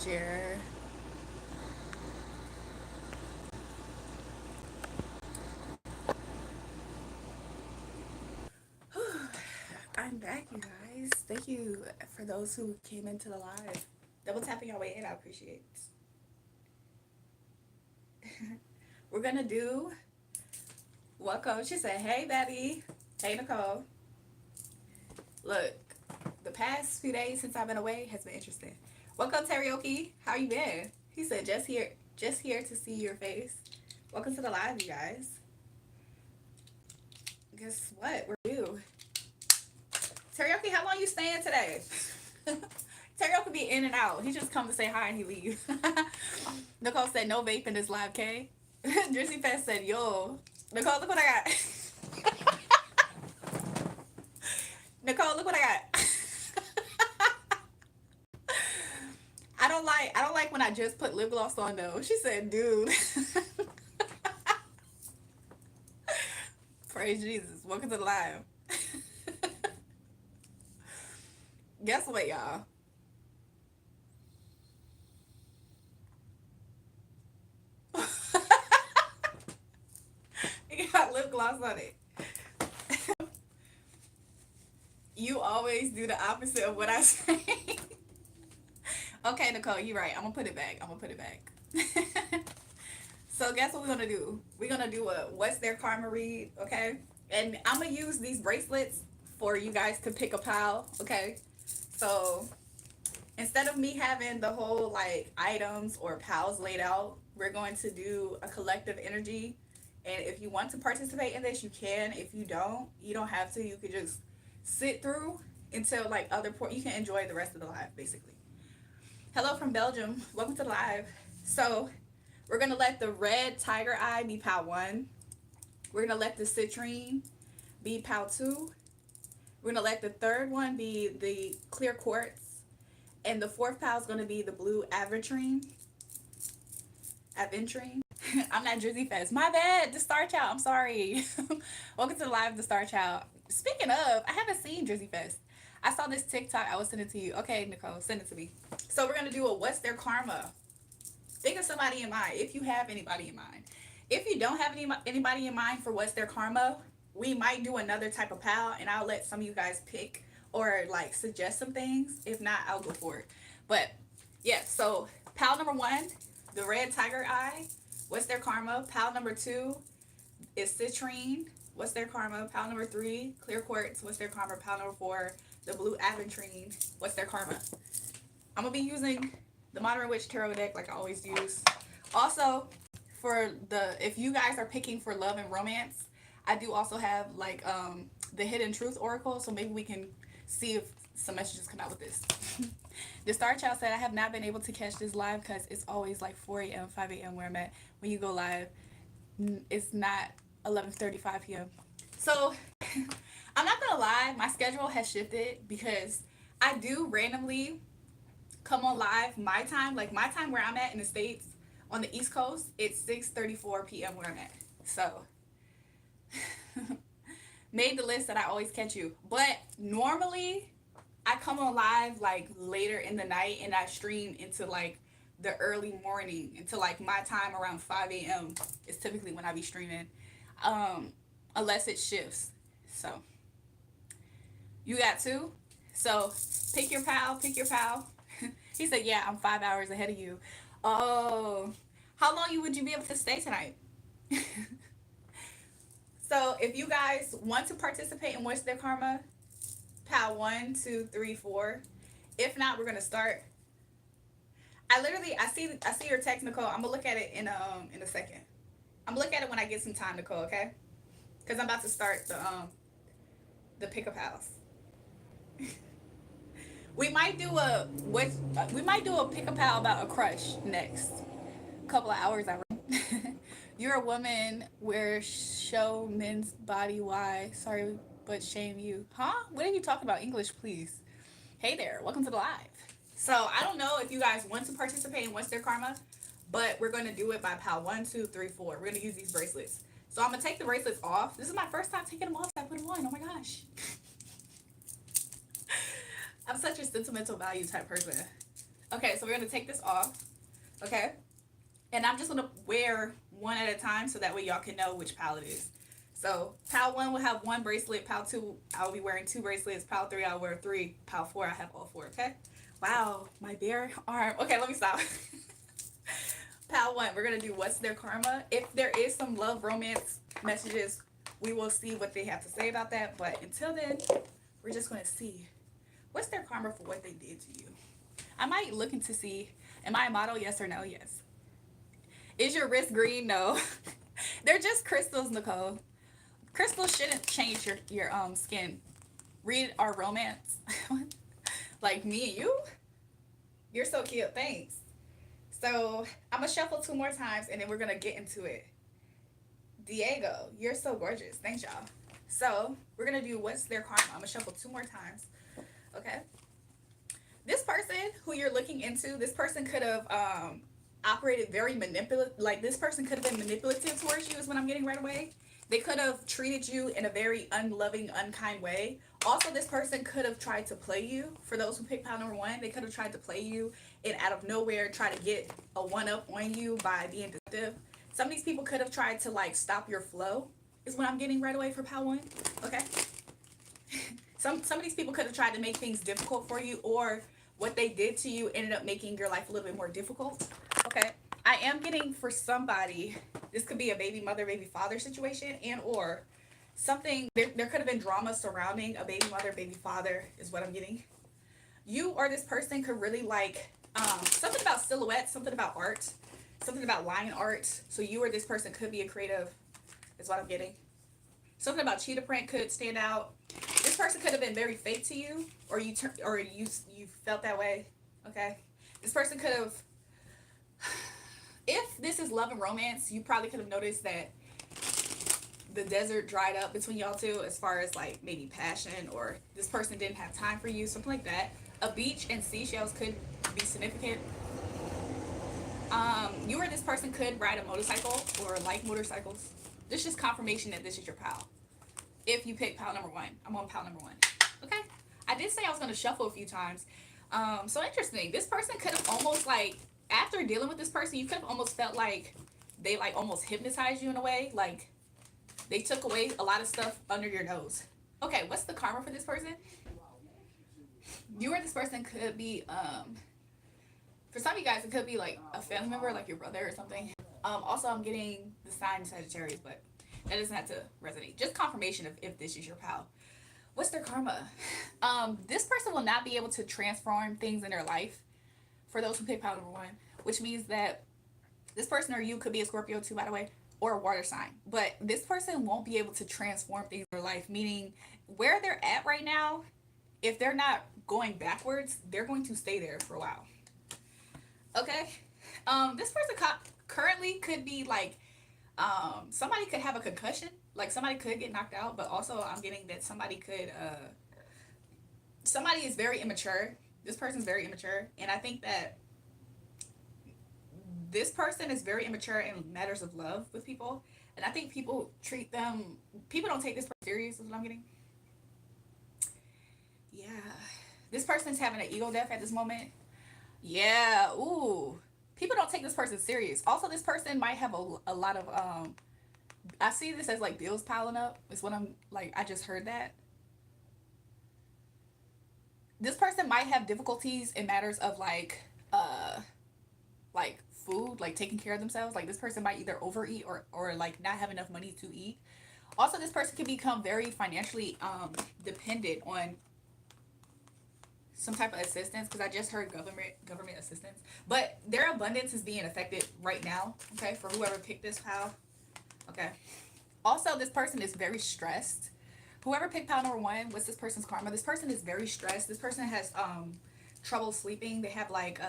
share. I'm back, you guys. Thank you for those who came into the live. Double tapping your way in, I appreciate. We're gonna do what Coach. She said, "Hey, Betty. Hey, Nicole. Look, the past few days since I've been away has been interesting. Welcome, Teriyaki. How you been?" He said, just here to see your face. Welcome to the live, you guys. Guess what? We're you. Teriyaki, how long you staying today? Teriyaki be in and out. He just come to say hi and he leave. Nicole said, no vape in this live, K. Drizzy Fest said, yo. Nicole, look what I got. Nicole, look what I got. I don't like when I just put lip gloss on though. She said, dude. Praise Jesus. Welcome to the live. Guess what, y'all? It got lip gloss on it. You always do the opposite of what I say. Okay, Nicole, you're right. I'm gonna put it back. So guess what we're gonna do? We're gonna do a what's their karma read, okay? And I'm gonna use these bracelets for you guys to pick a pile, okay? So instead of me having the whole like items or piles laid out, we're going to do a collective energy. And if you want to participate in this, you can. If you don't have to. You could just sit through until like you can enjoy the rest of the live basically. Hello from Belgium. Welcome to the live. So we're gonna let the red tiger eye be pal 1. We're gonna let the citrine be pal 2. We're gonna let the third one be the clear quartz. And the fourth pal is gonna be the blue aventurine. I'm not Drizzy Fest. My bad, the Star Child. I'm sorry. Welcome to the live, the Star Child. Speaking of, I haven't seen Drizzy Fest. I saw this TikTok. I will send it to you. Okay, Nicole, send it to me. So we're gonna do a what's their karma. Think of somebody in mind if you have anybody in mind. If you don't have anybody in mind for what's their karma, we might do another type of pal, and I'll let some of you guys pick or like suggest some things. If not, I'll go for it. But yeah, so pal number 1, the red tiger eye. What's their karma? Pal number 2 is citrine. What's their karma? Pal number 3, clear quartz. What's their karma? Pal number 4, the blue aventurine. What's their karma? I'm gonna be using the Modern Witch Tarot deck like I always use. Also, if you guys are picking for love and romance, I do also have like the Hidden Truth Oracle, so maybe we can see if some messages come out with this. The Star Child said, I have not been able to catch this live because it's always like 4 a.m., 5 a.m. where I'm at. When you go live, it's not 11:35 p.m. So, I'm not gonna lie, my schedule has shifted because I do randomly come on live my time, like my time where I'm at in the States on the East Coast, it's 6:34 p.m. where I'm at. So, made the list that I always catch you. But normally, I come on live like later in the night and I stream into like the early morning until like my time around 5 a.m. is typically when I be streaming, unless it shifts. So you got 2. So pick your pal. He said, yeah, I'm 5 hours ahead of you. Oh, how long would you be able to stay tonight? So if you guys want to participate in What's Their Karma, pal 1, 2, 3, 4. If not, we're gonna start. I see your text, Nicole. I'm gonna look at it in a second. I'm gonna look at it when I get some time, Nicole. Okay? Because I'm about to start the pickup house. We might do a pickup pal about a crush next. Couple of hours, I reckon. You're a woman where show men's body. Why? Sorry, but shame you. Huh? What are you talking about? English, please. Hey there. Welcome to the live. So I don't know if you guys want to participate in What's Their Karma, but we're going to do it by pal 1, 2, 3, 4. We're going to use these bracelets. So I'm going to take the bracelets off. This is my first time taking them off. I put them on. Oh my gosh. I'm such a sentimental value type person. Okay, so we're gonna take this off. Okay, and I'm just gonna wear one at a time so that way y'all can know which pal it is. So pal one will have one bracelet. Pal two, I'll be wearing two bracelets. Pal three, I'll wear three. Pal four, I have all four. Okay. Wow, my bare arm. Okay, let me stop. Pal one, we're gonna do what's their karma. If there is some love romance messages, we will see what they have to say about that. But until then, we're just gonna see what's their karma for what they did to you. I might look into see, am I a model? Yes or no? Yes. Is your wrist green? No. They're just crystals, Nicole. Crystals shouldn't change your skin. Read our romance. Like me and you? You're so cute. Thanks. So I'm gonna shuffle two more times and then we're gonna get into it. Diego, you're so gorgeous. Thanks, y'all. So we're gonna do what's their karma. I'm gonna shuffle two more times. Okay. This person who you're looking into, this person could have operated very manipulative. Like this person could have been manipulative towards you. Is what I'm getting right away. They could have treated you in a very unloving, unkind way. Also, this person could have tried to play you. For those who pick pile number one, they could have tried to play you and out of nowhere try to get a one up on you by being deceptive. Some of these people could have tried to like stop your flow. Is what I'm getting right away for pile one. Okay. Some of these people could have tried to make things difficult for you, or what they did to you ended up making your life a little bit more difficult. Okay. I am getting for somebody, this could be a baby mother, baby father situation, and or something, there could have been drama surrounding a baby mother, baby father, is what I'm getting. You or this person could really like something about silhouette, something about art, something about line art. So you or this person could be a creative, is what I'm getting. Something about cheetah print could stand out. This person could have been very fake to you, or you felt that way. Okay, this person could have. If this is love and romance, you probably could have noticed that the desert dried up between y'all two, as far as like maybe passion, or this person didn't have time for you, something like that. A beach and seashells could be significant. You or this person could ride a motorcycle or like motorcycles. This is just confirmation that this is your pal. If you pick pal number one, I'm on pal number one. Okay. I did say I was going to shuffle a few times. So interesting. This person could have almost like, after dealing with this person, you could have almost felt like they like almost hypnotized you in a way. Like they took away a lot of stuff under your nose. Okay, what's the karma for this person? You or this person could be, for some of you guys, it could be like a family member, like your brother or something. Also, I'm getting the sign Sagittarius, but that doesn't have to resonate. Just confirmation of if this is your pal. What's their karma? This person will not be able to transform things in their life. For those who pick pile number one, which means that this person or you could be a Scorpio too, by the way, or a water sign. But this person won't be able to transform things in their life, meaning where they're at right now, if they're not going backwards, they're going to stay there for a while. Okay? This person currently could be like, somebody could have a concussion, like somebody could get knocked out, but also I'm getting that somebody could, somebody is very immature. This person's very immature, and I think that this person is very immature in matters of love with people, and I think people don't take this person serious, is what I'm getting. Yeah. This person's having an ego death at this moment. Yeah, ooh. People don't take this person serious. Also, this person might have a lot of, I see this as like bills piling up, is what I'm, like, I just heard that. This person might have difficulties in matters of like food, like taking care of themselves. Like this person might either overeat or like not have enough money to eat. Also, this person can become very financially dependent on some type of assistance, because I just heard government assistance, but their abundance is being affected right now. Okay, for whoever picked this pile. Okay. Also, this person is very stressed. Whoever picked pile number one, what's this person's karma? This person is very stressed. This person has trouble sleeping. They have like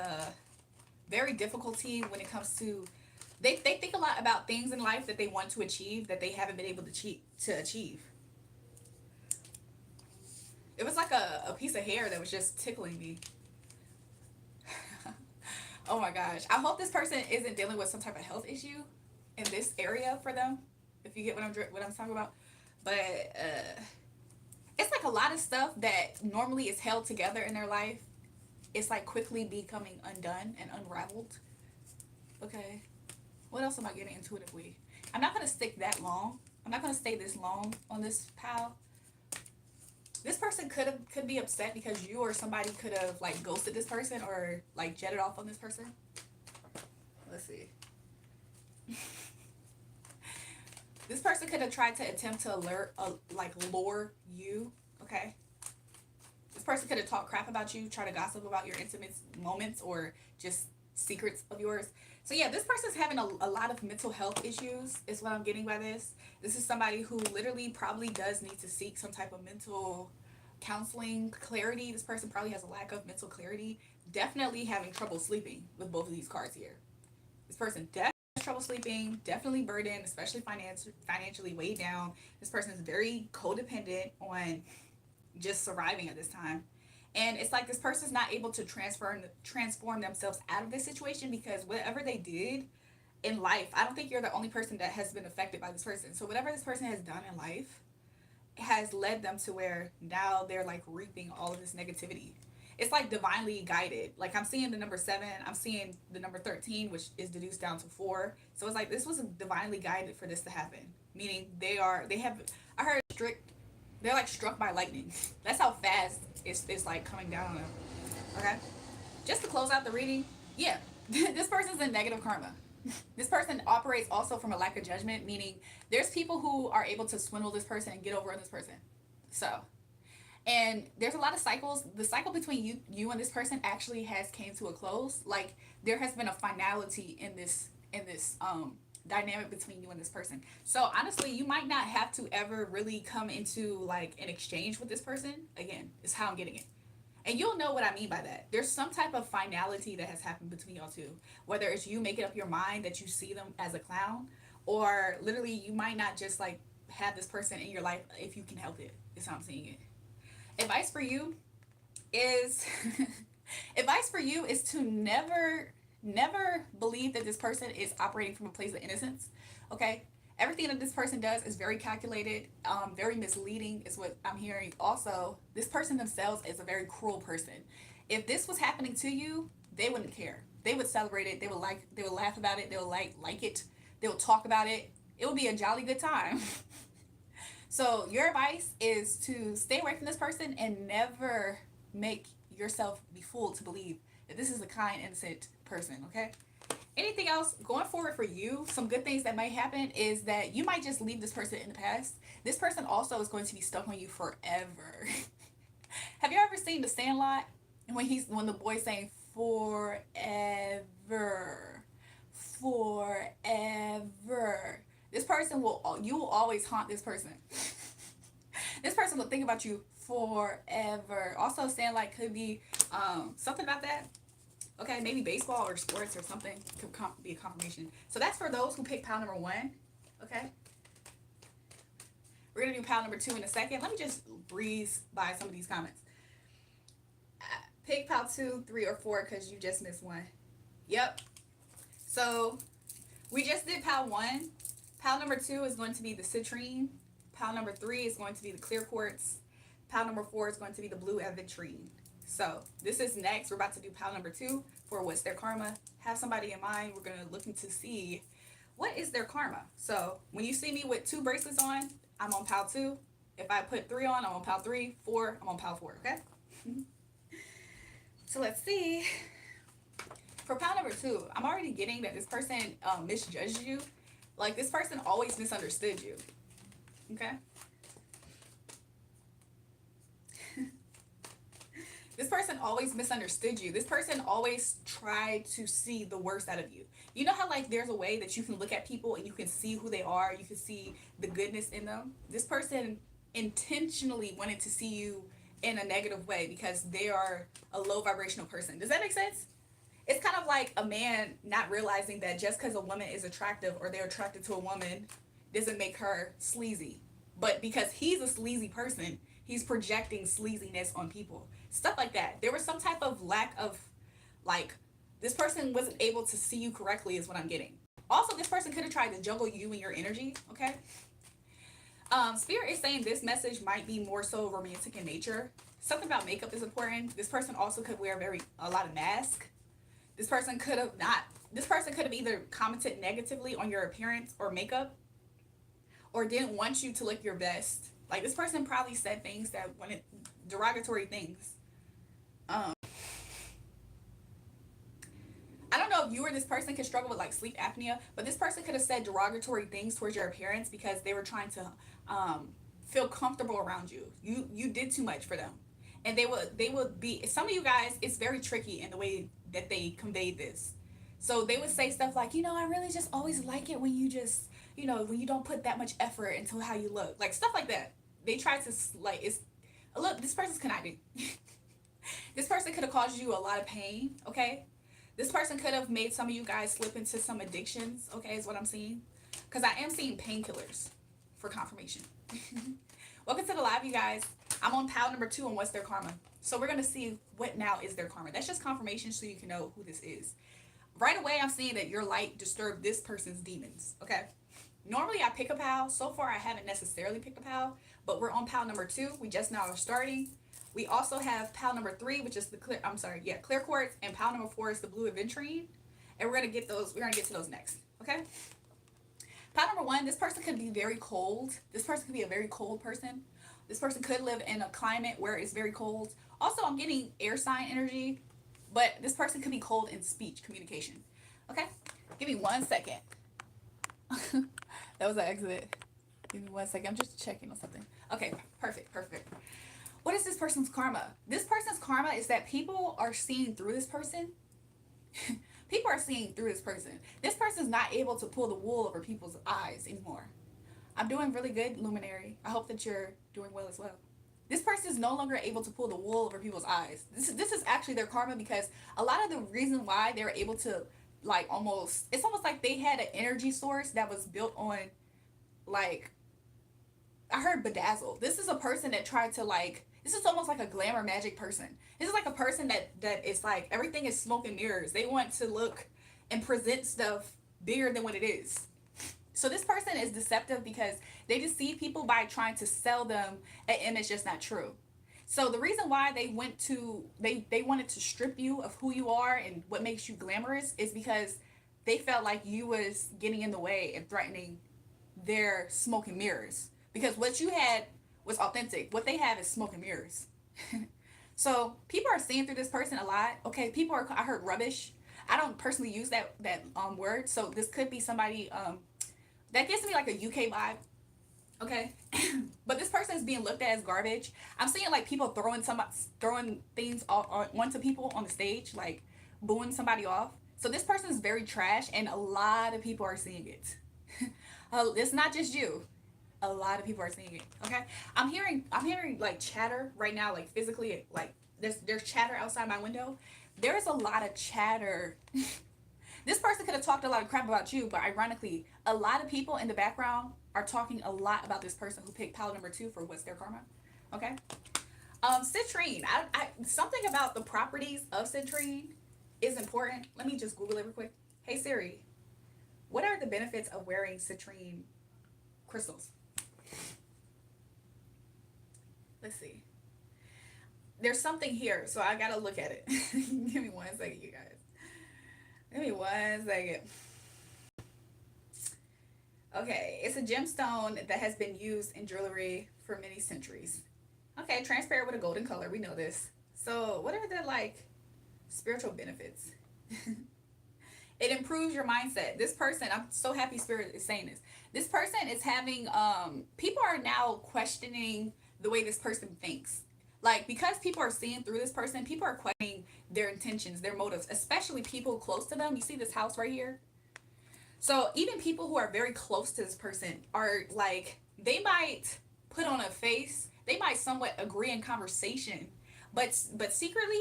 very difficulty when it comes to, they think a lot about things in life that they want to achieve that they haven't been able to achieve. It was like a piece of hair that was just tickling me. Oh my gosh. I hope this person isn't dealing with some type of health issue in this area for them, if you get what I'm talking about. But it's like a lot of stuff that normally is held together in their life it's like quickly becoming undone and unraveled. Okay. What else am I getting intuitively? I'm not gonna stick that long. I'm not gonna stay this long on this pal. This person could be upset because you or somebody could have like ghosted this person or like jetted off on this person. Let's see. This person could have tried to attempt to lure you. Okay. This person could have talked crap about you, try to gossip about your intimate moments or just secrets of yours. So yeah, this person's having a lot of mental health issues is what I'm getting by this. This is somebody who literally probably does need to seek some type of mental counseling, clarity. This person probably has a lack of mental clarity. Definitely having trouble sleeping with both of these cards here. This person definitely has trouble sleeping, definitely burdened, especially financially weighed down. This person is very codependent on just surviving at this time. And it's like this person's not able to transform themselves out of this situation because whatever they did in life, I don't think you're the only person that has been affected by this person. So whatever this person has done in life has led them to where now they're like reaping all of this negativity. It's like divinely guided. Like I'm seeing the number 7, I'm seeing the number 13, which is deduced down to 4. So it's like this was divinely guided for this to happen. Meaning they have, I heard strict, they're like struck by lightning. That's how fast it's like coming down on them. Okay? Just to close out the reading, yeah, this person's in negative karma. This person operates also from a lack of judgment, meaning there's people who are able to swindle this person and get over on this person. So, and there's a lot of cycles. The cycle between you and this person actually has came to a close. Like there has been a finality in this dynamic between you and this person. So honestly, you might not have to ever really come into like an exchange with this person. Again, is how I'm getting it. And you'll know what I mean by that. There's some type of finality that has happened between y'all two. Whether it's you making up your mind that you see them as a clown, or literally you might not just like have this person in your life if you can help it. Is how I'm seeing it. Advice for you is advice for you is to never believe that this person is operating from a place of innocence. Okay? Everything that this person does is very calculated, very misleading is what I'm hearing. Also, this person themselves is a very cruel person. If this was happening to you, they wouldn't care. They would celebrate it. They would laugh about it. They would like it. They would talk about it. It would be a jolly good time. So your advice is to stay away from this person and never make yourself be fooled to believe that this is a kind, innocent person, okay? Anything else going forward for you, some good things that might happen is that you might just leave this person in the past. This person also is going to be stuck on you forever. Have you ever seen The Sandlot? When the boy's saying forever, forever. This person you will always haunt this person. This person will think about you forever. Also, Sandlot could be something about that. Okay, maybe baseball or sports or something could be a confirmation. So that's for those who pick pile number 1. Okay. We're going to do pile number 2 in a second. Let me just breeze by some of these comments. Pick pile 2, 3, or 4 because you just missed one. Yep. So we just did pile 1. Pile number 2 is going to be the citrine. Pile number 3 is going to be the clear quartz. Pile number 4 is going to be the blue aventurine. So this is next. We're about to do pile number 2 for what's their karma. Have somebody in mind. We're going to look into see what is their karma. So when you see me with 2 bracelets on, I'm on pile 2. If I put 3 on, I'm on pile 3. 4, I'm on pile 4. Okay. So let's see. For pile number 2, I'm already getting that this person misjudged you. Like this person always misunderstood you. Okay. This person always misunderstood you. This person always tried to see the worst out of you. You know how like there's a way that you can look at people and you can see who they are. You can see the goodness in them. This person intentionally wanted to see you in a negative way because they are a low vibrational person. Does that make sense? It's kind of like a man not realizing that just because a woman is attractive or they're attracted to a woman doesn't make her sleazy. But because he's a sleazy person, he's projecting sleaziness on people. Stuff like that. There was some type of lack of, like, this person wasn't able to see you correctly is what I'm getting. Also, this person could have tried to juggle you and your energy, okay? Spirit is saying this message might be more so romantic in nature. Something about makeup is important. This person also could wear a lot of mask. This person could have not. This person could have either commented negatively on your appearance or makeup, or didn't want you to look your best. Like this person probably said things that wanted derogatory things. Um, I don't know if you or this person could struggle with like sleep apnea, but this person could have said derogatory things towards your appearance because they were trying to feel comfortable around you. You did too much for them, and they would be, some of you guys. It's very tricky in the way that they conveyed this. So they would say stuff like, I really just always like it when you just, when you don't put that much effort into how you look, like stuff like that. They try to like it's look. This person's conniving. This person could have caused you a lot of pain. Okay, this person could have made some of you guys slip into some addictions, okay, is what I'm seeing. Because I am seeing painkillers for confirmation. Welcome to the live, you guys. I'm on pile number 2 on what's their karma. So we're going to see what now is their karma. That's just confirmation so you can know who this is. Right away, I'm seeing that your light disturbed this person's demons, okay? Normally, I pick a pile. So far, I haven't necessarily picked a pile, but we're on pile number 2. We just now are starting. We also have pile number 3, which is the clear quartz, and pile number 4 is the blue aventurine. And we're gonna get to those next. Okay? Pile number 1, this person could be very cold. This person could be a very cold person. This person could live in a climate where it's very cold. Also, I'm getting air sign energy, but this person could be cold in speech communication. Okay? Give me 1 second. That was an exit. Give me 1 second. I'm just checking on something. Okay, perfect. What is this person's karma? This person's karma is that people are seeing through this person. People are seeing through this person. This person's not able to pull the wool over people's eyes anymore. I'm doing really good, Luminary. I hope that you're doing well as well. This person is no longer able to pull the wool over people's eyes. This is actually their karma, because a lot of the reason why they're able to, like, it's almost like they had an energy source that was built on, like, I heard bedazzle. This is a person that tried to, like, this is almost like a glamour magic person. This is like a person that is like, everything is smoke and mirrors. They want to look and present stuff bigger than what it is. So this person is deceptive because they deceive people by trying to sell them an image that's not true. So the reason why they wanted to strip you of who you are and what makes you glamorous is because they felt like you was getting in the way and threatening their smoke and mirrors. Because what you had was authentic. What they have is smoke and mirrors. So people are seeing through this person a lot. Okay, I heard rubbish. I don't personally use that word. So this could be somebody that gives me like a UK vibe. Okay. But this person is being looked at as garbage. I'm seeing like people throwing things onto people on the stage, like booing somebody off. So this person is very trash, and a lot of people are seeing it. It's not just you. A lot of people are seeing it. Okay, I'm hearing like chatter right now, like physically, like there's chatter outside my window. There's a lot of chatter. This person could have talked a lot of crap about you, but ironically, a lot of people in the background are talking a lot about this person who picked pile number 2 for what's their karma. Okay, citrine. Something about the properties of citrine is important. Let me just Google it real quick. Hey Siri, what are the benefits of wearing citrine crystals? Let's see. There's something here, so I gotta look at it. Give me 1 second, you guys. Give me 1 second. Okay, it's a gemstone that has been used in jewelry for many centuries. Okay, transparent with a golden color. We know this. So, what are the, like, spiritual benefits? It improves your mindset. This person, I'm so happy Spirit is saying this. This person is having, people are now questioning the way this person thinks. Like, because people are seeing through this person, people are questioning their intentions, their motives, especially people close to them. You see this house right here? So even people who are very close to this person are like, they might put on a face, they might somewhat agree in conversation, but secretly,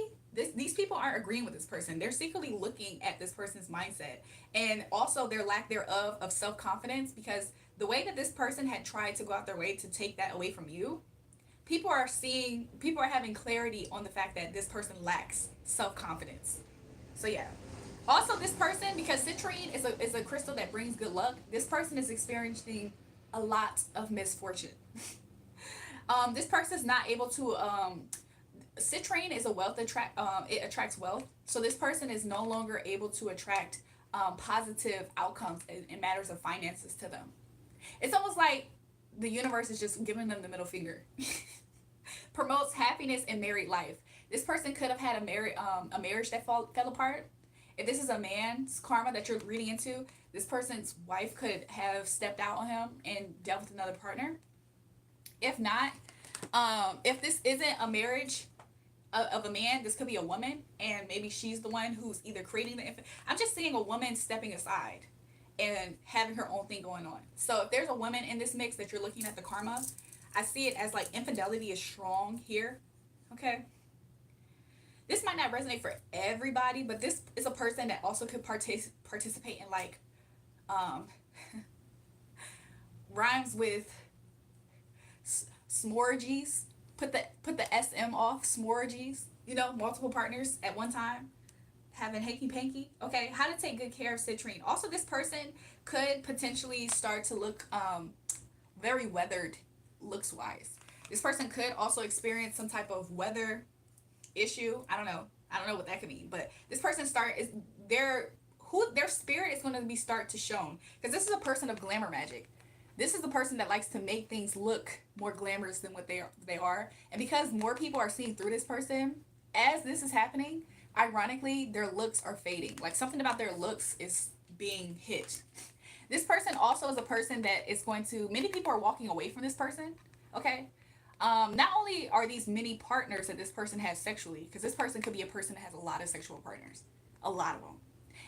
these people aren't agreeing with this person. They're secretly looking at this person's mindset, and also their lack thereof of self-confidence, because the way that this person had tried to go out their way to take that away from you, people are having clarity on the fact that this person lacks self-confidence. So yeah. Also, this person, because citrine is a crystal that brings good luck, this person is experiencing a lot of misfortune. This person is not able to citrine is a wealth attract it attracts wealth. So this person is no longer able to attract positive outcomes in matters of finances to them. It's almost like the universe is just giving them the middle finger. Promotes happiness in married life. This person could have had a marriage that fell apart. If this is a man's karma that you're reading into, this person's wife could have stepped out on him and dealt with another partner. If not, if this isn't a marriage of a man, this could be a woman, and maybe she's the one who's either creating the infant. I'm just seeing a woman stepping aside and having her own thing going on. So if there's a woman in this mix that you're looking at the karma, I see it as like infidelity is strong here. Okay. This might not resonate for everybody, but this is a person that also could participate in like um rhymes with smorgies. Put the SM off, smorgies. You know, multiple partners at one time, having hanky panky. Okay, how to take good care of citrine. Also, this person could potentially start to look very weathered looks wise. This person could also experience some type of weather issue. I don't know. I don't know what that could mean, but this person their spirit is going to be start to shown, because this is a person of glamour magic. This is the person that likes to make things look more glamorous than what they are. And because more people are seeing through this person, as this is happening, ironically, their looks are fading. Like something about their looks is being hit. This person also is a person that is going to, many people are walking away from this person. Okay. Not only are these many partners that this person has sexually, because this person could be a person that has a lot of sexual partners, a lot of them.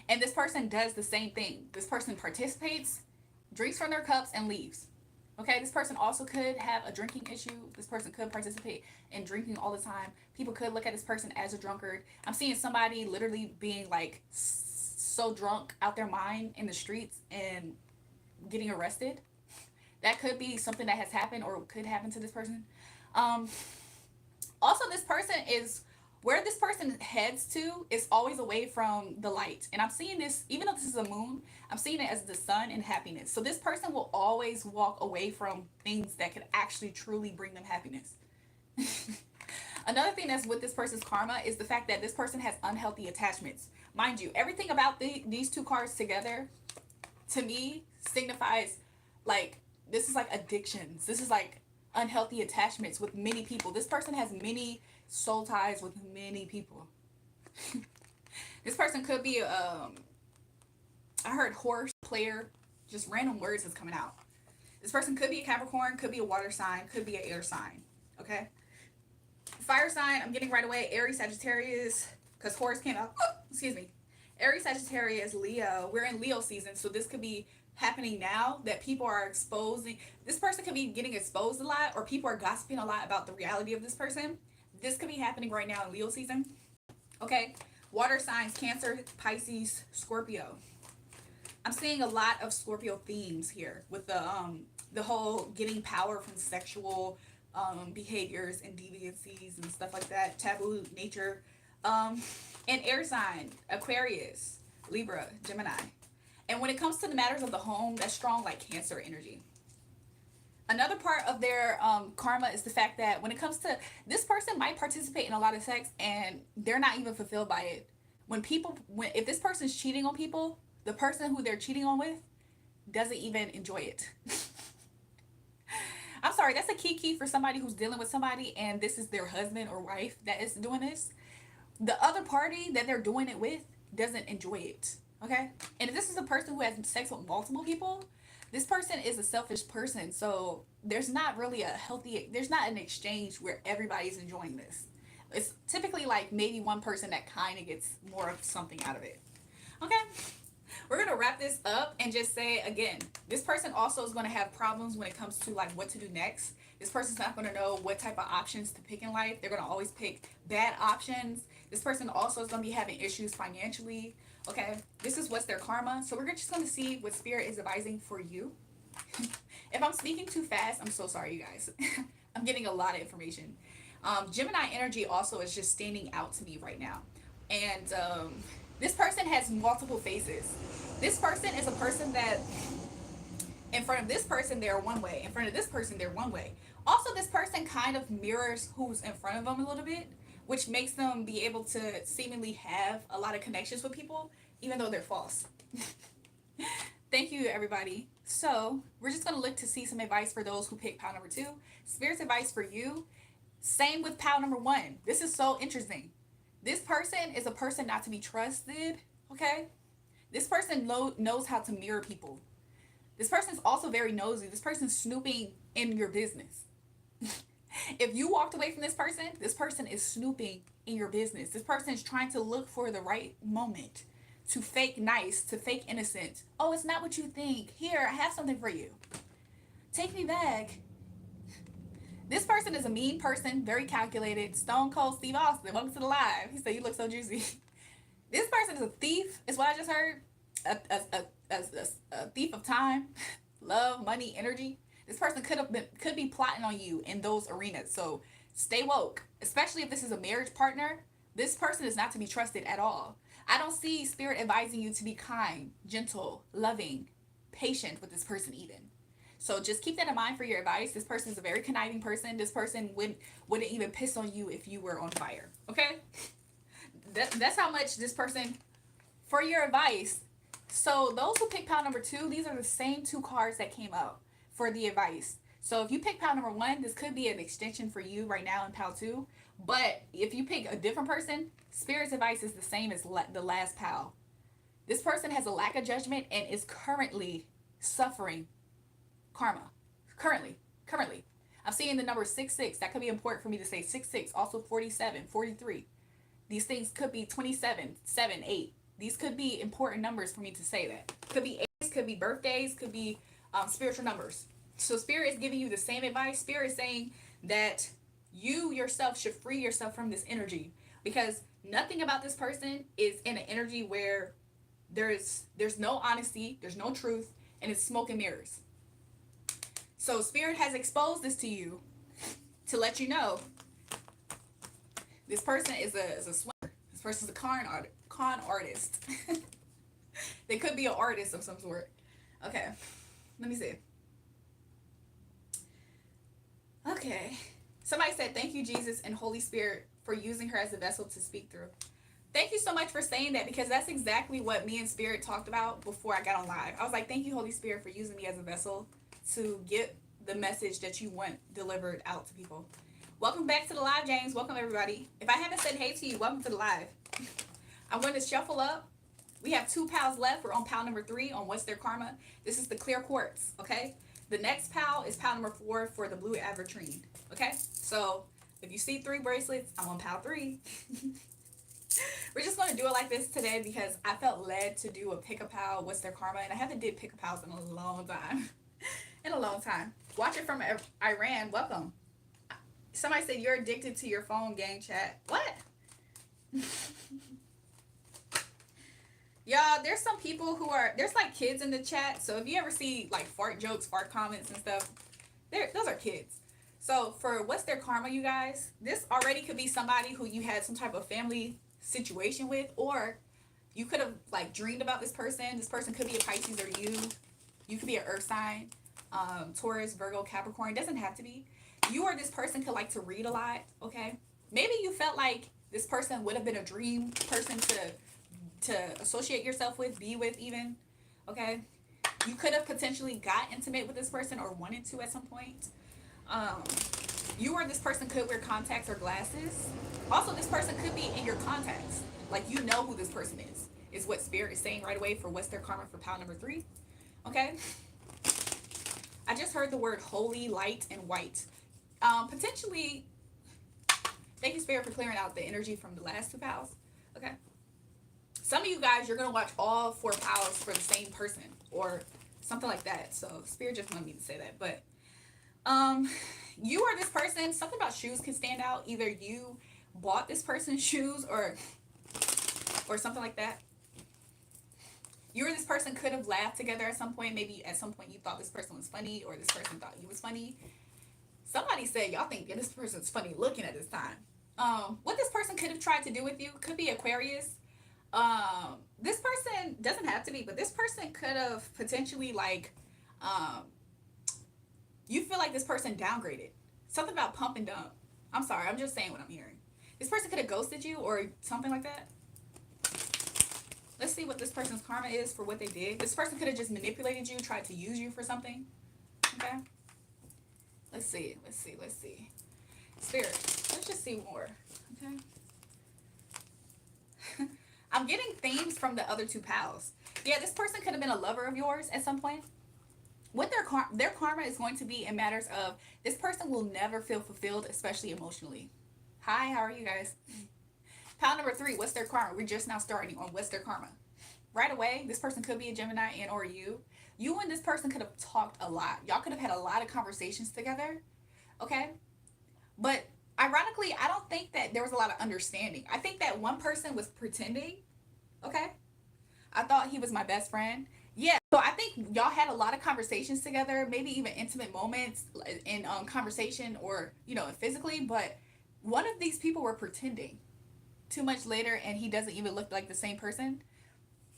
And this person does the same thing. This person participates, drinks from their cups, and leaves. Okay, this person also could have a drinking issue. This person could participate in drinking all the time. People could look at this person as a drunkard. I'm seeing somebody literally being like so drunk out their mind in the streets and getting arrested. That could be something that has happened or could happen to this person. Also, this person is where this person heads to is always away from the light. And I'm seeing this, even though this is a moon, I'm seeing it as the sun and happiness. So this person will always walk away from things that could actually truly bring them happiness. Another thing that's with this person's karma is the fact that this person has unhealthy attachments. Mind you, everything about these two cards together, to me, signifies like, this is like addictions. This is like unhealthy attachments with many people. This person has many soul ties with many people. This person could be I heard horse player, just random words that's coming out. This person could be a Capricorn, could be a water sign, could be an air sign. Okay, fire sign, I'm getting right away, Aries, Sagittarius, because horse came out. Excuse me. Aries, Sagittarius, Leo. We're in Leo season, so this could be happening now that people are exposing. This person could be getting exposed a lot, or people are gossiping a lot about the reality of this person. This could be happening right now in Leo season. Okay, water signs, Cancer, Pisces, Scorpio. I'm seeing a lot of Scorpio themes here with the whole getting power from sexual behaviors and deviancies and stuff like that, taboo nature. And air sign, Aquarius, Libra, Gemini. And when it comes to the matters of the home, that's strong like Cancer energy. Another part of their karma is the fact that when it comes to, this person might participate in a lot of sex and they're not even fulfilled by it. If this person's cheating on people, the person who they're cheating on with doesn't even enjoy it. I'm sorry, that's a key for somebody who's dealing with somebody and this is their husband or wife that is doing this. The other party that they're doing it with doesn't enjoy it. Okay? And if this is a person who has sex with multiple people, this person is a selfish person. So there's not really there's not an exchange where everybody's enjoying this. It's typically like maybe one person that kind of gets more of something out of it. Okay? We're going to wrap this up and just say, again, this person also is going to have problems when it comes to like what to do next. This person's not going to know what type of options to pick in life. They're going to always pick bad options. This person also is going to be having issues financially. Okay, this is what's their karma. So we're just going to see what Spirit is advising for you. If I'm speaking too fast, I'm so sorry, you guys. I'm getting a lot of information. Gemini energy also is just standing out to me right now. And this person has multiple faces. This person is a person that In front of this person, they're one way. In front of this person, they're one way. Also, this person kind of mirrors who's in front of them a little bit, which makes them be able to seemingly have a lot of connections with people, even though they're false. Thank you, everybody. So, we're just going to look to see some advice for those who pick pile number 2. Spirit's advice for you. Same with pile number 1. This is so interesting. This person is a person not to be trusted, okay? This person knows how to mirror people. This person's also very nosy. This person's snooping in your business. If you walked away from this person is snooping in your business. This person is trying to look for the right moment to fake nice, to fake innocent. Oh, it's not what you think. Here, I have something for you. Take me back. This person is a mean person, very calculated. Stone Cold Steve Austin. Welcome to the live. He said, you look so juicy. This person is a thief, is what I just heard. A thief of time, love, money, energy. This person could be plotting on you in those arenas. So stay woke, especially if this is a marriage partner. This person is not to be trusted at all. I don't see Spirit advising you to be kind, gentle, loving, patient with this person even. So just keep that in mind for your advice. This person is a very conniving person. This person wouldn't even piss on you if you were on fire. Okay? That's how much this person, for your advice. So those who pick pile number 2, these are the same 2 cards that came up for the advice. So if you pick pile number 1, this could be an extension for you right now in pile 2. But if you pick a different person, Spirit's advice is the same as the last pile. This person has a lack of judgment and is currently suffering karma. Currently. I'm seeing the number 66. That could be important for me to say 66. Also 47, 43. These things could be 27, 7, 8. These could be important numbers for me to say that. Could be ages, could be birthdays, could be spiritual numbers. So Spirit is giving you the same advice. Spirit is saying that you yourself should free yourself from this energy, because nothing about this person is in an energy where there's no honesty, there's no truth, and it's smoke and mirrors. So Spirit has exposed this to you to let you know this person is a swimmer. This person's a con artist. They could be an artist of some sort. Okay, let me see. Okay, somebody said, thank you, Jesus and Holy Spirit, for using her as a vessel to speak through. Thank you so much for saying that, because that's exactly what me and Spirit talked about before I got on live. I was like, thank you, Holy Spirit, for using me as a vessel to get the message that you want delivered out to people. Welcome back to the live, James. Welcome, everybody. If I haven't said hey to you, welcome to the live. I'm going to shuffle up. We have 2 piles left. We're on pile number 3 on What's Their Karma. This is the clear quartz, okay? The next pile is pile number 4 for the blue avertrine, okay? So if you see 3 bracelets, I'm on pile 3. We're just going to do it like this today because I felt led to do a pick-a-pile, What's Their Karma, and I haven't did pick-a-piles in a long time. Watch it from Iran. Welcome. Somebody said you're addicted to your phone, gang chat. What? Y'all, there's some people who there's like kids in the chat. So if you ever see like fart jokes, fart comments and stuff, those are kids. So for What's Their Karma, you guys, this already could be somebody who you had some type of family situation with, or you could have like dreamed about this person. This person could be a Pisces or you. You could be an earth sign, Taurus, Virgo, Capricorn. It doesn't have to be. You or this person could like to read a lot, okay? Maybe you felt like this person would have been a dream person to associate yourself with, be with even, okay? You could have potentially got intimate with this person or wanted to at some point. You or this person could wear contacts or glasses. Also, this person could be in your contacts. Like, you know who this person is what Spirit is saying right away for What's Their Karma for pile number 3, okay? I just heard the word holy, light, and white. Potentially, thank you, Spirit, for clearing out the energy from the last 2 piles, okay? Some of you guys, you're going to watch all 4 piles for the same person or something like that. So Spirit just wanted me to say that. But you or this person, something about shoes can stand out. Either you bought this person's shoes or something like that. You or this person could have laughed together at some point. Maybe at some point you thought this person was funny or this person thought you was funny. Somebody said y'all think this person's funny looking at this time. What this person could have tried to do with you could be Aquarius. This person doesn't have to be, but this person could have potentially like Um, you feel like this person downgraded. Something about pump and dump. I'm sorry, I'm just saying what I'm hearing. This person could have ghosted you or something like that. Let's see what this person's karma is for what they did. This person could have just manipulated you, tried to use you for something. Okay? Let's see, let's see, let's see. Spirit, let's just see more. Okay? I'm getting themes from the other two pals. Yeah, this person could have been a lover of yours at some point. What their karma is going to be in matters of this person will never feel fulfilled, especially emotionally. Hi, how are you guys? Pal number 3, what's their karma? We're just now starting on what's their karma. Right away, this person could be a Gemini and or you. You and this person could have talked a lot. Y'all could have had a lot of conversations together. Okay? But ironically, I don't think that there was a lot of understanding. I think that one person was pretending. Okay? I thought he was my best friend. Yeah, so I think y'all had a lot of conversations together, maybe even intimate moments in conversation or, physically, but one of these people were pretending too much later and he doesn't even look like the same person.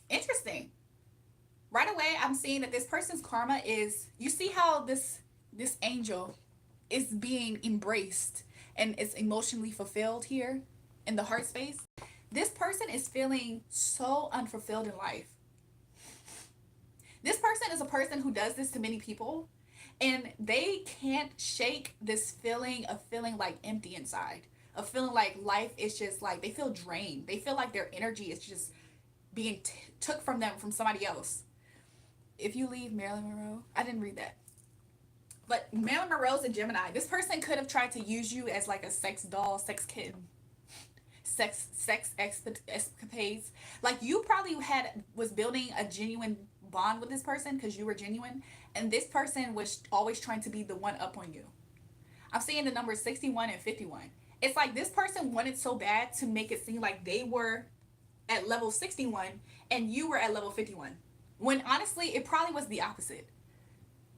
Interesting. Right away, I'm seeing that this person's karma is, you see how this angel is being embraced and is emotionally fulfilled here in the heart space. This person is feeling so unfulfilled in life. This person is a person who does this to many people, and they can't shake this feeling of feeling like empty inside, of feeling like life is just like they feel drained. They feel like their energy is just being took from them from somebody else. If you leave Marilyn Monroe, I didn't read that. But Marilyn Monroe's a Gemini. This person could have tried to use you as like a sex doll, sex kitten, sex escapades. Like you probably was building a genuine bond with this person because you were genuine, and this person was always trying to be the one up on you. I'm seeing the numbers 61 and 51. It's like this person wanted so bad to make it seem like they were at level 61 and you were at level 51. When honestly, it probably was the opposite.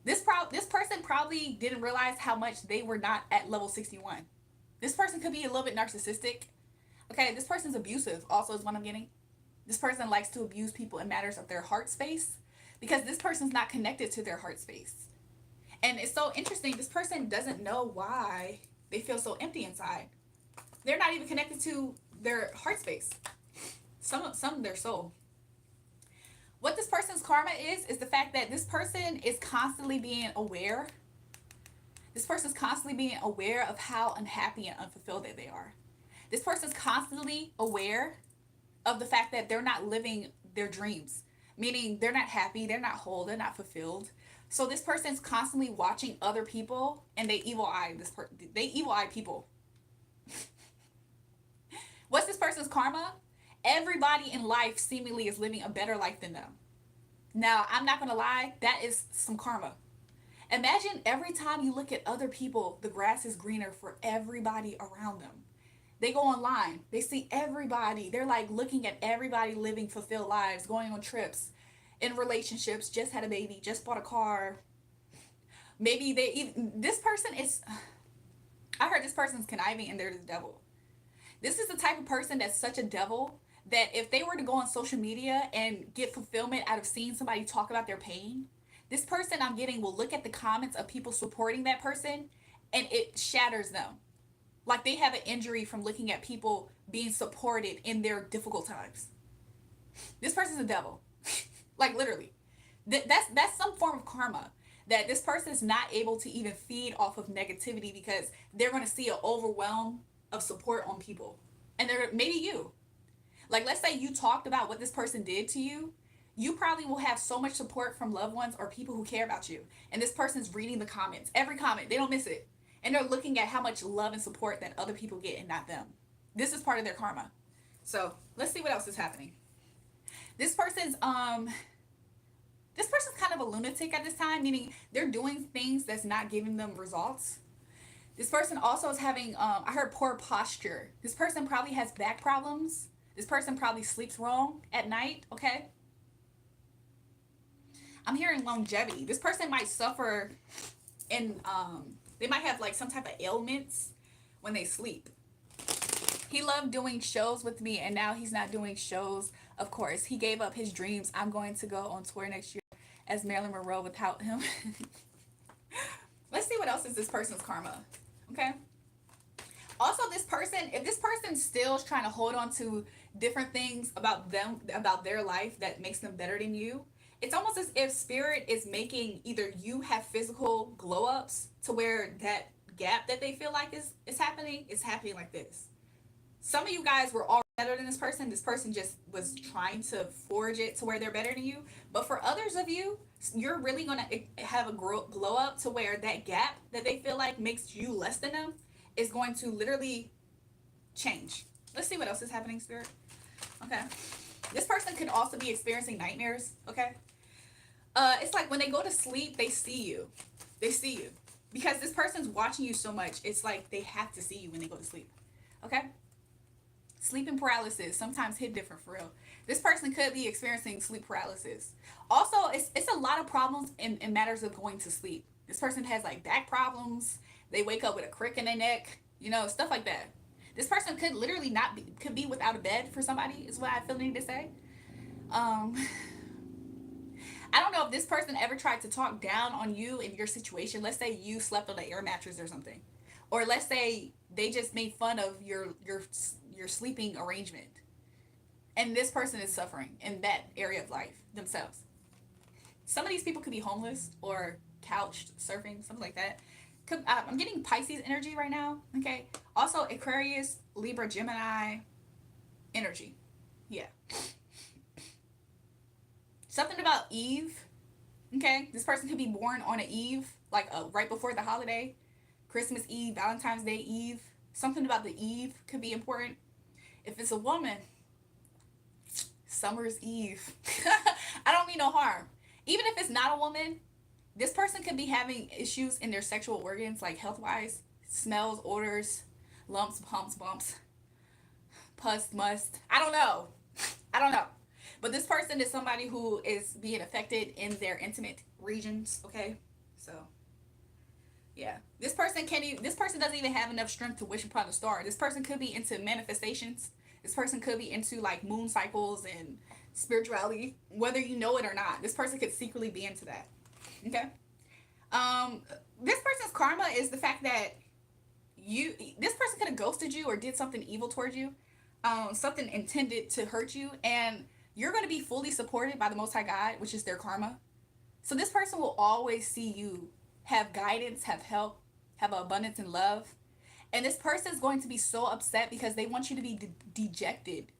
This person probably didn't realize how much they were not at level 61. This person could be a little bit narcissistic. Okay, this person's abusive also is what I'm getting. This person likes to abuse people in matters of their heart space because this person's not connected to their heart space. And it's so interesting. This person doesn't know why they feel so empty inside. They're not even connected to their heart space. Some of their soul. What this person's karma is the fact that this person is constantly being aware. This person's constantly being aware of how unhappy and unfulfilled that they are. This person's constantly aware of the fact that they're not living their dreams, meaning they're not happy, they're not whole, they're not fulfilled. So this person's constantly watching other people and they evil eye they evil eye people. What's this person's karma? Everybody in life seemingly is living a better life than them. Now, I'm not going to lie, that is some karma. Imagine every time you look at other people, the grass is greener for everybody around them. They go online, they see everybody, they're like looking at everybody living fulfilled lives, going on trips, in relationships, just had a baby, just bought a car. Maybe this person is, I heard this person's conniving and they're the devil. This is the type of person that's such a devil that if they were to go on social media and get fulfillment out of seeing somebody talk about their pain, this person I'm getting will look at the comments of people supporting that person and it shatters them. Like they have an injury from looking at people being supported in their difficult times. This person's a devil. Like literally. That's some form of karma. That this person is not able to even feed off of negativity because they're going to see an overwhelm of support on people. And they're maybe you. Like let's say you talked about what this person did to you. You probably will have so much support from loved ones or people who care about you. And this person's reading the comments. Every comment. They don't miss it. And they're looking at how much love and support that other people get and not them. This is part of their karma. So let's see what else is happening. This person's kind of a lunatic at this time, meaning they're doing things that's not giving them results. This person also is having, I heard poor posture. This person probably has back problems. This person probably sleeps wrong at night, okay? I'm hearing longevity. This person might suffer in, they might have like some type of ailments when they sleep. He loved doing shows with me and now he's not doing shows. Of course, he gave up his dreams. I'm going to go on tour next year as Marilyn Monroe without him. Let's see what else is this person's karma. Okay. Also, this person, if this person still is trying to hold on to different things about them, about their life that makes them better than you, it's almost as if spirit is making either you have physical glow ups to where that gap that they feel like is happening like this. Some of you guys were already better than this person. This person just was trying to forge it to where they're better than you. But for others of you, you're really going to have a glow up to where that gap that they feel like makes you less than them is going to literally change. Let's see what else is happening, Spirit. Okay. This person could also be experiencing nightmares. Okay. It's like when they go to sleep, they see you. They see you. Because this person's watching you so much, it's like they have to see you when they go to sleep. Okay? Sleeping paralysis sometimes hit different for real. This person could be experiencing sleep paralysis. Also, it's a lot of problems in matters of going to sleep. This person has like back problems. They wake up with a crick in their neck, stuff like that. This person could literally not be, could be without a bed for somebody, is what I feel need to say. Um, I don't know if this person ever tried to talk down on you in your situation. Let's say you slept on an air mattress or something. Or let's say they just made fun of your sleeping arrangement. And this person is suffering in that area of life themselves. Some of these people could be homeless or couched surfing, something like that. I'm getting Pisces energy right now. Okay. Also Aquarius, Libra, Gemini energy. Yeah. Something about Eve. Okay. This person could be born on an Eve, like right before the holiday. Christmas Eve, Valentine's Day Eve. Something about the Eve could be important. If it's a woman, Summer's Eve. I don't mean no harm. Even if it's not a woman, this person could be having issues in their sexual organs, like health wise, smells, odors, lumps, humps, bumps, pus, must. I don't know. I don't know. But this person is somebody who is being affected in their intimate regions, okay? So, yeah. This person doesn't even have enough strength to wish upon a star. This person could be into manifestations. This person could be into like moon cycles and spirituality, whether you know it or not. This person could secretly be into that. Okay. This person's karma is the fact that this person could have ghosted you or did something evil towards you, something intended to hurt you, and you're going to be fully supported by the Most High God, which is their karma. So this person will always see you have guidance, have help, have abundance and love. And this person is going to be so upset because they want you to be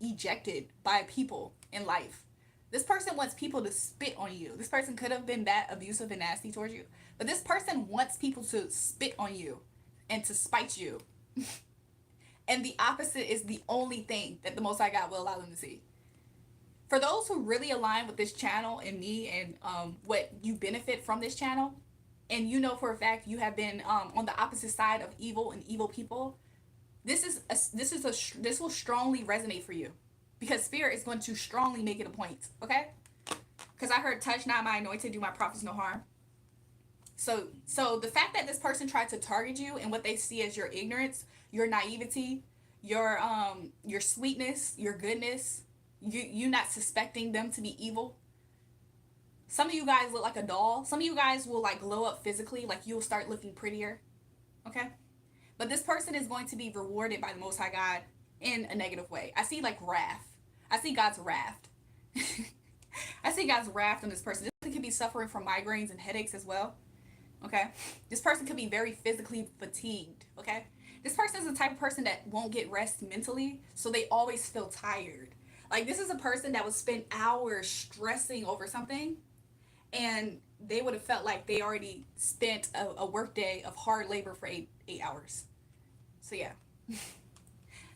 ejected by people in life. This person wants people to spit on you. This person could have been that abusive and nasty towards you. But this person wants people to spit on you and to spite you. And the opposite is the only thing that the Most High God will allow them to see. For those who really align with this channel and me and what you benefit from this channel, and you know for a fact you have been on the opposite side of evil and evil people, this will strongly resonate for you, because Spirit is going to strongly make it a point. Okay? Because I heard, touch not my anointed, do my prophets no harm. So the fact that this person tried to target you and what they see as your ignorance, your naivety, your sweetness, your goodness, you not suspecting them to be evil. Some of you guys look like a doll. Some of you guys will like glow up physically, like you'll start looking prettier. Okay? But this person is going to be rewarded by the Most High God in a negative way. I see like wrath. I see God's wrath. I see God's wrath on this person. This person could be suffering from migraines and headaches as well. Okay? This person could be very physically fatigued. Okay? This person is the type of person that won't get rest mentally, so they always feel tired. Like this is a person that would spend hours stressing over something, and they would have felt like they already spent a work day of hard labor for eight hours. So yeah.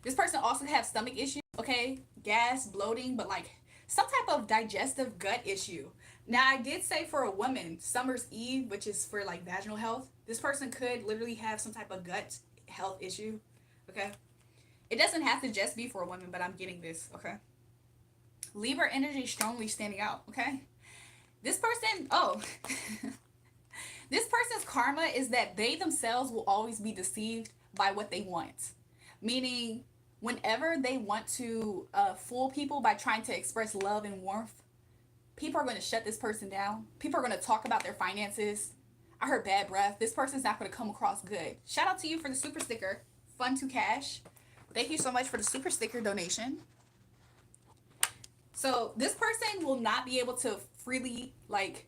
This person also has stomach issues, okay? Gas, bloating, but like some type of digestive gut issue. Now I did say for a woman, Summer's Eve, which is for like vaginal health, this person could literally have some type of gut health issue, okay? It doesn't have to just be for a woman, but I'm getting this, okay? Libra energy strongly standing out, okay? This person, this person's karma is that they themselves will always be deceived by what they want. Meaning, whenever they want to fool people by trying to express love and warmth, People are going to shut this person down. People are going to talk about their finances. I heard bad breath. This person's not going to come across good. Shout out to you for the super sticker. Fun to cash. Thank you so much for the super sticker donation. So this person will not be able to freely like,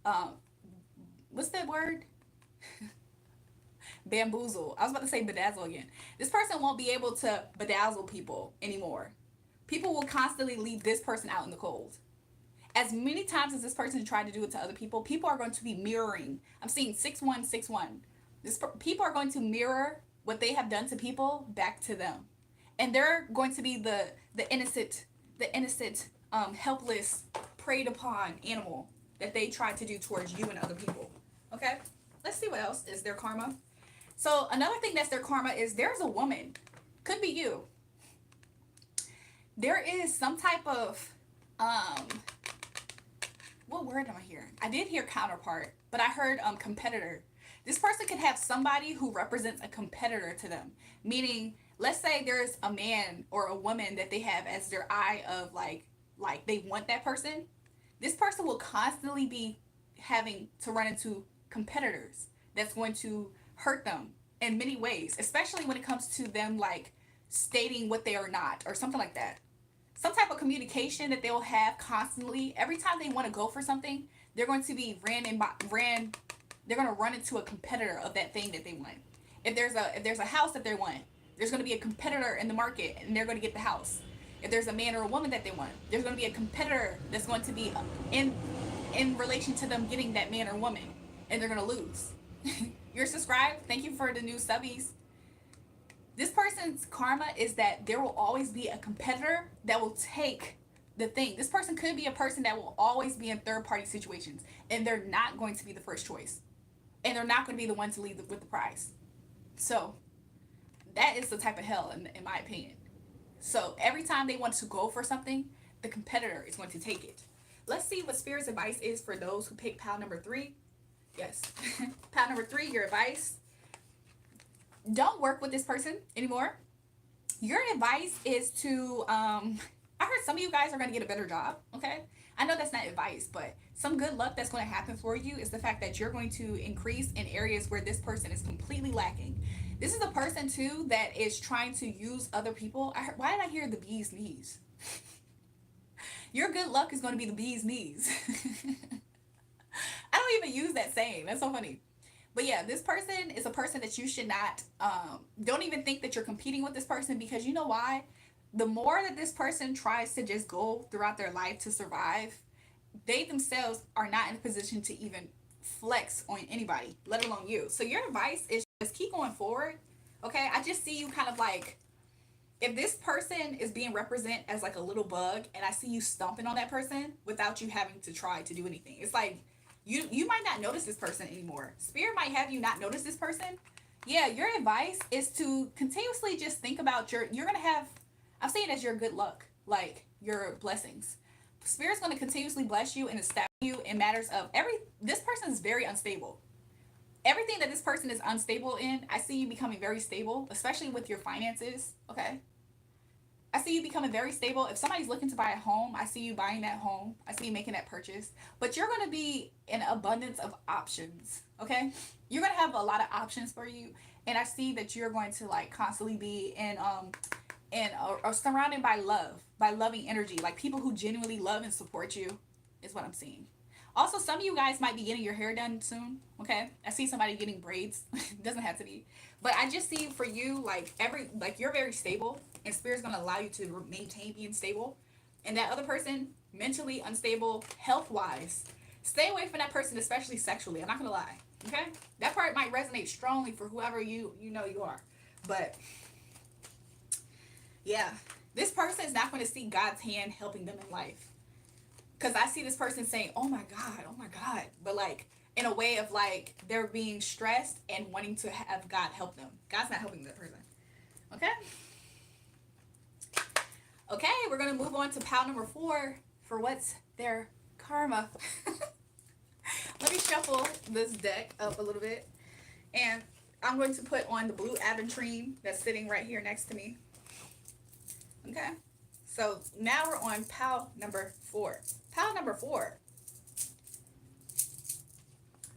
um, what's that word? Bamboozle. I was about to say bedazzle again. This person won't be able to bedazzle people anymore. People will constantly leave this person out in the cold. As many times as this person tried to do it to other people, people are going to be mirroring. I'm seeing 6161. People are going to mirror what they have done to people back to them. And they're going to be the innocent, helpless, preyed upon animal that they tried to do towards you and other people. Okay? Let's see what else is their karma. So another thing that's their karma is there's a woman, could be you. There is some type of what word am I hearing? I did hear counterpart, but I heard competitor. This person could have somebody who represents a competitor to them. Meaning, let's say there's a man or a woman that they have as their eye of like they want that person. This person will constantly be having to run into competitors that's going to hurt them in many ways, especially when it comes to them like stating what they are not or something like that. Some type of communication that they'll have constantly. Every time they want to go for something, they're going to be they're going to run into a competitor of that thing that they want. If there's a house that they want, there's going to be a competitor in the market and they're going to get the house. If there's a man or a woman that they want, there's going to be a competitor that's going to be in relation to them getting that man or woman, and they're going to lose. You're subscribed. Thank you for the new subbies. This person's karma is that there will always be a competitor that will take the thing. This person could be a person that will always be in third-party situations, and they're not going to be the first choice, and they're not going to be the one to lead with the prize. So that is the type of hell, in my opinion. So every time they want to go for something, the competitor is going to take it. Let's see what Spirit's advice is for those who pick pile number 3. Yes. Pile number 3, your advice. Don't work with this person anymore. Your advice is to, I heard some of you guys are going to get a better job, okay? I know that's not advice, but some good luck that's going to happen for you is the fact that you're going to increase in areas where this person is completely lacking. This is a person, too, that is trying to use other people. Why did I hear the bee's knees? Your good luck is going to be the bee's knees. I don't even use that saying. That's so funny. But yeah, this person is a person that you should not, don't even think that you're competing with this person, because you know why? The more that this person tries to just go throughout their life to survive, they themselves are not in a position to even flex on anybody, let alone you. So your advice is just keep going forward, okay? I just see you kind of like, if this person is being represented as like a little bug, and I see you stomping on that person without you having to try to do anything. It's like, you might not notice this person anymore. Spirit might have you not notice this person. Yeah, your advice is to continuously just think about you're going to have, I'm saying as your good luck, like your blessings. Spirit's going to continuously bless you and establish you in matters of this person is very unstable. Everything that this person is unstable in, I see you becoming very stable, especially with your finances, okay? I see you becoming very stable. If somebody's looking to buy a home, I see you buying that home. I see you making that purchase. But you're going to be in abundance of options, okay? You're going to have a lot of options for you. And I see that you're going to like constantly be or surrounded by love, by loving energy. Like people who genuinely love and support you is what I'm seeing. Also, some of you guys might be getting your hair done soon, okay? I see somebody getting braids. Doesn't have to be. But I just see for you, like you're very stable, and Spirit's going to allow you to maintain being stable. And that other person, mentally unstable, health-wise, stay away from that person, especially sexually. I'm not going to lie, okay? That part might resonate strongly for whoever you know you are. But, yeah, this person is not going to see God's hand helping them in life. Because I see this person saying, oh my God. But like in a way of like they're being stressed and wanting to have God help them. God's not helping that person. Okay? Okay, we're going to move on to pile number 4 for what's their karma. Let me shuffle this deck up a little bit. And I'm going to put on the blue aventurine that's sitting right here next to me. Okay? So now we're on pile number 4. Pile number 4.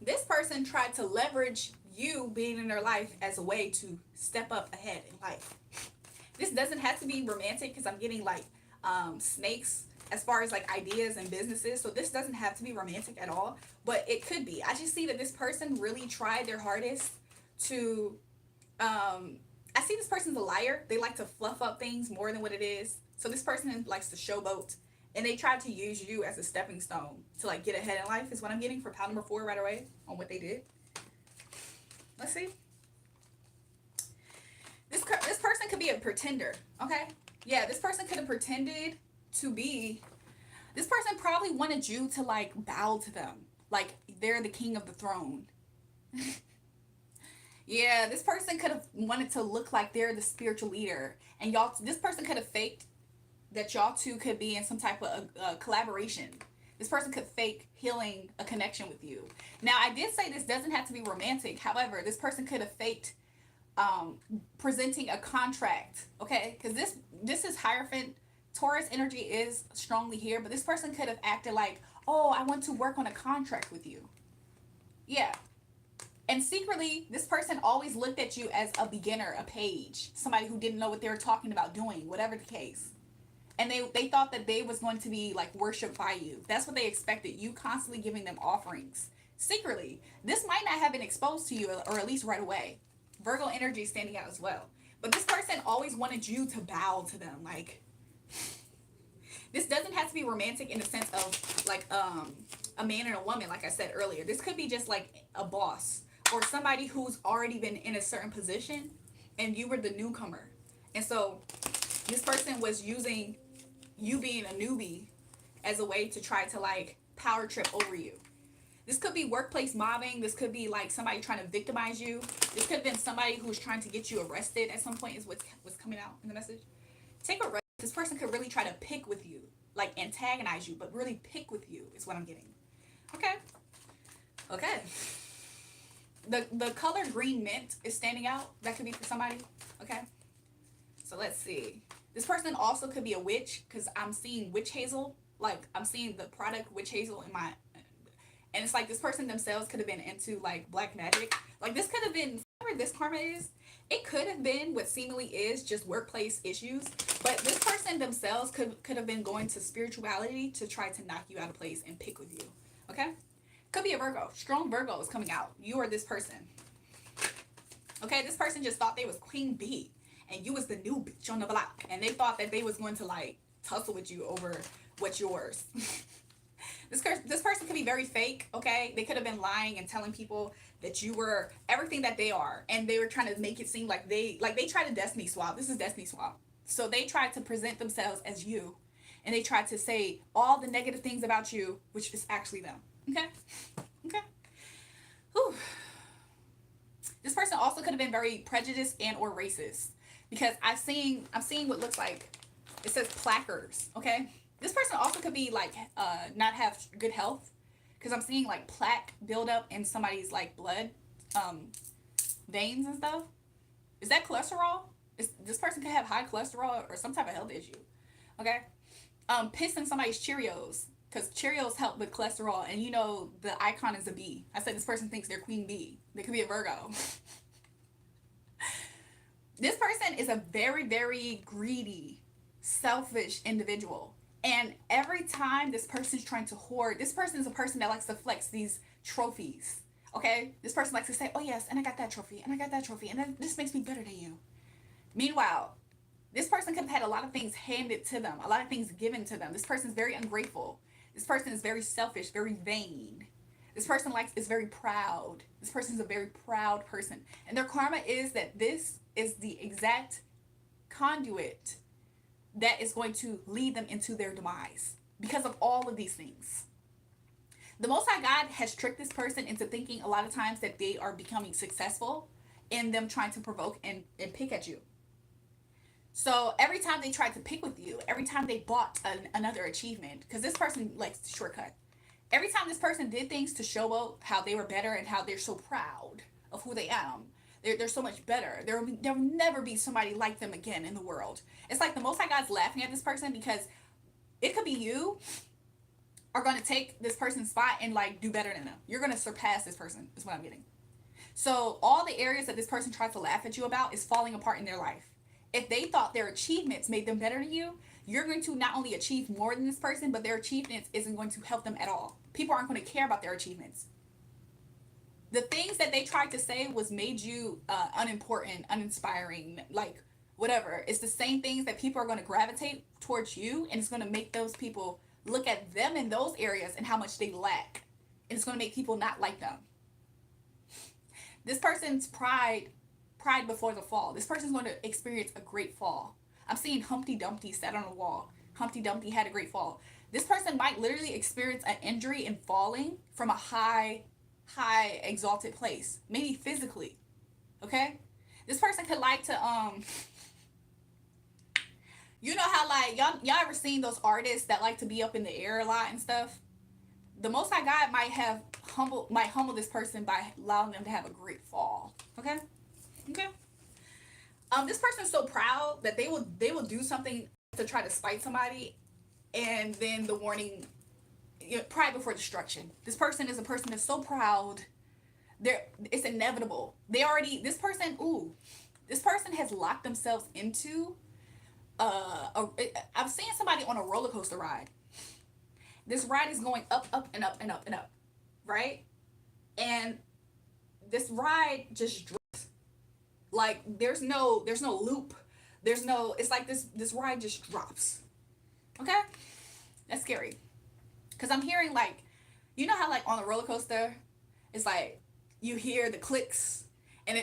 This person tried to leverage you being in their life as a way to step up ahead in life. This doesn't have to be romantic because I'm getting like snakes as far as like ideas and businesses. So this doesn't have to be romantic at all, but it could be. I just see that this person really tried their hardest to I see this person's a liar. They like to fluff up things more than what it is. So this person likes to showboat, and they try to use you as a stepping stone to like get ahead in life. Is what I'm getting for pile number 4 right away on what they did. Let's see. This person could be a pretender. Okay, yeah, this person could have pretended to be. This person probably wanted you to like bow to them, like they're the king of the throne. Yeah, this person could have wanted to look like they're the spiritual leader, and y'all. This person could have faked that y'all two could be in some type of collaboration. This person could fake healing a connection with you. Now, I did say this doesn't have to be romantic. However, this person could have faked presenting a contract. Okay, because this is Hierophant. Taurus energy is strongly here, but this person could have acted like, oh, I want to work on a contract with you. Yeah, and secretly, this person always looked at you as a beginner, a page, somebody who didn't know what they were talking about doing, whatever the case. And they thought that they was going to be like worshipped by you. That's what they expected. You constantly giving them offerings. Secretly, this might not have been exposed to you, or at least right away. Virgo energy is standing out as well. But this person always wanted you to bow to them. Like, this doesn't have to be romantic in the sense of like a man and a woman, like I said earlier. This could be just like a boss or somebody who's already been in a certain position and you were the newcomer. And so this person was using you being a newbie as a way to try to like power trip over you. This could be workplace mobbing. This could be like somebody trying to victimize you. This could have been somebody who's trying to get you arrested at some point is what's coming out in the message. Take a rest. This person could really try to pick with you, like antagonize you, but really pick with you is what I'm getting. Okay. Okay. The color green mint is standing out. That could be for somebody. Okay. So let's see. This person also could be a witch because I'm seeing witch hazel. Like I'm seeing the product witch hazel in my, and it's like this person themselves could have been into like black magic. Like this could have been whatever this karma is. It could have been what seemingly is just workplace issues, but this person themselves could have been going to spirituality to try to knock you out of place and pick with you. Okay? Could be a Virgo. Strong Virgo is coming out. You are this person. Okay, this person just thought they was Queen Bee and you was the new bitch on the block, and they thought that they was going to like tussle with you over what's yours. This person could be very fake, okay? They could have been lying and telling people that you were everything that they are, and they were trying to make it seem like they tried to destiny swap. This is destiny swap. So they tried to present themselves as you, and they tried to say all the negative things about you, which is actually them. Okay? Okay? Whew. This person also could have been very prejudiced and or racist, because I'm seeing what looks like, it says placards, okay? This person also could be like not have good health, because I'm seeing like plaque buildup in somebody's like blood veins and stuff. Is that cholesterol? This person could have high cholesterol or some type of health issue. Okay, pissing somebody's Cheerios, because Cheerios help with cholesterol, and you know the icon is a bee. I said this person thinks they're Queen Bee. They could be a Virgo. This person is a very, very greedy, selfish individual. And every time this person's trying to hoard, this person is a person that likes to flex these trophies. Okay? This person likes to say, oh yes, and I got that trophy, and I got that trophy, and this makes me better than you. Meanwhile, this person could have had a lot of things handed to them, a lot of things given to them. This person is very ungrateful. This person is very selfish, very vain. This person is very proud. This person is a very proud person. And their karma is that this is the exact conduit that is going to lead them into their demise because of all of these things. The Most High God has tricked this person into thinking a lot of times that they are becoming successful in them trying to provoke and pick at you. So every time they tried to pick with you, every time they bought another achievement, because this person likes to shortcut. Every time this person did things to showboat how they were better and how they're so proud of who they are, They're so much better. There'll never be somebody like them again in the world. It's like the Most High God's laughing at this person because it could be you are going to take this person's spot and like do better than them. You're going to surpass this person, is what I'm getting. So all the areas that this person tries to laugh at you about is falling apart in their life. If they thought their achievements made them better than you, you're going to not only achieve more than this person, but their achievements isn't going to help them at all. People aren't going to care about their achievements. The things that they tried to say was made you unimportant, uninspiring, like whatever. It's the same things that people are going to gravitate towards you, and it's going to make those people look at them in those areas and how much they lack. And it's going to make people not like them. This person's pride before the fall. This person's going to experience a great fall. I'm seeing Humpty Dumpty sat on a wall. Humpty Dumpty had a great fall. This person might literally experience an injury in falling from a high exalted place, maybe physically. Okay? This person could like to you know how like y'all ever seen those artists that like to be up in the air a lot and stuff? The Most High God might humble this person by allowing them to have a great fall. Okay? Okay? This person is so proud that they will do something to try to spite somebody, and then the warning, pride before destruction. This person is a person that's so proud. It's inevitable. This person has locked themselves into I'm seeing somebody on a roller coaster ride. This ride is going up, up, and up, and up, and up, right? And this ride just drops. Like there's no loop. It's like this ride just drops. Okay? That's scary. Cause I'm hearing like, you know how like on a roller coaster, it's like you hear the clicks, and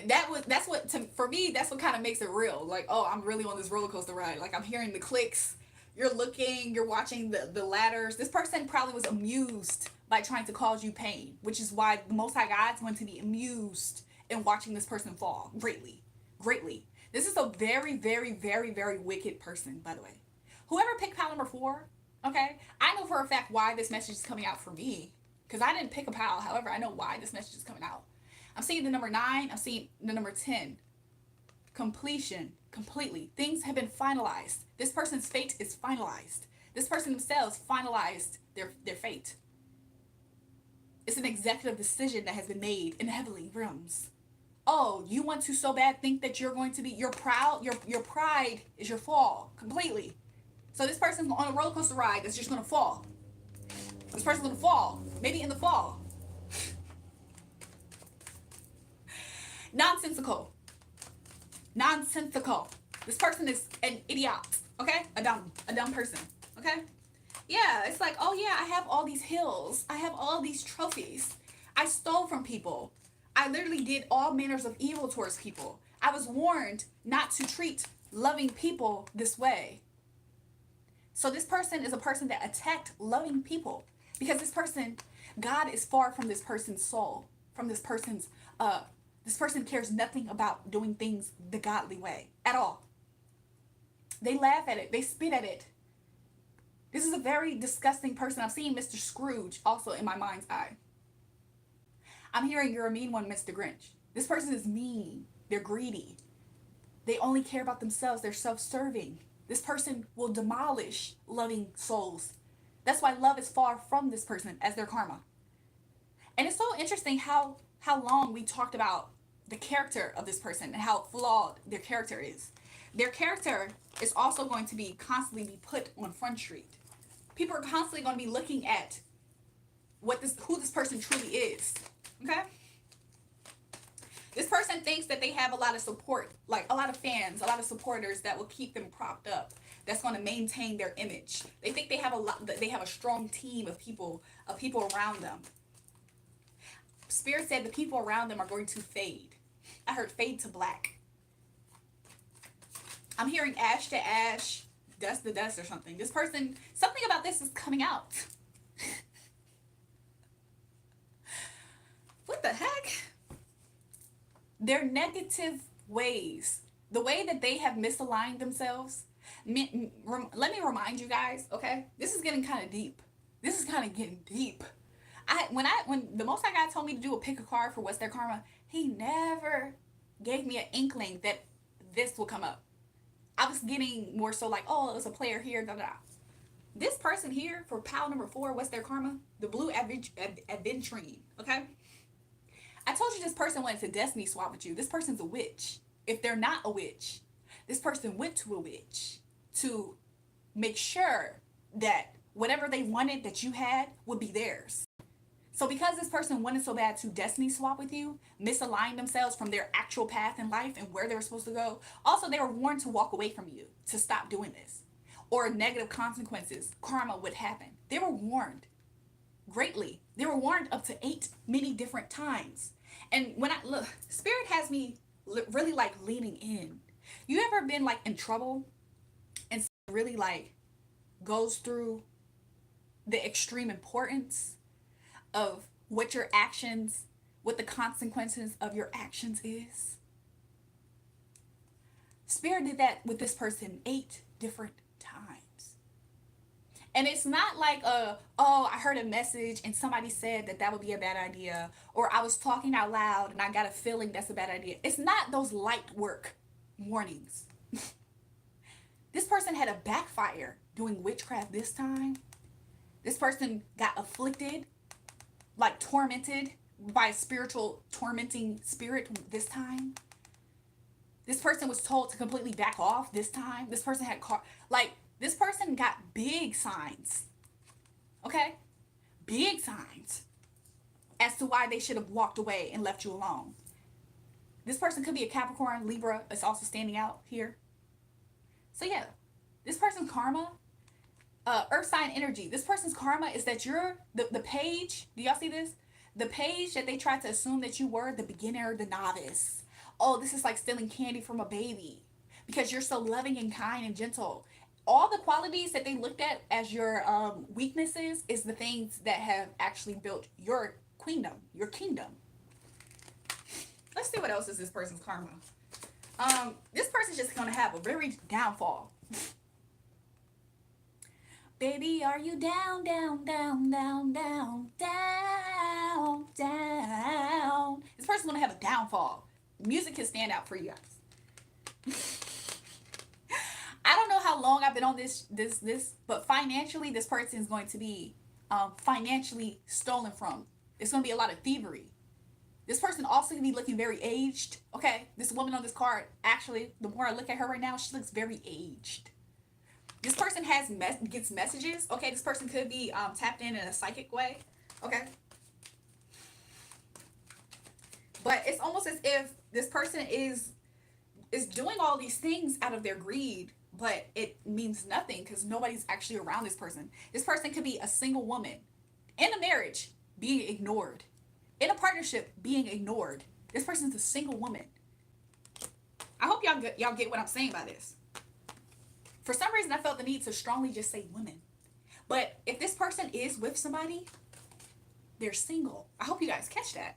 for me that's what kind of makes it real. Like, oh, I'm really on this roller coaster ride. Like I'm hearing the clicks. You're watching the ladders. This person probably was amused by trying to cause you pain, which is why the Most High God's going to be amused in watching this person fall greatly, greatly. This is a very, very, very, very wicked person, by the way. Whoever picked pile number 4, okay, I know for a fact why this message is coming out for me, because I didn't pick a pile. However, I know why this message is coming out. I'm seeing the number 9. I'm seeing the number 10. Completion. Completely. Things have been finalized. This person's fate is finalized. This person themselves finalized their fate. It's an executive decision that has been made in the heavenly realms. Oh, you want to so bad think that you're going to be, you're proud, your pride is your fall completely. So this person's on a roller coaster ride that's just going to fall. This person's going to fall, maybe in the fall. Nonsensical. This person is an idiot, okay? A dumb person, okay? Yeah, it's like, oh yeah, I have all these hills. I have all these trophies. I stole from people. I literally did all manners of evil towards people. I was warned not to treat loving people this way. So this person is a person that attacked loving people, because this person, God is far from this person's soul, from this person's this person cares nothing about doing things the godly way at all. They laugh at it. They spit at it. This is a very disgusting person. I'm seeing Mr. Scrooge also in my mind's eye. I'm hearing you're a mean one, Mr. Grinch. This person is mean. They're greedy. They only care about themselves. They're self-serving. This person will demolish loving souls. That's why love is far from this person as their karma. And it's so interesting how long we talked about the character of this person and how flawed their character is. Their character is also going to be constantly be put on Front Street. People are constantly going to be looking at who this person truly is. Okay? This person thinks that they have a lot of support, like a lot of fans, a lot of supporters that will keep them propped up. That's going to maintain their image. They think they have a strong team of people around them. Spirit said the people around them are going to fade. I heard fade to black. I'm hearing ash to ash, dust to dust or something. This person, something about this is coming out. What the heck? Their negative ways, the way that they have misaligned themselves. Let me remind you guys, okay? This is getting kind of deep. This is kind of getting deep. When the Most High God told me to do a pick a card for what's their karma, he never gave me an inkling that this will come up. I was getting more so like, oh, it was a player here, da da. This person here for pile number 4, what's their karma? The blue aventurine, okay? I told you this person wanted to destiny swap with you. This person's a witch. If they're not a witch, this person went to a witch to make sure that whatever they wanted that you had would be theirs. So because this person wanted so bad to destiny swap with you, misalign themselves from their actual path in life and where they were supposed to go, also they were warned to walk away from you, to stop doing this. Or negative consequences, karma would happen. They were warned greatly. They were warned up to 8 many different times. And when I look, Spirit has me really like leaning in. You ever been like in trouble and really like goes through the extreme importance of what your actions, what the consequences of your actions is? Spirit did that with this person 8 different times. And it's not like oh, I heard a message and somebody said that would be a bad idea, or I was talking out loud and I got a feeling that's a bad idea. It's not those light work warnings. This person had a backfire doing witchcraft this time. This person got afflicted, like tormented by a spiritual tormenting spirit this time. This person was told to completely back off this time. This person had this person got big signs. Okay? Big signs as to why they should have walked away and left you alone. This person could be a Capricorn, Libra. It's also standing out here. So yeah, this person's karma, earth sign energy. This person's karma is that you're the page. Do y'all see this? The page that they tried to assume that you were, the beginner, the novice. Oh, this is like stealing candy from a baby because you're so loving and kind and gentle. All the qualities that they looked at as your weaknesses is the things that have actually built your queendom, your kingdom. Let's see what else is this person's karma. This person's just gonna have a very downfall. Baby, are you down, down, down, down, down, down, down? This person's gonna have a downfall. Music can stand out for you guys. I don't know how long I've been on this, but financially, this person is going to be financially stolen from. It's going to be a lot of thievery. This person also going to be looking very aged. Okay, this woman on this card, actually, the more I look at her right now, she looks very aged. This person gets messages. Okay, this person could be tapped in a psychic way. Okay. But it's almost as if this person is doing all these things out of their greed, but it means nothing because nobody's actually around this person. This person could be a single woman in a marriage being ignored, in a partnership being ignored. This person's a single woman. I hope y'all get what I'm saying by this. For some reason, I felt the need to strongly just say women. But if this person is with somebody, they're single. I hope you guys catch that.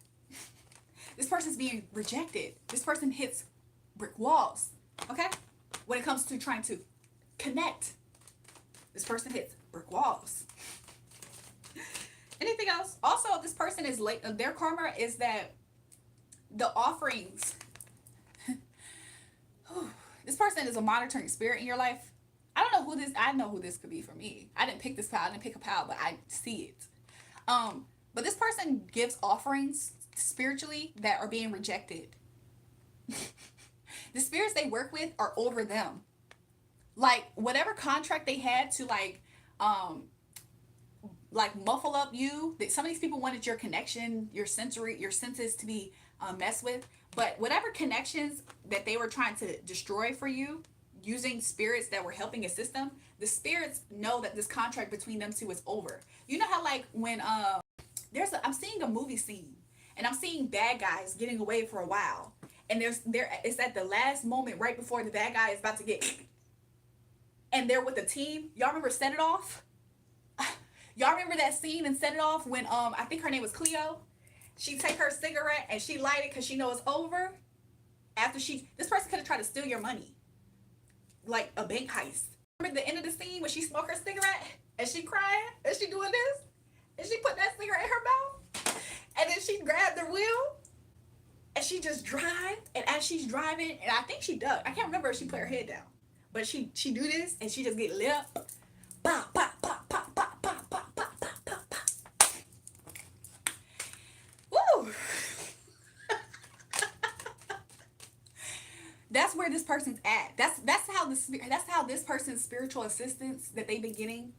This person's being rejected. This person hits brick walls. Okay? When it comes to trying to connect, this person hits brick walls. Anything else? Also, this person is late. Their karma is that the offerings. This person is a monitoring spirit in your life. I don't know who this. I know who this could be for me. I didn't pick this pal. I didn't pick a pal, but I see it. But this person gives offerings spiritually that are being rejected. The spirits they work with are over them. Like whatever contract they had to like muffle up you. Some of these people wanted your connection, your senses to be messed with. But whatever connections that they were trying to destroy for you, using spirits that were helping assist them, the spirits know that this contract between them two is over. You know how like when I'm seeing a movie scene and I'm seeing bad guys getting away for a while, and it's at the last moment right before the bad guy is about to get, and they're with the team. Y'all remember Set It Off? Y'all remember that scene in Set It Off when I think her name was Cleo? She take her cigarette and she light it because she knows it's over. This person could have tried to steal your money, like a bank heist. Remember the end of the scene when she smoked her cigarette and she crying and she doing this and she put that cigarette in her mouth and then she grabbed the wheel. And she just drive, and as she's driving, and I think she ducked. I can't remember if she put her head down, but she do this, and she just get lit up. Bah, bah, bah, bah, bah, bah, bah, bah, bah, bah, bah. Woo! That's where this person's at. That's how this person's spiritual assistants that they've been getting.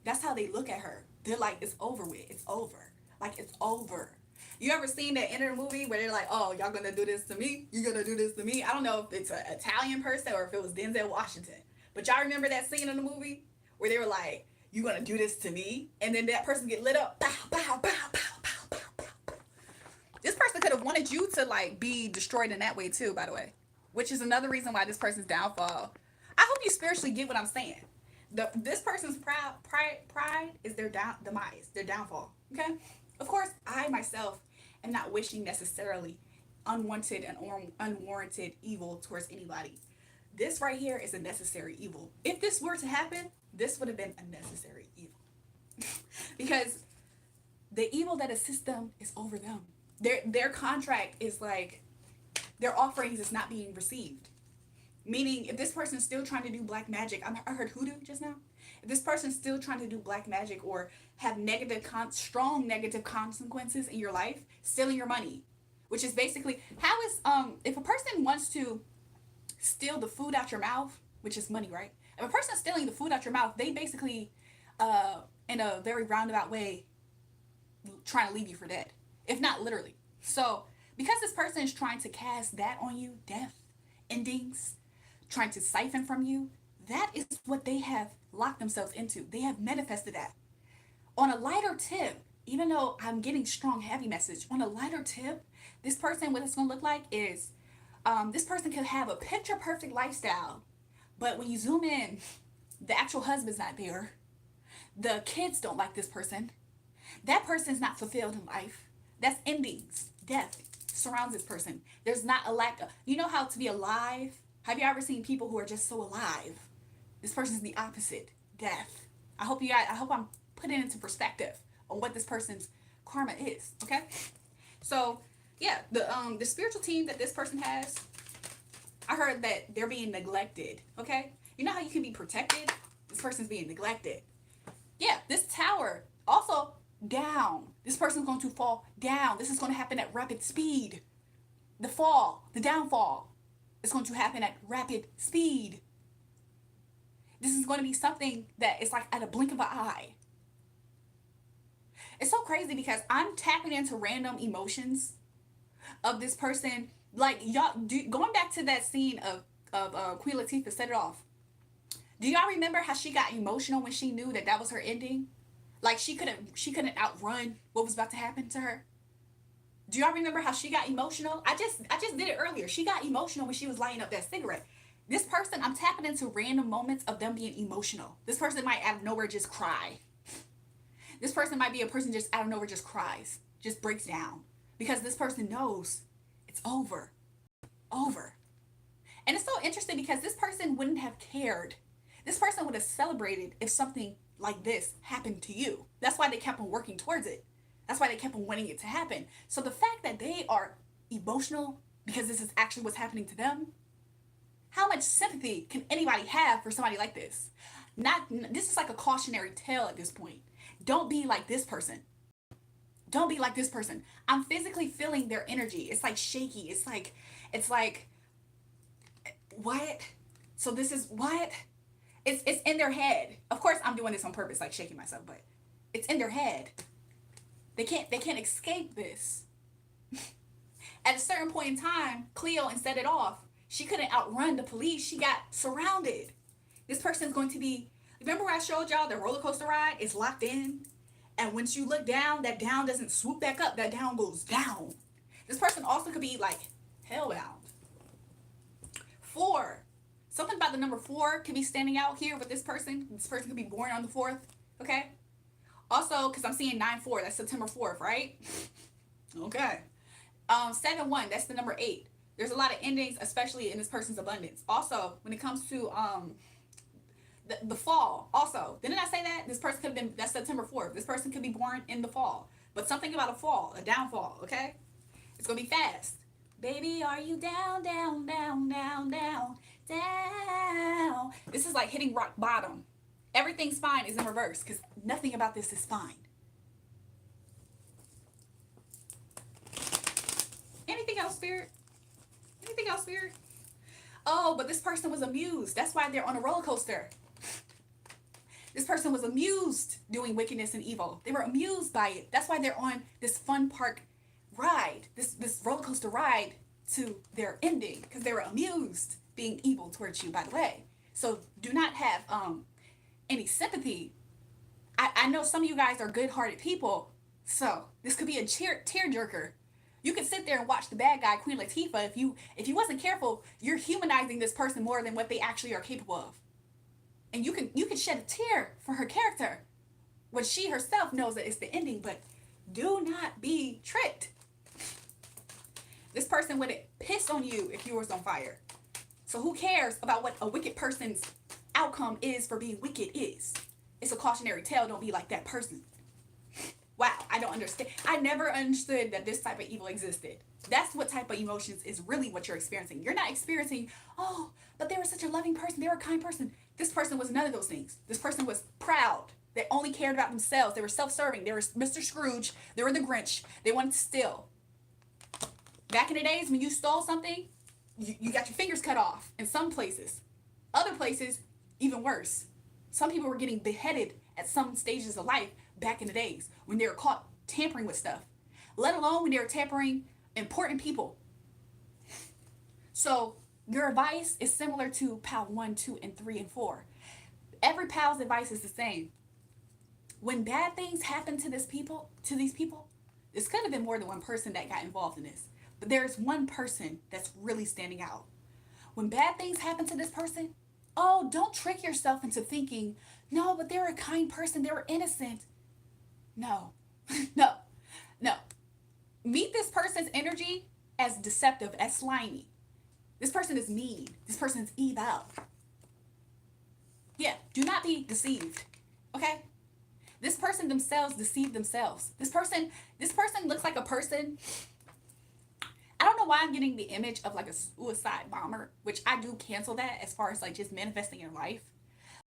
That's how they look at her. They're like, it's over with. It's over. Like it's over. You ever seen that end of the movie where they're like, oh, y'all gonna do this to me? You gonna do this to me? I don't know if it's an Italian person or if it was Denzel Washington. But y'all remember that scene in the movie where they were like, you gonna do this to me? And then that person get lit up. Bow, bow, bow, bow, bow, bow, bow, bow. This person could have wanted you to like be destroyed in that way too, by the way. Which is another reason why this person's downfall. I hope you spiritually get what I'm saying. This person's pride is their demise, their downfall. Okay? Of course, I myself am not wishing necessarily unwanted and unwarranted evil towards anybody. This right here is a necessary evil. If this were to happen, this would have been a necessary evil. Because the evil that assists them is over them. Their contract is like their offerings is not being received. Meaning, if this person's still trying to do black magic, I heard hoodoo just now. If this person's still trying to do black magic or have strong negative consequences in your life, stealing your money, which is basically how is if a person wants to steal the food out your mouth, which is money, right? If a person's stealing the food out your mouth, they basically, in a very roundabout way, trying to leave you for dead, if not literally. So because this person is trying to cast that on you, death, endings, trying to siphon from you, that is what they have locked themselves into. They have manifested that. On a lighter tip, even though I'm getting strong, heavy message, on a lighter tip, this person, what it's going to look like is this person could have a picture perfect lifestyle, but when you zoom in, the actual husband's not there. The kids don't like this person. That person's not fulfilled in life. That's endings. Death surrounds this person. There's not a lack of, you know how to be alive? Have you ever seen people who are just so alive? This person's the opposite. Death. I hope I'm putting it into perspective on what this person's karma is. Okay? So yeah, the spiritual team that this person has, I heard that they're being neglected. Okay? You know how you can be protected? This person's being neglected. Yeah, this tower also down. This person's going to fall down. This is going to happen at rapid speed. The fall, the downfall is going to happen at rapid speed. This is going to be something that is like at a blink of an eye. It's so crazy because I'm tapping into random emotions of this person. Like y'all, going back to that scene of Queen Latifah, Set It Off. Do y'all remember how she got emotional when she knew that was her ending? Like she couldn't outrun what was about to happen to her. Do y'all remember how she got emotional? I just did it earlier. She got emotional when she was lighting up that cigarette. This person, I'm tapping into random moments of them being emotional. This person might out of nowhere just cry. This person might be a person just out of nowhere just cries, just breaks down. Because this person knows it's over. Over. And it's so interesting because this person wouldn't have cared. This person would have celebrated if something like this happened to you. That's why they kept on working towards it. That's why they kept on wanting it to happen. So the fact that they are emotional because this is actually what's happening to them, how much sympathy can anybody have for somebody like this? This is like a cautionary tale at this point. Don't be like this person. Don't be like this person. I'm physically feeling their energy. It's like shaky. It's like, what? So this is what? It's in their head. Of course, I'm doing this on purpose, like shaking myself, but it's in their head. They can't escape this. At a certain point in time, Cleo and Set It Off, she couldn't outrun the police. She got surrounded. This person's going to be, remember when I showed y'all the roller coaster ride is locked in? And once you look down, that down doesn't swoop back up. That down goes down. This person also could be like hellbound. 4. Something about the number 4 could be standing out here with this person. This person could be born on the 4th. Okay? Also, because I'm seeing 9-4. That's September 4th, right? Okay. 7-1. That's the number 8. There's a lot of endings, especially in this person's abundance. Also, when it comes to the fall, also, didn't I say that? This person could have been, that's September 4th. This person could be born in the fall. But something about a fall, a downfall, okay? It's going to be fast. Baby, are you down, down, down, down, down, down? This is like hitting rock bottom. Everything's fine is in reverse because nothing about this is fine. Anything else, Spirit? Anything else, Spirit? Oh, but this person was amused. That's why they're on a roller coaster. This person was amused doing wickedness and evil. They were amused by it. That's why they're on this fun park ride, this roller coaster ride to their ending, because they were amused being evil towards you, by the way. So do not have any sympathy. I know some of you guys are good-hearted people, so this could be a tear jerker. You could sit there and watch the bad guy, Queen Latifah. If you wasn't careful, you're humanizing this person more than what they actually are capable of. And you can shed a tear for her character when she herself knows that it's the ending, but do not be tricked. This person wouldn't piss on you if you was on fire. So who cares about what a wicked person's outcome is for being wicked is? It's a cautionary tale. Don't be like that person. Wow, I don't understand. I never understood that this type of evil existed. That's what type of emotions is really what you're experiencing. You're not experiencing, oh, but they were such a loving person. They were a kind person. This person was none of those things. This person was proud. They only cared about themselves. They were self-serving. They were Mr. Scrooge. They were the Grinch. They wanted to steal. Back in the days when you stole something, you got your fingers cut off in some places. Other places, even worse. Some people were getting beheaded at some stages of life back in the days when they were caught tampering with stuff, let alone when they were tampering important people. So your advice is similar to PAL 1, 2, and 3, and 4. Every PAL's advice is the same. When bad things happen to these people, this could have been more than one person that got involved in this. But there's one person that's really standing out. When bad things happen to this person, oh, don't trick yourself into thinking, no, but they're a kind person, they were innocent. No, no, no. Meet this person's energy as deceptive, as slimy. This person is mean. This person's evil. Yeah, do not be deceived. Okay? This person themselves deceive themselves. This person looks like a person. I don't know why I'm getting the image of like a suicide bomber, which I do cancel that as far as like just manifesting in life.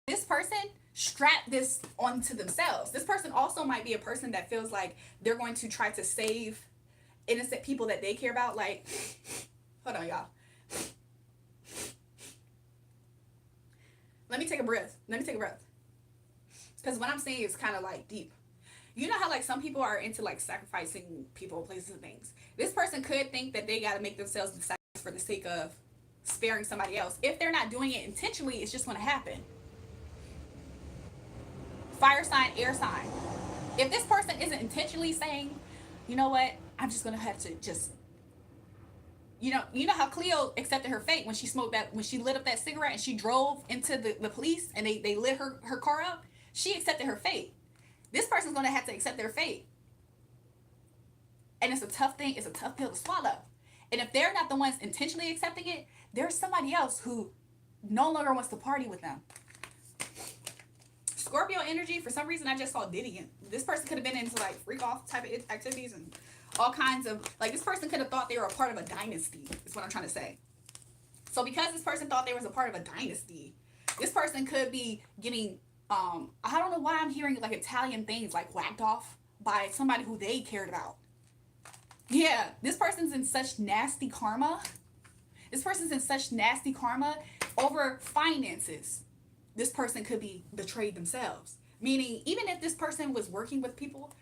This person strapped this onto themselves. This person also might be a person that feels like they're going to try to save innocent people that they care about. Like, hold on, y'all. Let me take a breath. Because what I'm saying is kind of like deep. You know how like some people are into like sacrificing people, places, and things. This person could think that they got to make themselves the sacrifice for the sake of sparing somebody else. If they're not doing it intentionally, it's just going to happen. Fire sign, air sign. If this person isn't intentionally saying, you know what, I'm just going to have to just, you know how Cleo accepted her fate when she lit up that cigarette and she drove into the police and they lit her car up? She accepted her fate. This person's going to have to accept their fate. And it's a tough thing. It's a tough pill to swallow. And if they're not the ones intentionally accepting it, there's somebody else who no longer wants to party with them. Scorpio energy, for some reason, I just saw Diddy. This person could have been into like freak off type of activities and all kinds of, like this person could have thought they were a part of a dynasty, is what I'm trying to say. So because this person thought they was a part of a dynasty, this person could be getting, I don't know why I'm hearing like Italian things like whacked off by somebody who they cared about. Yeah, this person's in such nasty karma. This person's in such nasty karma over finances. This person could be betrayed themselves. Meaning, even if this person was working with people,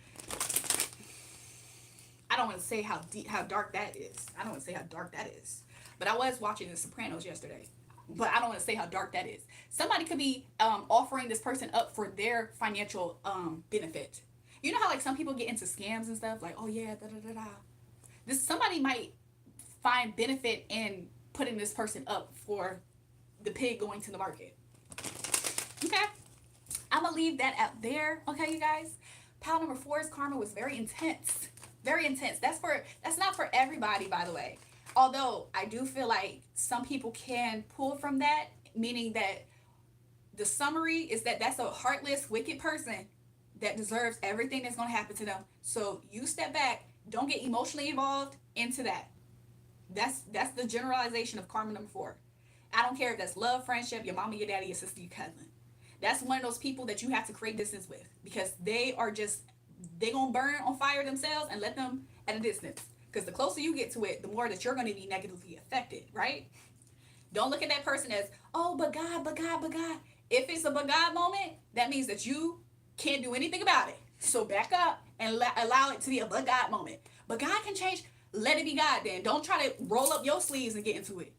I don't want to say how dark that is. I don't want to say how dark that is. But I was watching The Sopranos yesterday. But I don't want to say how dark that is. Somebody could be offering this person up for their financial benefit. You know how like some people get into scams and stuff? Like, oh yeah, da-da-da-da. Somebody might find benefit in putting this person up for the pig going to the market. Okay? I'm going to leave that out there. Okay, you guys? Pile number 4's karma was very intense. Very intense. That's not for everybody, by the way. Although I do feel like some people can pull from that, meaning that the summary is that that's a heartless, wicked person that deserves everything that's going to happen to them. So you step back. Don't get emotionally involved into that. That's the generalization of karma number 4. I don't care if that's love, friendship, your mama, your daddy, your sister, your cousin. That's one of those people that you have to create distance with because they gonna burn on fire themselves, and let them at a distance. Because the closer you get to it, the more that you're gonna be negatively affected, right? Don't look at that person as, oh, but God, but God, but God. If it's a but God moment, that means that you can't do anything about it. So back up and allow it to be a but God moment. But God can change. Let it be God then. Don't try to roll up your sleeves and get into it.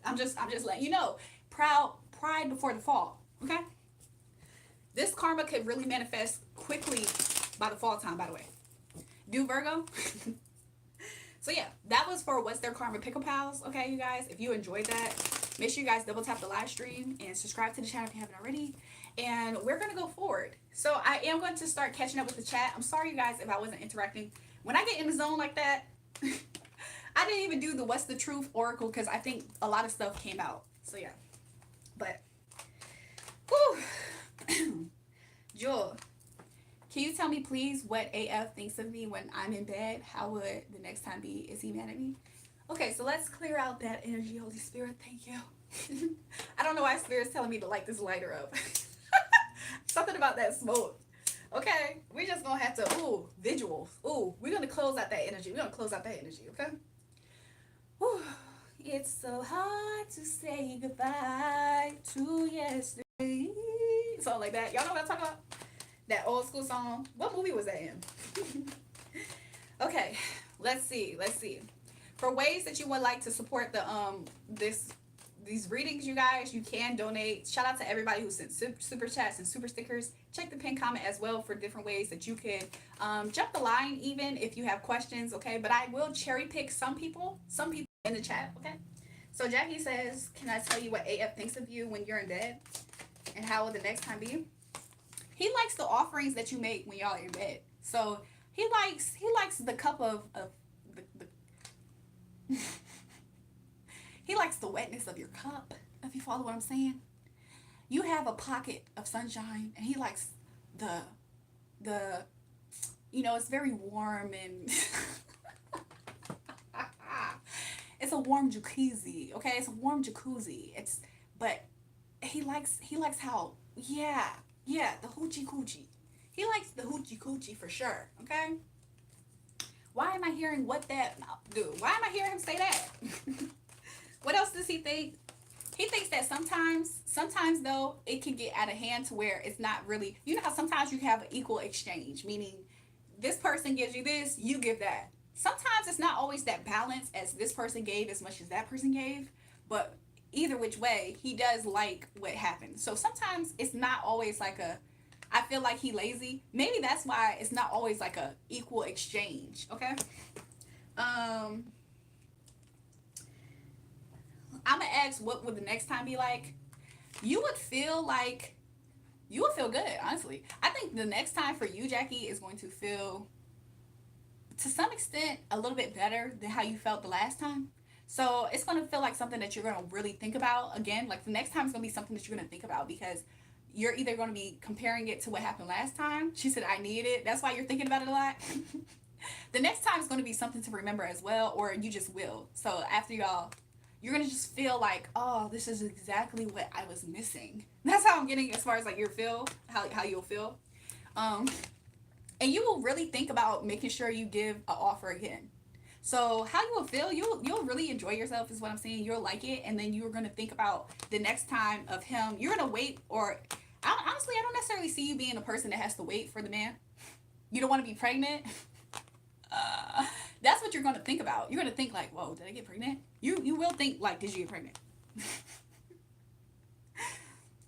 I'm just letting you know. Pride before the fall. Okay? This karma could really manifest quickly by the fall time, by the way. Do Virgo? So yeah, that was for What's Their Karma Pickle Pals. Okay, you guys, if you enjoyed that, make sure you guys double tap the live stream and subscribe to the channel if you haven't already. And we're gonna go forward. So I am going to start catching up with the chat. I'm sorry, you guys, if I wasn't interacting. When I get in the zone like that, I didn't even do the What's the Truth Oracle because I think a lot of stuff came out. So yeah, but whew. Jewel, can you tell me, please, what AF thinks of me when I'm in bed? How would the next time be? Is he mad at me? Okay, so let's clear out that energy, Holy Spirit. Thank you. I don't know why Spirit's telling me to light this lighter up. Something about that smoke. Okay, we're just gonna have to, visuals. We're gonna close out that energy. We're gonna close out that energy, okay? Whew. It's so hard to say goodbye to yesterday. Something like that. Y'all know what I'm talking about? That old school song. What movie was that in? Okay, let's see. For ways that you would like to support the these readings, you guys, you can donate. Shout out to everybody who sent super chats and super stickers. Check the pinned comment as well for different ways that you can jump the line, even if you have questions. Okay, but I will cherry pick some people in the chat. Okay, so Jackie says, can I tell you what AF thinks of you when you're in bed, and how will the next time be? He likes the offerings that you make when y'all are in bed. So he likes the cup of the he likes the wetness of your cup, if you follow what I'm saying. You have a pocket of sunshine, and he likes the it's very warm, and it's a warm jacuzzi. Okay, it's a warm jacuzzi. But he likes how, the hoochie coochie. He likes the hoochie coochie for sure. Okay. Why am I hearing what that do? Why am I hearing him say that? What else does he think? He thinks that sometimes though, it can get out of hand to where it's not really. You know how sometimes you have an equal exchange, meaning this person gives you this, you give that. Sometimes it's not always that balance as this person gave as much as that person gave, but either which way, he does like what happened. So sometimes it's not always like I feel like he lazy. Maybe that's why it's not always like a equal exchange. Okay. I'm gonna ask, what would the next time be like? You would feel good, honestly. I think the next time for you, Jackie, is going to feel, to some extent, a little bit better than how you felt the last time. So it's going to feel like something that you're going to really think about again. Like the next time is going to be something that you're going to think about, because you're either going to be comparing it to what happened last time. She said, I need it. That's why you're thinking about it a lot. The next time is going to be something to remember as well, or you just will. So after y'all, you're going to just feel like, oh, this is exactly what I was missing. That's how I'm getting as far as like your feel, how you'll feel. And you will really think about making sure you give an offer again. So how you will feel, you'll really enjoy yourself is what I'm saying. You'll like it, and then you're gonna think about the next time of him. You're gonna wait, or honestly, I don't necessarily see you being a person that has to wait for the man. You don't want to be pregnant. That's what you're gonna think about. You're gonna think like, whoa, did I get pregnant? You will think like, did you get pregnant?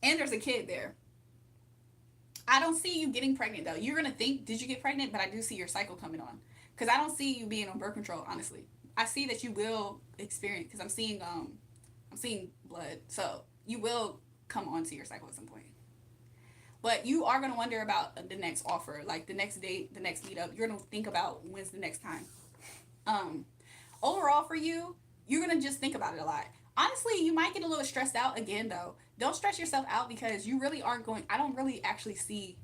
And there's a kid there. I don't see you getting pregnant though. You're gonna think, did you get pregnant? But I do see your cycle coming on, because I don't see you being on birth control. Honestly, I see that you will experience, because I'm seeing blood, so you will come onto your cycle at some point. But you are gonna wonder about the next offer, like the next date, the next meetup. You're gonna think about when's the next time. Overall for you, you're gonna just think about it a lot. Honestly, you might get a little stressed out again though. Don't stress yourself out, because you really aren't going. I don't really actually see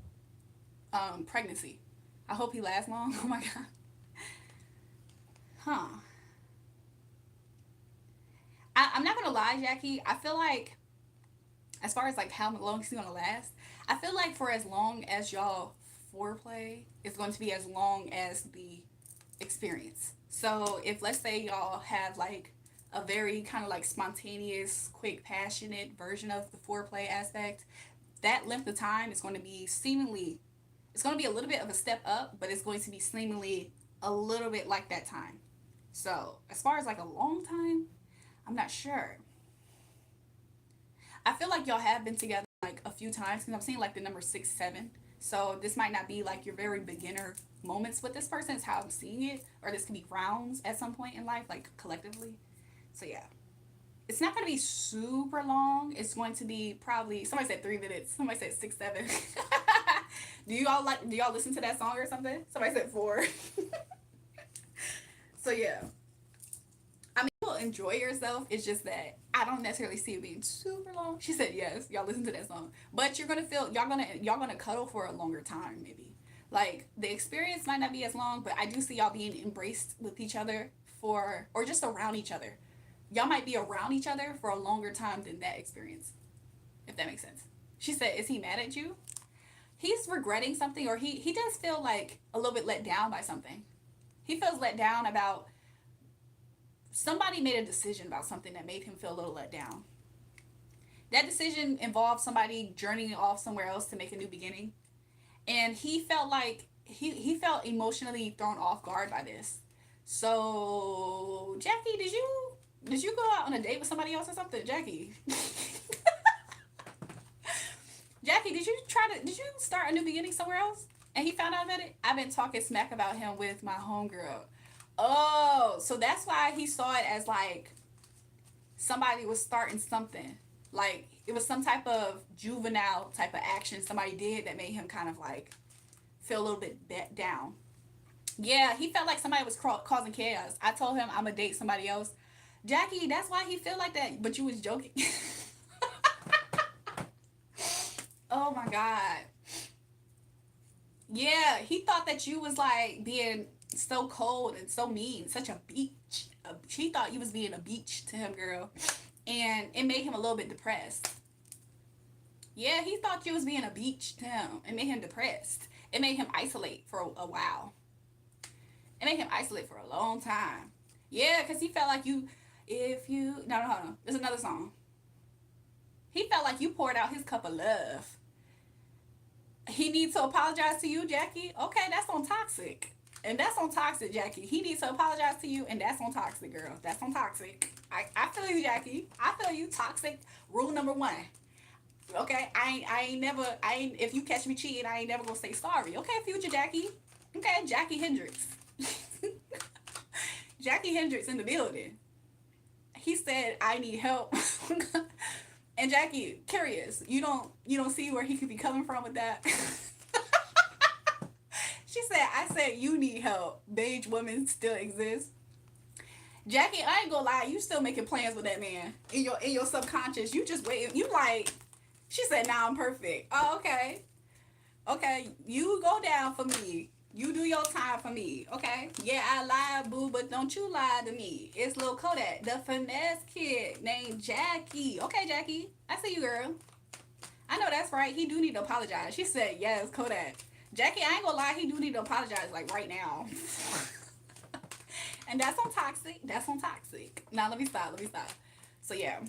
pregnancy. I hope he lasts long. Oh my god. Huh. I'm not gonna lie, Jackie. I feel like, as far as like how long it's gonna last, I feel like for as long as y'all foreplay, it's going to be as long as the experience. So if, let's say, y'all have like a very kind of like spontaneous, quick, passionate version of the foreplay aspect, that length of time is going to be seemingly, it's going to be a little bit of a step up, but it's going to be seemingly a little bit like that time. So as far as like a long time, I'm not sure. I feel like y'all have been together like a few times because I'm seeing like the number 6, 7. So this might not be like your very beginner moments with this person. Is how I'm seeing it, or this could be rounds at some point in life, like collectively. So yeah, it's not going to be super long. It's going to be probably, somebody said 3 minutes. Somebody said 6, 7. Do y'all listen to that song or something? Somebody said 4. So yeah, I mean, you'll enjoy yourself. It's just that I don't necessarily see it being super long. She said yes. Y'all listen to that song, but you're gonna feel, y'all gonna cuddle for a longer time maybe. Like the experience might not be as long, but I do see y'all being embraced with each other for, or just around each other. Y'all might be around each other for a longer time than that experience, if that makes sense. She said, "Is he mad at you?" He's regretting something, or he does feel like a little bit let down by something. He feels let down about, somebody made a decision about something that made him feel a little let down. That decision involved somebody journeying off somewhere else to make a new beginning. And he felt like he felt emotionally thrown off guard by this. So, Jackie, did you go out on a date with somebody else or something? Jackie. Jackie, did you start a new beginning somewhere else? And he found out about it? I've been talking smack about him with my homegirl. Oh, so that's why he saw it as like somebody was starting something. Like it was some type of juvenile type of action somebody did that made him kind of like feel a little bit down. Yeah, he felt like somebody was causing chaos. I told him I'm gonna date somebody else. Jackie, that's why he feel like that. But you was joking. Oh my god. Yeah, he thought that you was like being so cold and so mean, such a beach. He thought you was being a beach to him, girl, and it made him a little bit depressed. Yeah, he thought you was being a beach to him. It made him depressed. It made him isolate for a while. It made him isolate for a long time. Yeah, because he felt like you, if you, no, no, no, there's another song. He felt like you poured out his cup of love. He needs to apologize to you, Jackie. Okay, that's on toxic. And that's on toxic, Jackie. He needs to apologize to you, and that's on toxic, girl. That's on toxic. I feel you, Jackie. I feel you. Toxic. Rule number 1. Okay, if you catch me cheating, I ain't never gonna say sorry. Okay, future Jackie. Okay, Jackie Hendricks. Jackie Hendricks in the building. He said, I need help. And Jackie, curious, you don't see where he could be coming from with that? She said, I said you need help. Beige women still exist. Jackie, I ain't gonna lie, you still making plans with that man. In your subconscious. You just waiting. You like, she said, nah, I'm perfect. Oh, okay. Okay. You go down for me. You do your time for me. Okay. Yeah, I lied, boo, but don't you lie to me. It's Lil Kodak, the finesse kid named Jackie. Okay, Jackie. I see you, girl. I know that's right. He do need to apologize. She said, yes, Kodak. Jackie, I ain't gonna lie, he do need to apologize like right now. And that's on toxic. That's on toxic. Now let me stop. Let me stop. So yeah.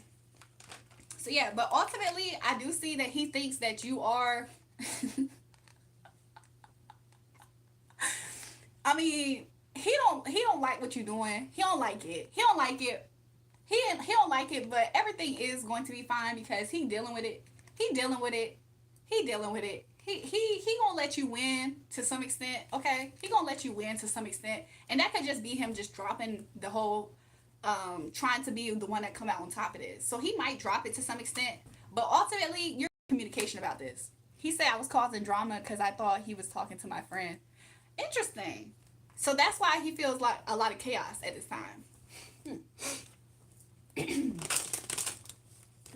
So yeah, but ultimately I do see that he thinks that you are I mean, he don't like what you're doing. He don't like it. He don't like it. He don't like it, but everything is going to be fine because he dealing with it. He dealing with it. He dealing with it. He gonna let you win to some extent, okay? He gonna let you win to some extent, and that could just be him just dropping the whole, trying to be the one that come out on top of this. So he might drop it to some extent, but ultimately, you're in communication about this. He said I was causing drama because I thought he was talking to my friend. Interesting. So that's why he feels like a lot of chaos at this time.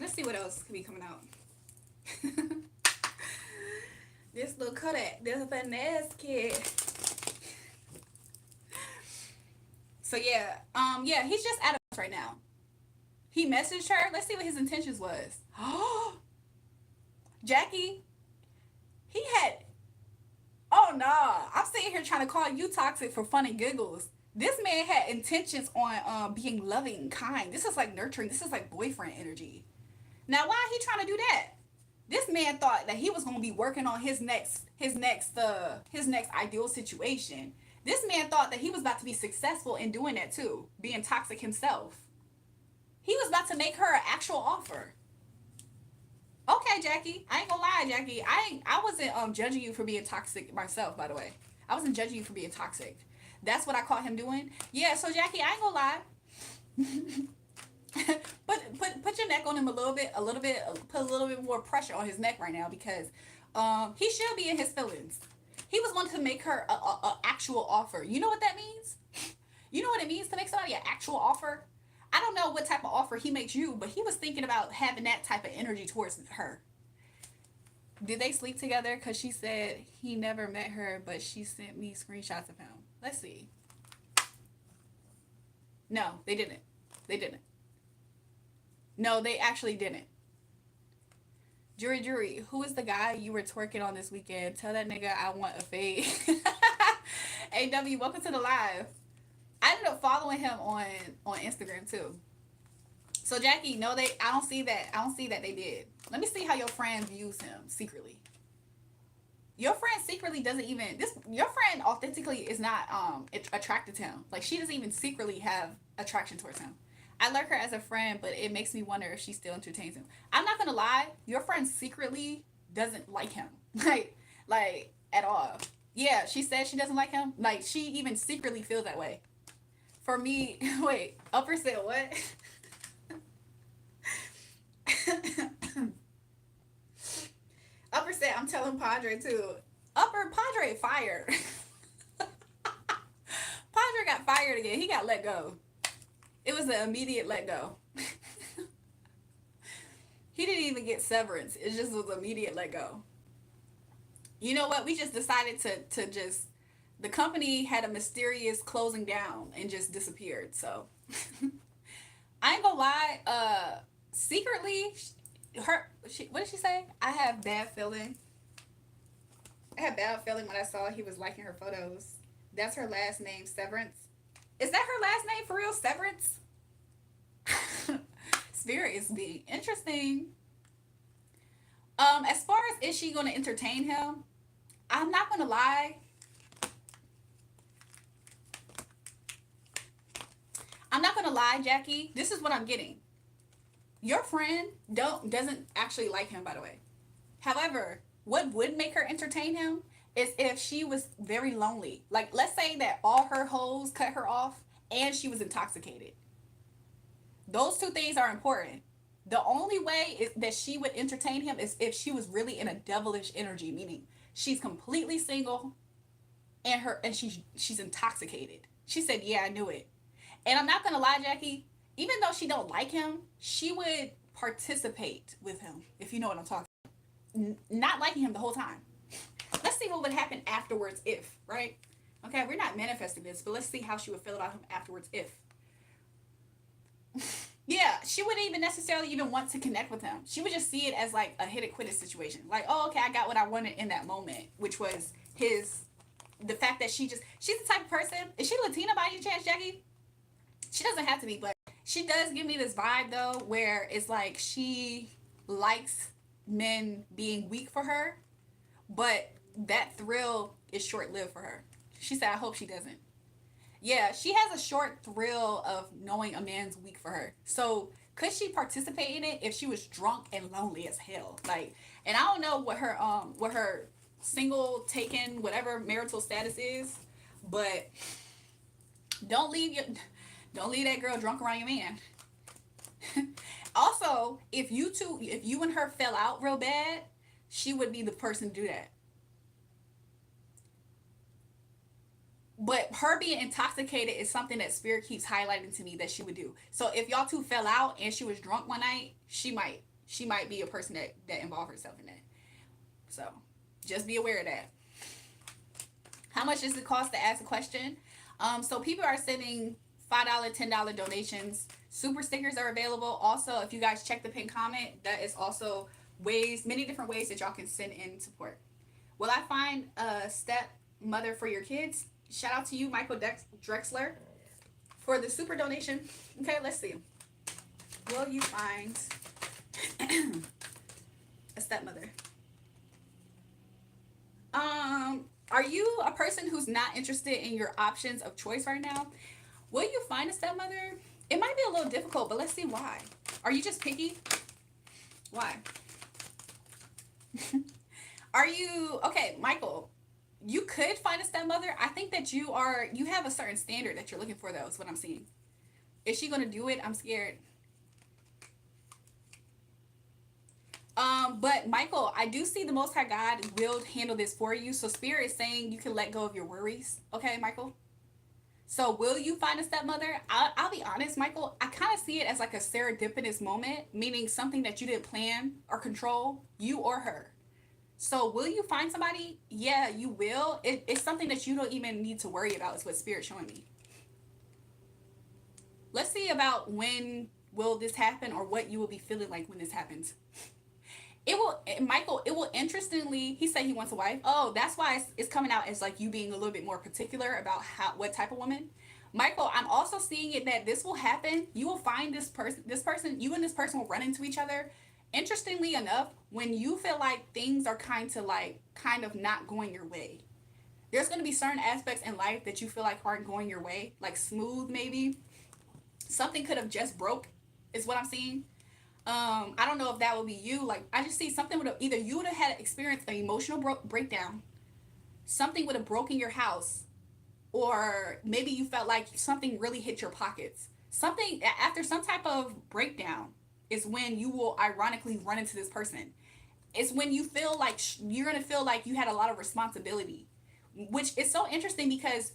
Let's see what else could be coming out. This little Kodak, this finesse kid. So yeah, yeah, he's just out of right now. He messaged her. Let's see what his intentions was. Jackie, he had. Oh nah, I'm sitting here trying to call you toxic for fun and giggles. This man had intentions on being loving, kind. This is like nurturing. This is like boyfriend energy. Now, why he trying to do that? This man thought that he was gonna be working on his next ideal situation. This man thought that he was about to be successful in doing that too, being toxic himself. He was about to make her an actual offer. Okay, Jackie. I ain't gonna lie, Jackie. I wasn't judging you for being toxic myself, by the way. I wasn't judging you for being toxic. That's what I caught him doing. Yeah, so Jackie, I ain't gonna lie. Put your neck on him a little bit, put a little bit more pressure on his neck right now because he should be in his feelings. He was wanting to make her a actual offer. You know what that means? You know what it means to make somebody an actual offer? I don't know what type of offer he makes you, but he was thinking about having that type of energy towards her. Did they sleep together? Because she said he never met her, but she sent me screenshots of him. Let's see. No, they didn't. They didn't. No, they actually didn't. Jury, who is the guy you were twerking on this weekend? Tell that nigga I want a fade. AW, welcome to the live. I ended up following him on Instagram too. So Jackie, no, I don't see that. I don't see that they did. Let me see how your friend views him secretly. Your friend secretly doesn't even your friend authentically is not attracted to him. Like she doesn't even secretly have attraction towards him. I like her as a friend, but it makes me wonder if she still entertains him. I'm not gonna lie, your friend secretly doesn't like him. like at all. Yeah, she said she doesn't like him. Like she even secretly feels that way. For me, wait, Upper said what? Upper said I'm telling Padre too. Upper Padre fired. Padre got fired again. He got let go. It was an immediate let go. He didn't even get severance. It just was immediate let go. You know what? We just decided to just the company had a mysterious closing down and just disappeared. So I ain't gonna lie. Secretly, what did she say? I have bad feeling. I had bad feeling when I saw he was liking her photos. That's her last name, Severance. Is that her last name for real, Severance? Spirit is being interesting. As far as is she gonna entertain him, I'm not gonna lie. I'm not gonna lie, Jackie. This is what I'm getting. Your friend doesn't actually like him, by the way. However, what would make her entertain him is if she was very lonely. Like, let's say that all her hoes cut her off and she was intoxicated. Those two things are important. The only way is that she would entertain him is if she was really in a devilish energy, meaning she's completely single and she's intoxicated. She said, "Yeah, I knew it." And I'm not gonna lie, Jackie, even though she don't like him, she would participate with him, if you know what I'm talking about. Not liking him the whole time. Let's see what would happen afterwards if, right? Okay, we're not manifesting this, but let's see how she would feel about him afterwards if. Yeah, she wouldn't even necessarily even want to connect with him. She would just see it as like a hit it quit it situation. Like, oh, okay, I got what I wanted in that moment, which was the fact that she's the type of person. Is she Latina by any chance, Jackie? She doesn't have to be, but she does give me this vibe though, where it's like she likes men being weak for her, but that thrill is short lived for her. She said, I hope she doesn't. Yeah, she has a short thrill of knowing a man's weak for her. So could she participate in it if she was drunk and lonely as hell? Like, and I don't know what her single, taken, whatever marital status is, but don't leave that girl drunk around your man. Also, if you and her fell out real bad, she would be the person to do that. But her being intoxicated is something that Spirit keeps highlighting to me that she would do. So if y'all two fell out and she was drunk one night, she might be a person that involved herself in that. So just be aware of that. How much does it cost to ask a question? So people are sending $5, $10 donations Super stickers are available. Also, if you guys check the pinned comment, that is also ways, many different ways that y'all can send in support. Will I find a step mother for your kids? Shout out to you, Michael Drexler, for the super donation. Okay, let's see. Will you find a stepmother? Are you a person who's not interested in your options of choice right now? Will you find a stepmother? It might be a little difficult, but let's see why. Are you just picky? Why? Are you okay, Michael? You could find a stepmother. I think that you have a certain standard that you're looking for though, is what I'm seeing. Is she gonna do it? I'm scared. But Michael, I do see the Most High God will handle this for you. So Spirit is saying you can let go of your worries. Okay, Michael? So will you find a stepmother? I'll be honest, Michael. I kind of see it as like a serendipitous moment, meaning something that you didn't plan or control, you or her. So will you find somebody? Yeah, you will. It's something that you don't even need to worry about, is what Spirit's showing me. Let's see about when will this happen, or what you will be feeling like when this happens. It will, Michael, it will interestingly, he said he wants a wife. Oh, that's why it's coming out as like you being a little bit more particular about what type of woman. Michael, I'm also seeing it that this will happen. You will find this person, you and this person will run into each other. Interestingly enough, when you feel like things are kind of not going your way, there's going to be certain aspects in life that you feel like aren't going your way, like smooth maybe. Something could have just broke, is what I'm seeing. I don't know if that would be you. Like, I just see something would have, either you would have had experienced an emotional breakdown, something would have broken your house, or maybe you felt like something really hit your pockets. Something after some type of breakdown is when you will ironically run into this person. It's when you feel like you're gonna feel like you had a lot of responsibility, which is so interesting because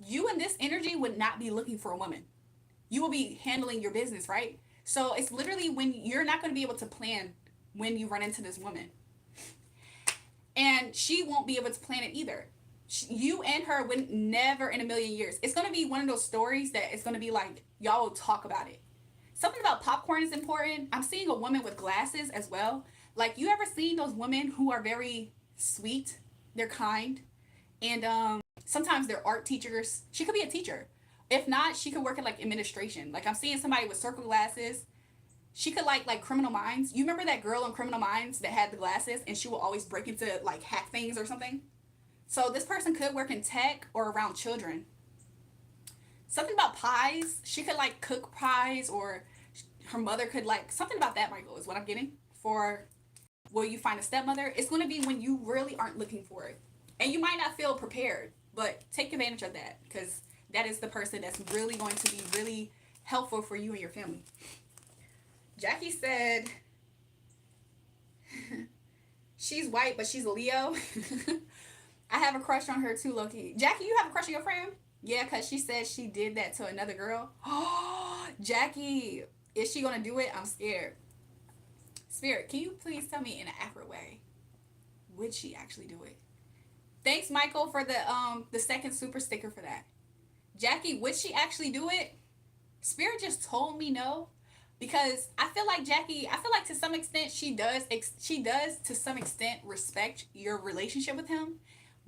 you in this energy would not be looking for a woman. You will be handling your business, right? So it's literally when you're not going to be able to plan when you run into this woman. And she won't be able to plan it either. You and her would never in a million years. It's going to be one of those stories that it's going to be like, y'all will talk about it. Something about popcorn is important. I'm seeing a woman with glasses as well. Like, you ever seen those women who are very sweet? They're kind. And sometimes they're art teachers. She could be a teacher. If not, she could work in like administration. Like, I'm seeing somebody with circle glasses. She could like Criminal Minds. You remember that girl in Criminal Minds that had the glasses and she will always break into like hack things or something? So this person could work in tech or around children. Something about pies. She could like cook pies, or her mother could like, something about that, Michael, is what I'm getting for will you find a stepmother. It's going to be when you really aren't looking for it. And you might not feel prepared, but take advantage of that, because that is the person that's really going to be really helpful for you and your family. Jackie said, she's white, but she's a Leo. I have a crush on her too, Loki. Jackie, you have a crush on your friend? Yeah, because she said she did that to another girl. Oh, Jackie, is she going to do it? I'm scared. Spirit, can you please tell me in an accurate way, would she actually do it? Thanks, Michael, for the second super sticker for that. Jackie, would she actually do it? Spirit just told me no, because I feel like Jackie, I feel like to some extent she does to some extent respect your relationship with him.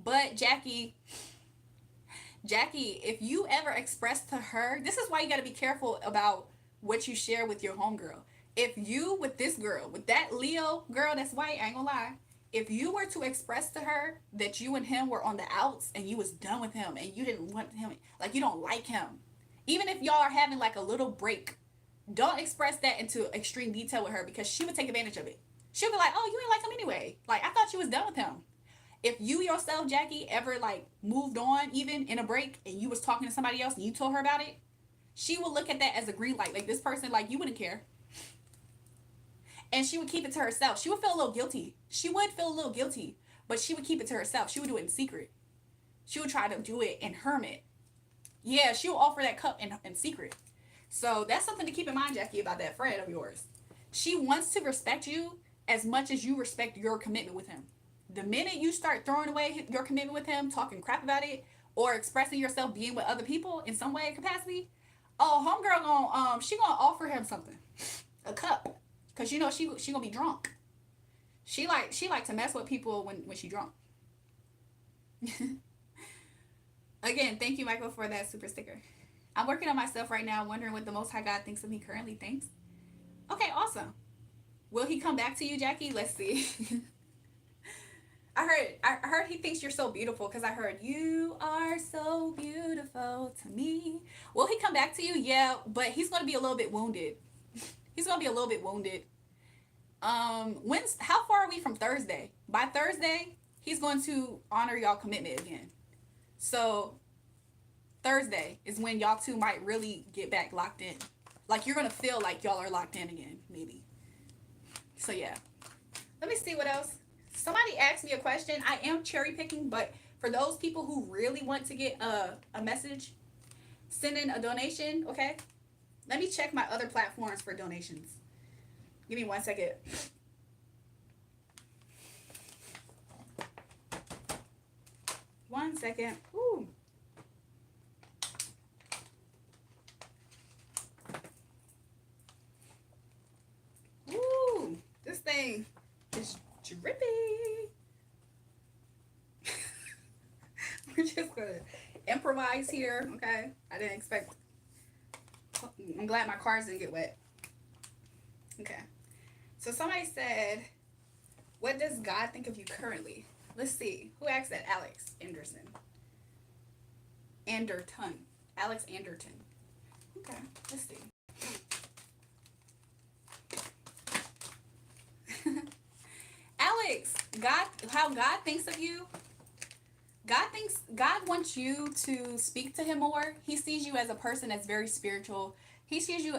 But Jackie, if you ever express to her, this is why you got to be careful about what you share with your homegirl. If you, with this girl, with that Leo girl that's white, I ain't gonna lie, if you were to express to her that you and him were on the outs and you was done with him and you didn't want him, like you don't like him, even if y'all are having like a little break, don't express that into extreme detail with her, because she would take advantage of it. She'll be like, oh, you ain't like him anyway. Like, I thought you was done with him. If you yourself, Jackie, ever like moved on even in a break and you was talking to somebody else and you told her about it, she will look at that as a green light. Like, this person, like, you wouldn't care. And she would keep it to herself. She would feel a little guilty. She would feel a little guilty, but she would keep it to herself. She would do it in secret. She would try to do it in hermit. Yeah, she will offer that cup in secret. So that's something to keep in mind, Jackie, about that friend of yours. She wants to respect you as much as you respect your commitment with him. The minute you start throwing away your commitment with him, talking crap about it, or expressing yourself being with other people in some way or capacity, Oh, homegirl gonna she gonna offer him something, a cup, cause you know she gonna be drunk. She like to mess with people when she drunk. Again, thank you, Michael, for that super sticker. I'm working on myself right now, wondering what the Most High God thinks of me currently. Thanks. Okay, awesome. Will he come back to you, Jackie? Let's see. I heard he thinks you're so beautiful because I heard you are so beautiful to me. Will he come back to you? Yeah, but he's gonna be a little bit wounded. He's gonna be a little bit wounded. When's how far are we from Thursday? By Thursday, he's going to honor y'all commitment again. So Thursday is when y'all two might really get back locked in. Like you're gonna feel like y'all are locked in again, maybe. So yeah. Let me see what else. Somebody asked me a question. I am cherry picking, but for those people who really want to get a message, send in a donation, okay? Let me check my other platforms for donations. Give me 1 second. One second. Ooh. Ooh. This thing is drippy. We're just gonna improvise here, okay? I didn't expect. I'm glad my cars didn't get wet. Okay. So somebody said, "What does God think of you currently?" Let's see. Who asked that? Alex Anderson. Anderton. Alex Anderton. Okay. Let's see. Alex, how God thinks of you. God wants you to speak to him more. He sees you as a person that's very spiritual. He sees you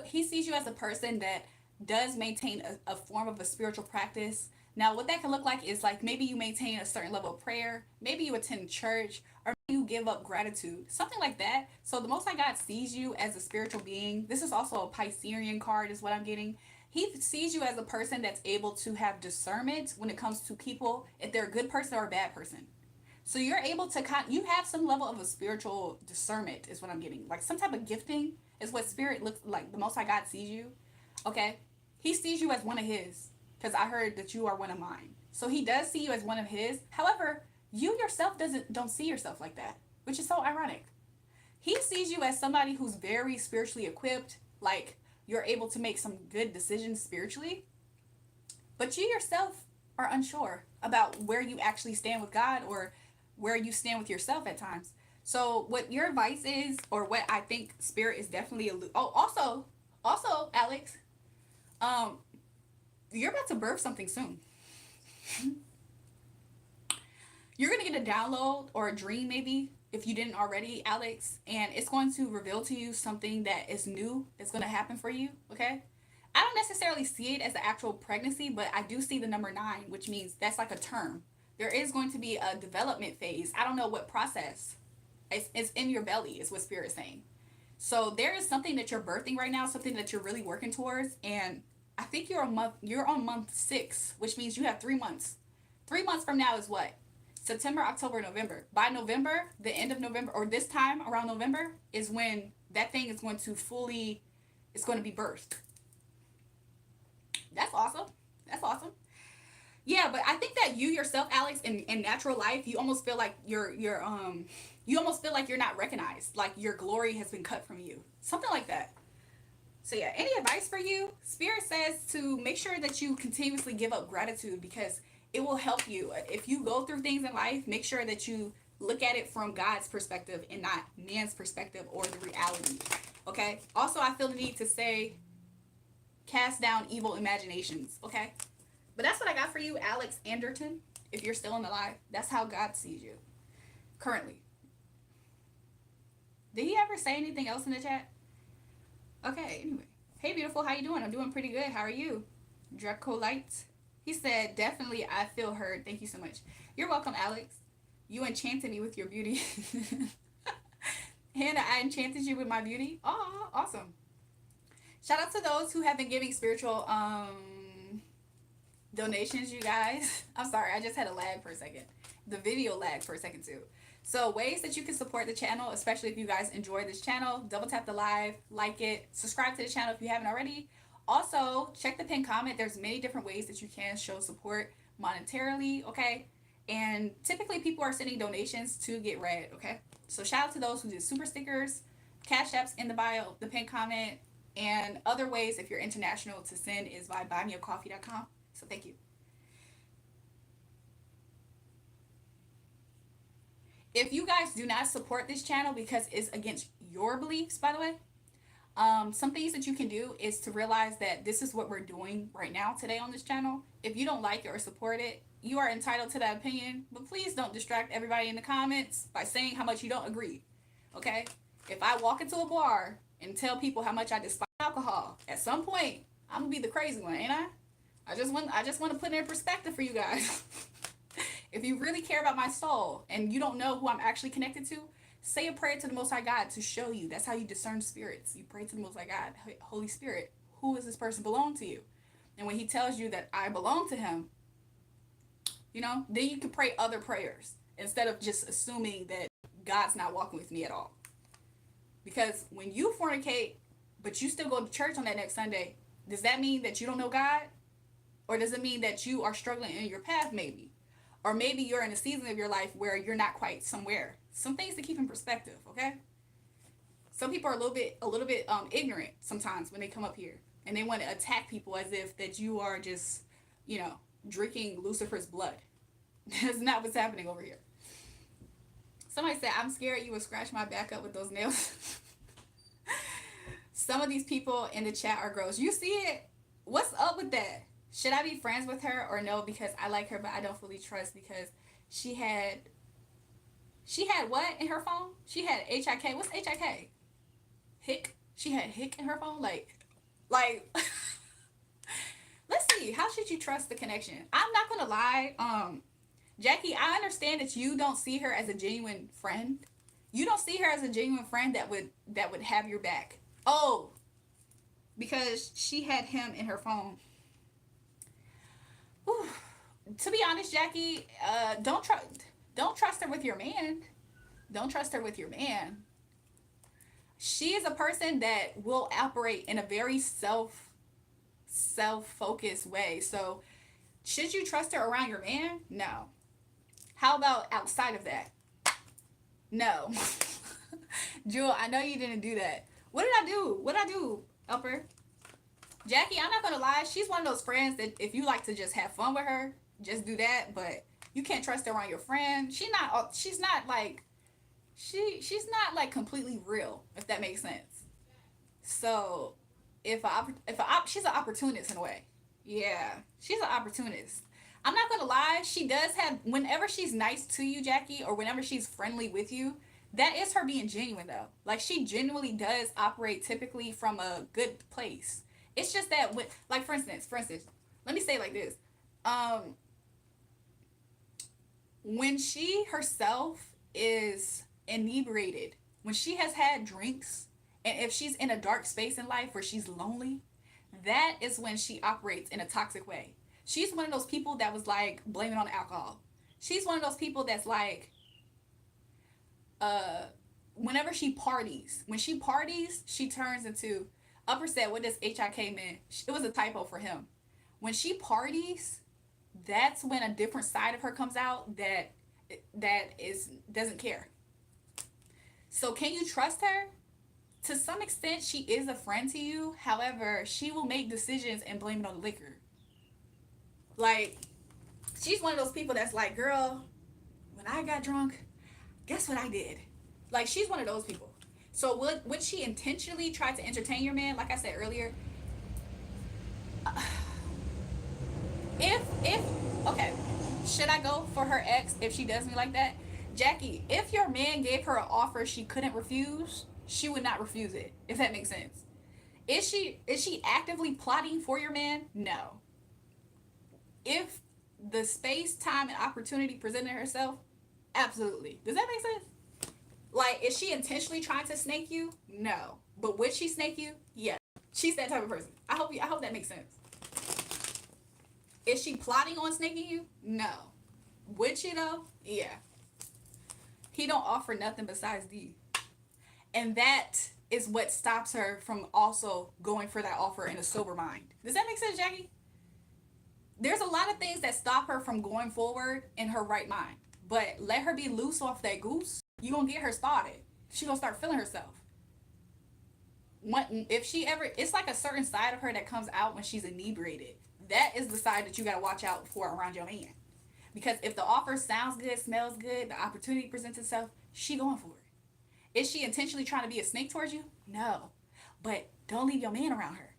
as a person that does maintain a form of a spiritual practice. Now, what that can look like is like maybe you maintain a certain level of prayer, maybe you attend church, or maybe you give up gratitude, something like that. So the Most High God sees you as a spiritual being. This is also a Piscean card, is what I'm getting. He sees you as a person that's able to have discernment when it comes to people, if they're a good person or a bad person. So you're able to you have some level of a spiritual discernment is what I'm getting. Like some type of gifting is what spirit looks like. The Most High God sees you. Okay. He sees you as one of his. Because I heard that you are one of mine. So he does see you as one of his. However, you yourself don't see yourself like that, which is so ironic. He sees you as somebody who's very spiritually equipped, like you're able to make some good decisions spiritually, but you yourself are unsure about where you actually stand with God or where you stand with yourself at times. So what your advice is, or what I think spirit is definitely also Alex, um, you're about to birth something soon. You're gonna get a download or a dream, maybe if you didn't already, Alex, and it's going to reveal to you something that is new that's gonna happen for you. Okay. I don't necessarily see it as an actual pregnancy, but I do see the number 9, which means that's like a term. There is going to be a development phase. I don't know what process. It's in your belly, is what Spirit's saying. So there is something that you're birthing right now, something that you're really working towards, and I think you're on month 6, which means you have 3 months. 3 months from now is what? September, October, November. By November, the end of November, or this time around November, is when that thing is going to fully, it's going to be birthed. That's awesome. That's awesome. Yeah, but I think that you yourself, Alex, in natural life, you almost feel like you almost feel like you're not recognized, like your glory has been cut from you, something like that. So yeah, any advice for you? Spirit says to make sure that you continuously give up gratitude because it will help you. If you go through things in life, make sure that you look at it from God's perspective and not man's perspective or the reality. Okay. Also, I feel the need to say, cast down evil imaginations. Okay. But that's what I got for you, Alex Anderton. If you're still in the live, that's how God sees you currently. Did he ever say anything else in the chat? Okay, anyway. Hey, beautiful. How you doing? I'm doing pretty good. How are you? Draco Light. He said, definitely, I feel heard. Thank you so much. You're welcome, Alex. You enchanted me with your beauty. Hannah, I enchanted you with my beauty. Oh, awesome. Shout out to those who have been giving spiritual donations, you guys. I'm sorry, I just had a lag for a second. the video lagged for a second too. So ways that you can support the channel, especially if you guys enjoy this channel, double tap the live, like it, subscribe to the channel if you haven't already. Also, check the pinned comment. There's many different ways that you can show support monetarily, okay? And typically people are sending donations to get read, okay? So shout out to those who did super stickers, cash apps in the bio, the pinned comment, and other ways if you're international to send is by buymeacoffee.com. So thank you. If you guys do not support this channel because it's against your beliefs, by the way, some things that you can do is to realize that this is what we're doing right now today on this channel. If you don't like it or support it, you are entitled to that opinion, but please don't distract everybody in the comments by saying how much you don't agree, okay? If I walk into a bar and tell people how much I despise alcohol, at some point, I'm gonna be the crazy one, ain't I? I just want to put it in perspective for you guys. If you really care about my soul and you don't know who I'm actually connected to, say a prayer to the Most High God to show you. That's how you discern spirits. You pray to the Most High God, Holy Spirit, who does this person belong to you? And when he tells you that I belong to him, you know, then you can pray other prayers instead of just assuming that God's not walking with me at all. Because when you fornicate, but you still go to church on that next Sunday, does that mean that you don't know God? Or does it mean that you are struggling in your path maybe? Or maybe you're in a season of your life where you're not quite somewhere. Some things to keep in perspective, okay? Some people are a little bit ignorant sometimes when they come up here. And they want to attack people as if that you are just, you know, drinking Lucifer's blood. That's not what's happening over here. Somebody said, I'm scared you will scratch my back up with those nails. Some of these people in the chat are gross. You see it? What's up with that? Should I be friends with her or no? Because I like her, but I don't fully trust because she had what in her phone? She had HIK. What's HIK? Hick? She had hick in her phone? Like, let's see. How should you trust the connection? I'm not going to lie. Jackie, I understand that you don't see her as a genuine friend. You don't see her as a genuine friend that would have your back. Oh, because she had him in her phone. Whew. To be honest, Jackie, don't trust her with your man. Don't trust her with your man. She is a person that will operate in a very self-focused way. So, should you trust her around your man? No. How about outside of that? No. Jewel, I know you didn't do that. What did I do? What did I do, Upper? Jackie, I'm not gonna lie. She's one of those friends that if you like to just have fun with her, just do that. But you can't trust her around your friend. She's not like completely real, if that makes sense. So she's an opportunist in a way. Yeah, she's an opportunist. I'm not gonna lie. She does have, whenever she's nice to you, Jackie, or whenever she's friendly with you, that is her being genuine though. Like she genuinely does operate typically from a good place. It's just that with, like for instance, let me say it like this. When she herself is inebriated, when she has had drinks, and if she's in a dark space in life where she's lonely, that is when she operates in a toxic way. She's one of those people that was like blaming on alcohol. She's one of those people that's like, whenever she parties, when she parties, she turns into, Upper said, what does HIK mean? It was a typo for him. When she parties, that's when a different side of her comes out that doesn't care. So can you trust her? To some extent, she is a friend to you. However, she will make decisions and blame it on the liquor. Like, she's one of those people that's like, girl, when I got drunk, guess what I did? Like, she's one of those people. So would she intentionally try to entertain your man? Like I said earlier, okay, should I go for her ex if she does me like that? Jackie, if your man gave her an offer she couldn't refuse, she would not refuse it, if that makes sense. Is she actively plotting for your man? No. If the space, time, and opportunity presented herself, absolutely. Does that make sense? Like, is she intentionally trying to snake you? No. But would she snake you? Yes. She's that type of person. I hope that makes sense. Is she plotting on snaking you? No. Would she though? Yeah. He don't offer nothing besides D. And that is what stops her from also going for that offer in a sober mind. Does that make sense, Jackie? There's a lot of things that stop her from going forward in her right mind. But let her be loose off that goose, you gonna get her started. She gonna start feeling herself. If she ever, it's like a certain side of her that comes out when she's inebriated. That is the side that you gotta watch out for around your man. Because if the offer sounds good, smells good, the opportunity presents itself, she going for it. Is she intentionally trying to be a snake towards you? No. But don't leave your man around her.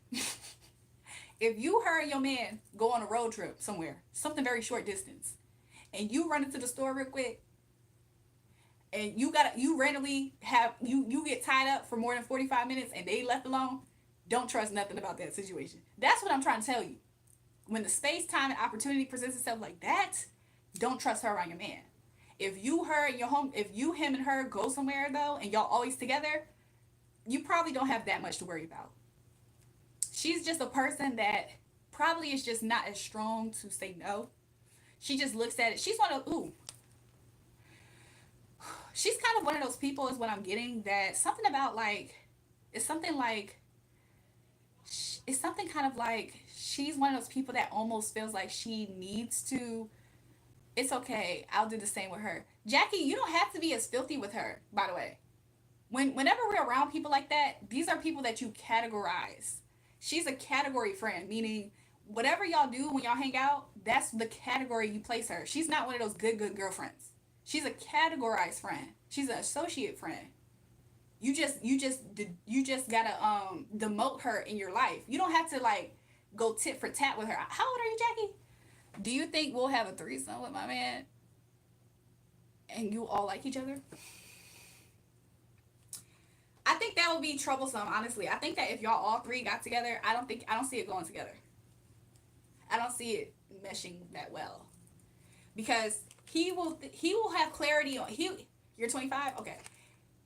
If you, her, and your man go on a road trip somewhere, something very short distance, and you run into the store real quick, and you randomly have you get tied up for more than 45 minutes and they left alone, don't trust nothing about that situation. That's what I'm trying to tell you. When the space, time, and opportunity presents itself like that, don't trust her around your man. If you, her, and your home, if you, him, and her go somewhere though, and y'all always together, you probably don't have that much to worry about. She's just a person that probably is just not as strong to say no. She just looks at it. She's one of ooh. She's kind of one of those people is what I'm getting that something about like it's something like it's something kind of like she's one of those people that almost feels like she needs to. It's okay. I'll do the same with her. Jackie, you don't have to be as filthy with her, by the way. Whenever we're around people like that, these are people that you categorize. She's a category friend, meaning whatever y'all do when y'all hang out, that's the category you place her. She's not one of those good girlfriends. She's a categorized friend. She's an associate friend. You just gotta demote her in your life. You don't have to like go tit for tat with her. How old are you, Jackie? Do you think we'll have a threesome with my man and you all like each other? I think that would be troublesome, honestly. I think that if y'all all three got together, I don't see it going together. I don't see it meshing that well. Because he will have clarity on you're 25? Okay.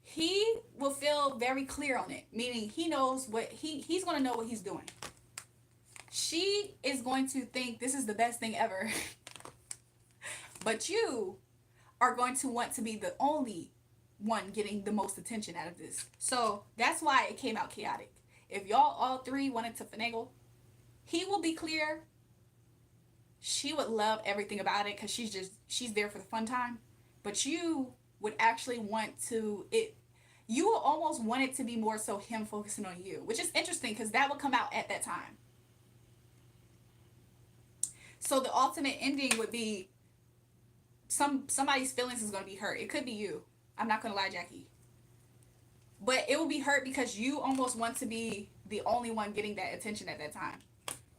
He will feel very clear on it, meaning he knows what he's going to know what he's doing. She is going to think this is the best thing ever. But you are going to want to be the only one getting the most attention out of this. So that's why it came out chaotic. If y'all all three wanted to finagle, he will be clear. She would love everything about it because she's there for the fun time. But you would actually want to it. You will almost want it to be more so him focusing on you, which is interesting because that would come out at that time. So the ultimate ending would be somebody's feelings is going to be hurt. It could be you. I'm not going to lie, Jackie. But it will be hurt because you almost want to be the only one getting that attention at that time.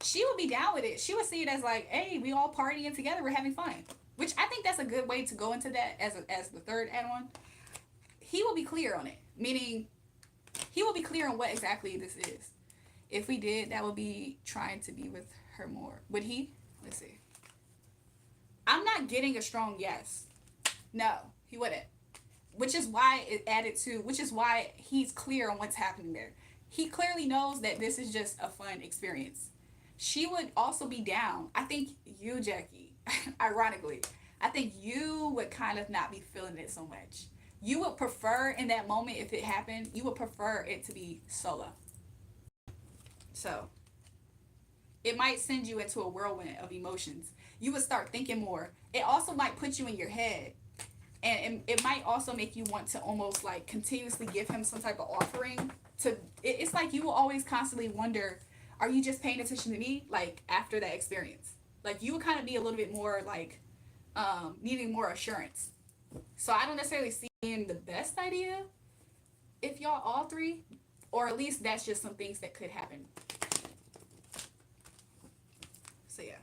She would be down with it. She would see it as like, hey, we all partying together. We're having fun. Which I think that's a good way to go into that as the third add-on. He will be clear on it. Meaning, he will be clear on what exactly this is. If we did, that would be trying to be with her more. Would he? Let's see. I'm not getting a strong yes. No, he wouldn't. Which is why it added to, which is why he's clear on what's happening there. He clearly knows that this is just a fun experience. She would also be down. I think you, Jackie, ironically, I think you would kind of not be feeling it so much. You would prefer in that moment, if it happened, you would prefer it to be solo. So it might send you into a whirlwind of emotions. You would start thinking more. It also might put you in your head. And it might also make you want to almost like continuously give him some type of offering. It's like you will always constantly wonder, are you just paying attention to me? Like after that experience. Like you would kind of be a little bit more like needing more assurance. So I don't necessarily see it the best idea if y'all all three, or at least that's just some things that could happen. So yeah.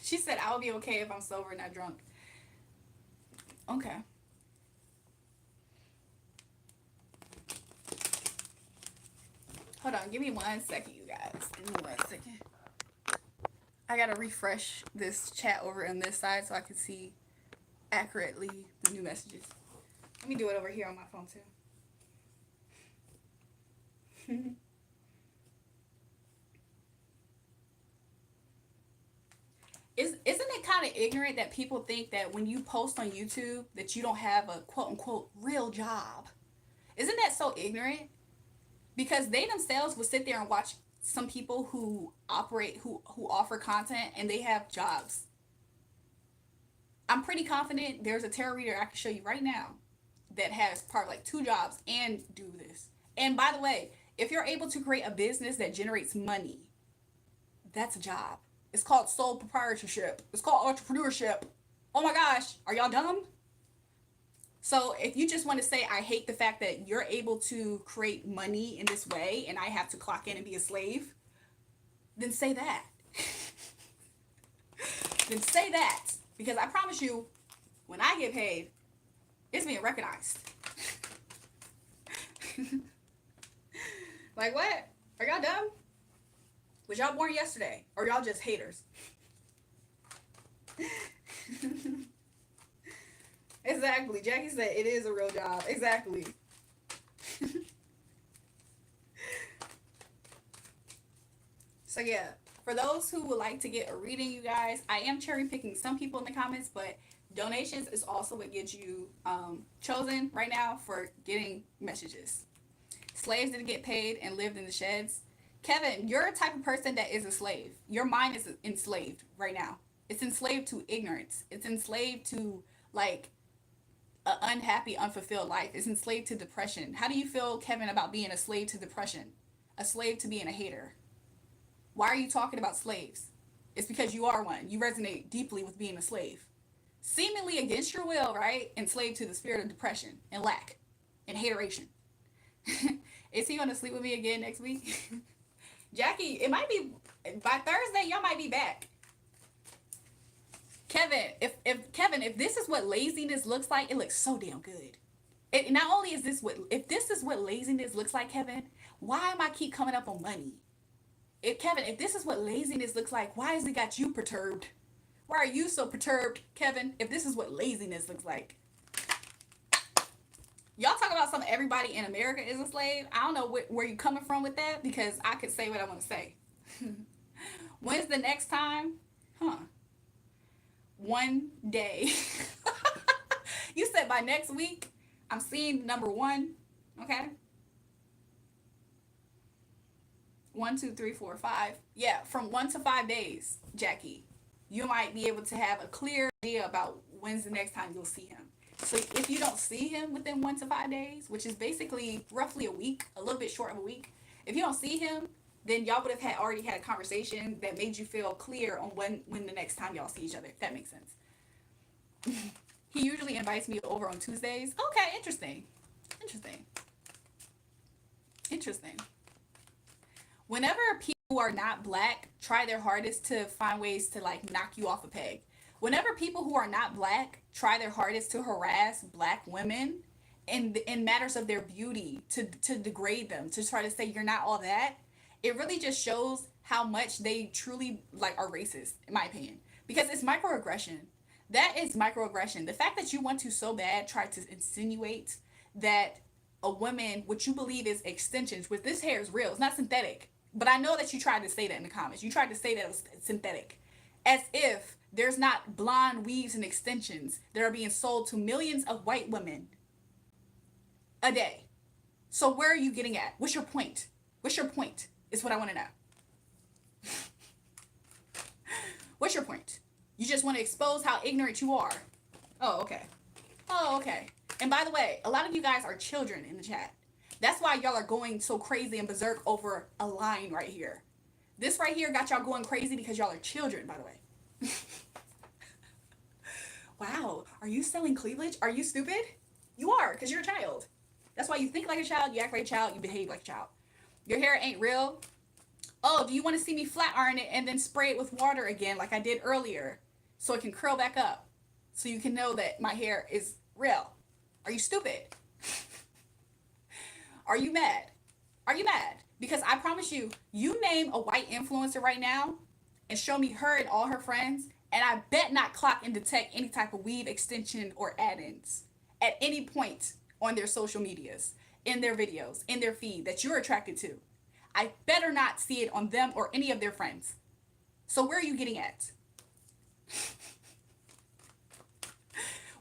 She said, I'll be okay if I'm sober, not drunk. Okay. Hold on, give me 1 second, you guys. Give me 1 second. I gotta refresh this chat over on this side so I can see accurately the new messages. Let me do it over here on my phone too. Isn't it kind of ignorant that people think that when you post on YouTube that you don't have a quote unquote real job? Isn't that so ignorant? Because they themselves will sit there and watch some people who operate who offer content and they have jobs. I'm pretty confident there's a tarot reader I can show you right now that has probably like two jobs and do this. And by the way, if you're able to create a business that generates money, that's a job. It's called sole proprietorship. It's called entrepreneurship. Oh my gosh, are y'all dumb? So if you just want to say, I hate the fact that you're able to create money in this way and I have to clock in and be a slave, then say that. Then say that. Because I promise you, when I get paid, it's being recognized. Like what? Are y'all dumb? Was y'all born yesterday? Or y'all just haters? Exactly. Jackie said it is a real job. Exactly. So yeah, for those who would like to get a reading, you guys, I am cherry picking some people in the comments, but donations is also what gets you chosen right now for getting messages. Slaves didn't get paid and lived in the sheds. Kevin, you're a type of person that is a slave. Your mind is enslaved right now. It's enslaved to ignorance. It's enslaved to like an unhappy, unfulfilled life. It's enslaved to depression. How do you feel, Kevin, about being a slave to depression? A slave to being a hater? Why are you talking about slaves? It's because you are one. You resonate deeply with being a slave. Seemingly against your will, right? Enslaved to the spirit of depression and lack and hateration. Is he gonna sleep with me again next week? Jackie, it might be by Thursday, y'all might be back. Kevin, if this is what laziness looks like, it looks so damn good. It not only is this what if this is what laziness looks like, Kevin, why am I keep coming up on money? If this is what laziness looks like, why has it got you perturbed? Why are you so perturbed, Kevin? If this is what laziness looks like. Y'all talk about some everybody in America is a slave. I don't know where you coming from with that because I could say what I want to say. When's the next time? Huh. One day. You said by next week. I'm seeing number one. Okay. 1, 2, 3, 4, 5. Yeah, from 1 to 5 days, Jackie. You might be able to have a clear idea about when's the next time you'll see him. So if you don't see him within 1 to 5 days, which is basically roughly a week, a little bit short of a week, if you don't see him, then y'all would have already had a conversation that made you feel clear on when the next time y'all see each other, if that makes sense. He usually invites me over on Tuesdays. Okay, interesting. Interesting. Interesting. Whenever people who are not black try their hardest to find ways to like knock you off a peg, whenever people who are not black try their hardest to harass black women in matters of their beauty, to degrade them, to try to say you're not all that, it really just shows how much they truly like are racist, in my opinion. Because it's microaggression. That is microaggression. The fact that you want to so bad try to insinuate that a woman, what you believe is extensions, with this hair is real, it's not synthetic. But I know that you tried to say that in the comments. You tried to say that it was synthetic. As if there's not blonde weaves and extensions that are being sold to millions of white women a day. So where are you getting at? What's your point? What's your point? Is what I want to know. What's your point? You just want to expose how ignorant you are. Oh, okay. Oh, okay. And by the way, a lot of you guys are children in the chat. That's why y'all are going so crazy and berserk over a line right here. This right here got y'all going crazy because y'all are children, by the way. Wow, are you selling cleavage? Are you stupid? You are, because you're a child. That's why you think like a child, you act like a child, you behave like a child. Your hair ain't real. Oh, do you want to see me flat iron it and then spray it with water again like I did earlier so it can curl back up so you can know that my hair is real? Are you stupid? Are you mad? Are you mad? Because I promise you, you name a white influencer right now and show me her and all her friends, and I bet not clock and detect any type of weave extension or add-ins at any point on their social medias. in their videos, in their feed that you're attracted to. I better not see it on them or any of their friends. So where are you getting at?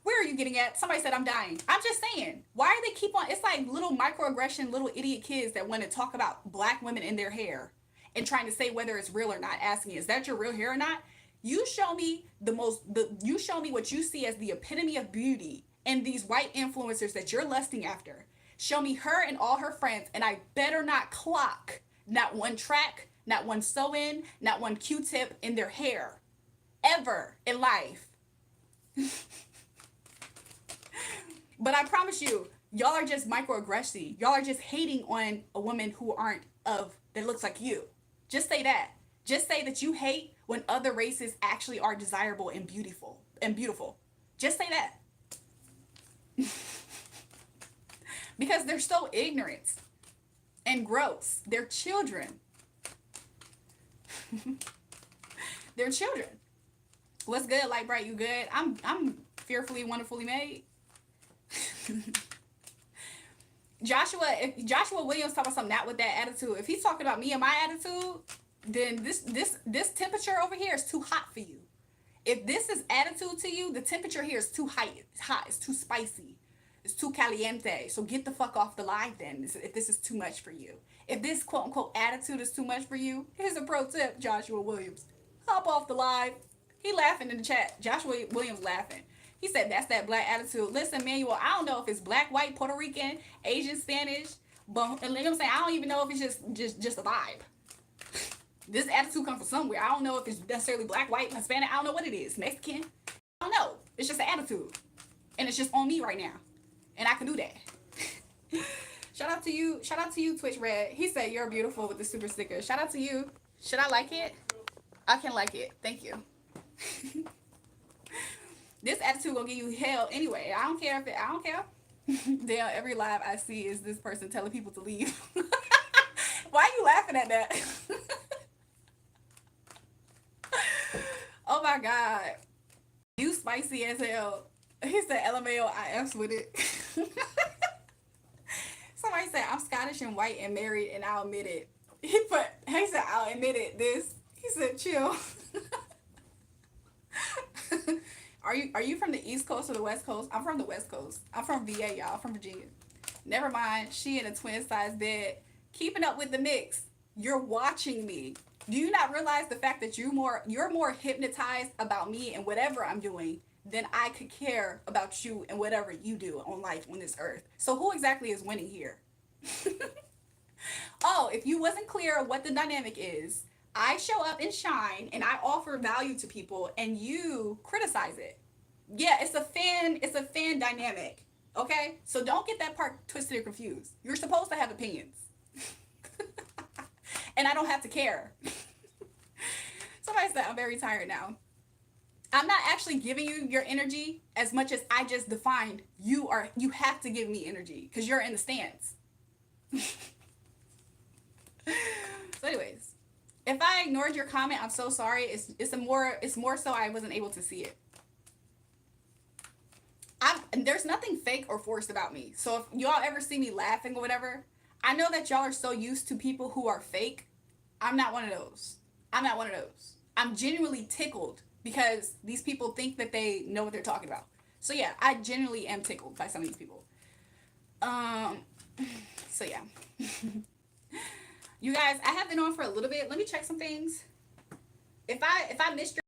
Where are you getting at? Somebody said I'm dying. I'm just saying. Why are they keep on? It's like little microaggression, little idiot kids that want to talk about black women in their hair and trying to say whether it's real or not. Asking, is that your real hair or not? You show me you show me what you see as the epitome of beauty and these white influencers that you're lusting after. Show me her and all her friends, and I better not clock not one track, not one sew in, not one Q-tip in their hair ever in life. But I promise you, y'all are just microaggressive. Y'all are just hating on a woman who aren't of that looks like you. Just say that. Just say that you hate when other races actually are desirable and beautiful. Just say that. Because they're so ignorant and gross. They're children. They're children. What's good, Light Bright? You good? I'm fearfully, wonderfully made. If Joshua Williams talking about something not with that attitude, if he's talking about me and my attitude, then this temperature over here is too hot for you. If this is attitude to you, the temperature here is too hot. It's too spicy. It's too caliente. So get the fuck off the live then. If this is too much for you, if this quote unquote attitude is too much for you, here's a pro tip, Joshua Williams. Hop off the live. He laughing in the chat. Joshua Williams laughing. He said, that's that black attitude. Listen, Manuel, I don't know if it's black, white, Puerto Rican, Asian, Spanish, but you know what I'm saying? I don't even know if it's just a vibe. This attitude comes from somewhere. I don't know if it's necessarily black, white, Hispanic. I don't know what it is. Mexican. I don't know. It's just an attitude. And it's just on me right now. And I can do that. Shout out to you, Twitch Red. He said, you're beautiful with the super sticker. Shout out to you. Should I like it? I can like it. Thank you. This attitude gonna give you hell anyway. I don't care. Damn, every live I see is this person telling people to leave. Why are you laughing at that? Oh my god. You spicy as hell. He said LMAO I F's with it. Somebody said I'm Scottish and white and married and I'll admit it. He said I'll admit it. He said chill. Are you from the East Coast or the West Coast? I'm from the West Coast. I'm from VA, y'all. I'm from Virginia. Never mind. She in a twin size bed. Keeping up with the mix. You're watching me. Do you not realize the fact that you're more hypnotized about me and whatever I'm doing than I could care about you and whatever you do on life on this earth? So who exactly is winning here? Oh, if you wasn't clear of what the dynamic is, I show up and shine and I offer value to people and you criticize it. Yeah, it's a fan dynamic. Okay? So don't get that part twisted or confused. You're supposed to have opinions. And I don't have to care. Somebody said I'm very tired now. I'm not actually giving you your energy as much as I just defined you have to give me energy because you're in the stance. So anyways, if I ignored your comment, I'm so sorry. It's more so I wasn't able to see it. There's nothing fake or forced about me. So if y'all ever see me laughing or whatever, I know that y'all are so used to people who are fake. I'm not one of those. I'm genuinely tickled because these people think that they know what they're talking about. So yeah, I genuinely am tickled by some of these people. So yeah. You guys, I have been on for a little bit. Let me check some things. If I missed your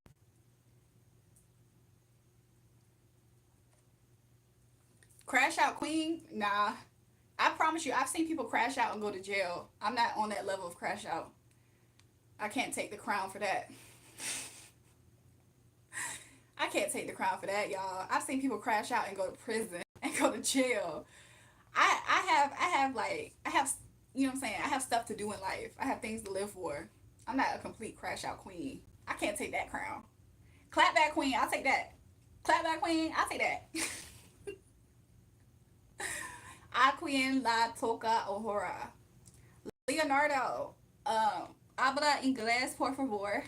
crash out queen, nah. I promise you, I've seen people crash out and go to jail. I'm not on that level of crash out. I can't take the crown for that. I can't take the crown for that, y'all. I've seen people crash out and go to prison and go to jail. I have you know what I'm saying? I have stuff to do in life. I have things to live for. I'm not a complete crash out queen. I can't take that crown. Clap back queen, I'll take that. Clap back queen, I'll take that. A quien la toca ahora. Leonardo, habla inglés, por favor.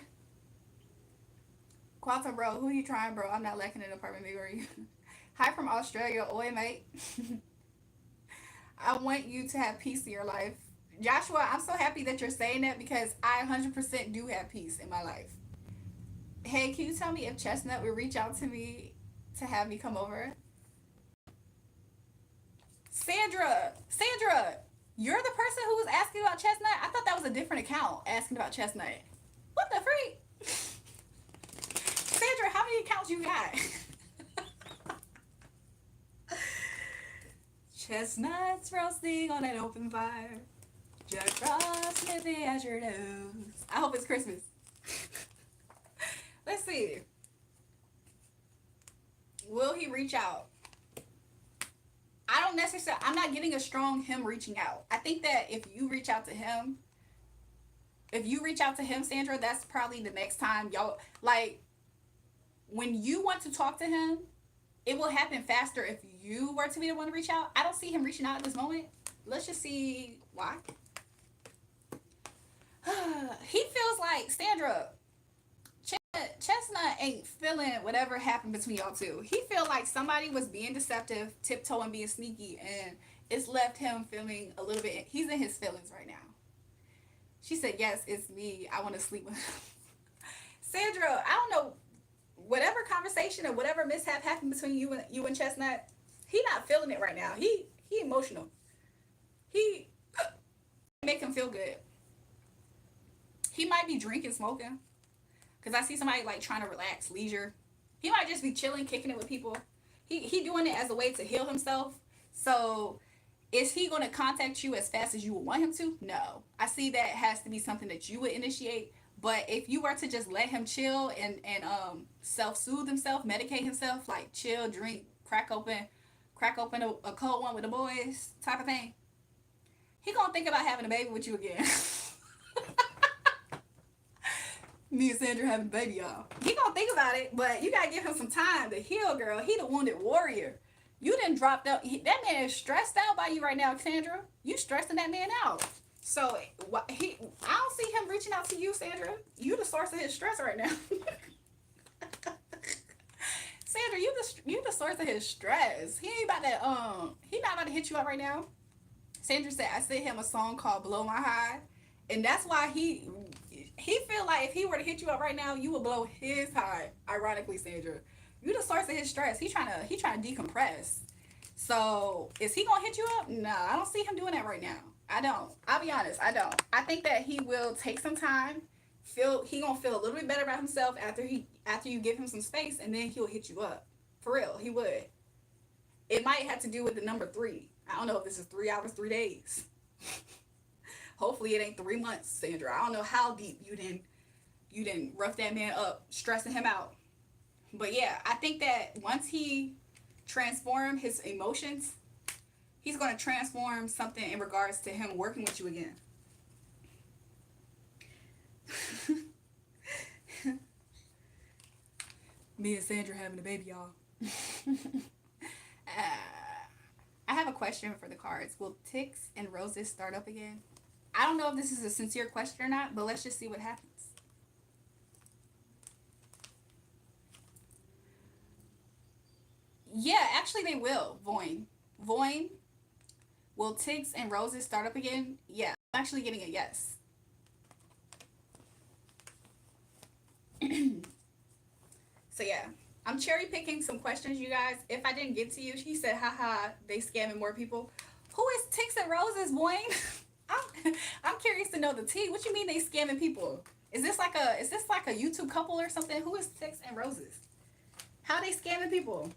Qualta, bro, who you trying, bro? I'm not lacking in apartment, big. Hi from Australia. Oi, mate. I want you to have peace in your life. Joshua, I'm so happy that you're saying that because I 100% do have peace in my life. Hey, can you tell me if Chestnut would reach out to me to have me come over? Sandra, you're the person who was asking about Chestnut? I thought that was a different account asking about Chestnut. What the freak? Sandra, how many accounts you got? Chestnuts roasting on an open fire. Jack Frost sniffing at your nose. I hope it's Christmas. Let's see. Will he reach out? I don't necessarily, I'm not getting a strong him reaching out. I think that if you reach out to him, Sandra, that's probably the next time y'all, like, when you want to talk to him, it will happen faster if you were to be the one to reach out. I don't see him reaching out at this moment. Let's just see why. He feels like, Sandra, Chestnut ain't feeling whatever happened between y'all two. He feel like somebody was being deceptive, tiptoeing, being sneaky, and it's left him feeling a little bit. He's in his feelings right now. She said, "Yes, it's me. I want to sleep with him." Sandra, I don't know. Whatever conversation or whatever mishap happened between you and Chestnut, he not feeling it right now. He emotional. He make him feel good. He might be drinking, smoking. Because I see somebody like trying to relax, leisure. He might just be chilling, kicking it with people. He doing it as a way to heal himself. So is he going to contact you as fast as you would want him to? No. I see that has to be something that you would initiate. But if you were to just let him chill and self-soothe himself, medicate himself, like chill, drink, crack open a cold one with the boys type of thing, he gonna think about having a baby with you again. Me and Sandra having a baby, y'all. He gonna think about it, but you gotta give him some time to heal, girl. He the wounded warrior. You didn't drop that. That man is stressed out by you right now, Sandra. You stressing that man out. So I don't see him reaching out to you, Sandra. You the source of his stress right now. Sandra, you the source of his stress. He ain't about to he not about to hit you up right now. Sandra said I sent him a song called "Blow My High," and that's why he feel like if he were to hit you up right now, you would blow his high. Ironically, Sandra, you the source of his stress. He trying to decompress. So is he gonna hit you up? No, I don't see him doing that right now. I don't. I'll be honest. I don't. I think that he will take some time. He gonna feel a little bit better about himself after you give him some space, and then he'll hit you up. For real, he would. It might have to do with the number 3. I don't know if this is 3 hours, 3 days. Hopefully it ain't 3 months, Sandra. I don't know how deep you didn't rough that man up, stressing him out. But yeah, I think that once he transform his emotions, he's going to transform something in regards to him working with you again. Me and Sandra having a baby, y'all. I have a question for the cards. Will ticks and roses start up again? I don't know if this is a sincere question or not, but let's just see what happens. Yeah, actually they will. Voin. Will ticks and roses start up again? Yeah, I'm actually getting a yes. So yeah, I'm cherry picking some questions, you guys. If I didn't get to you, she said, haha, they scamming more people. Who is ticks and roses, Voin? I'm curious to know the tea. What you mean they scamming people? Is this like a YouTube couple or something? Who is ticks and roses? How are they scamming people?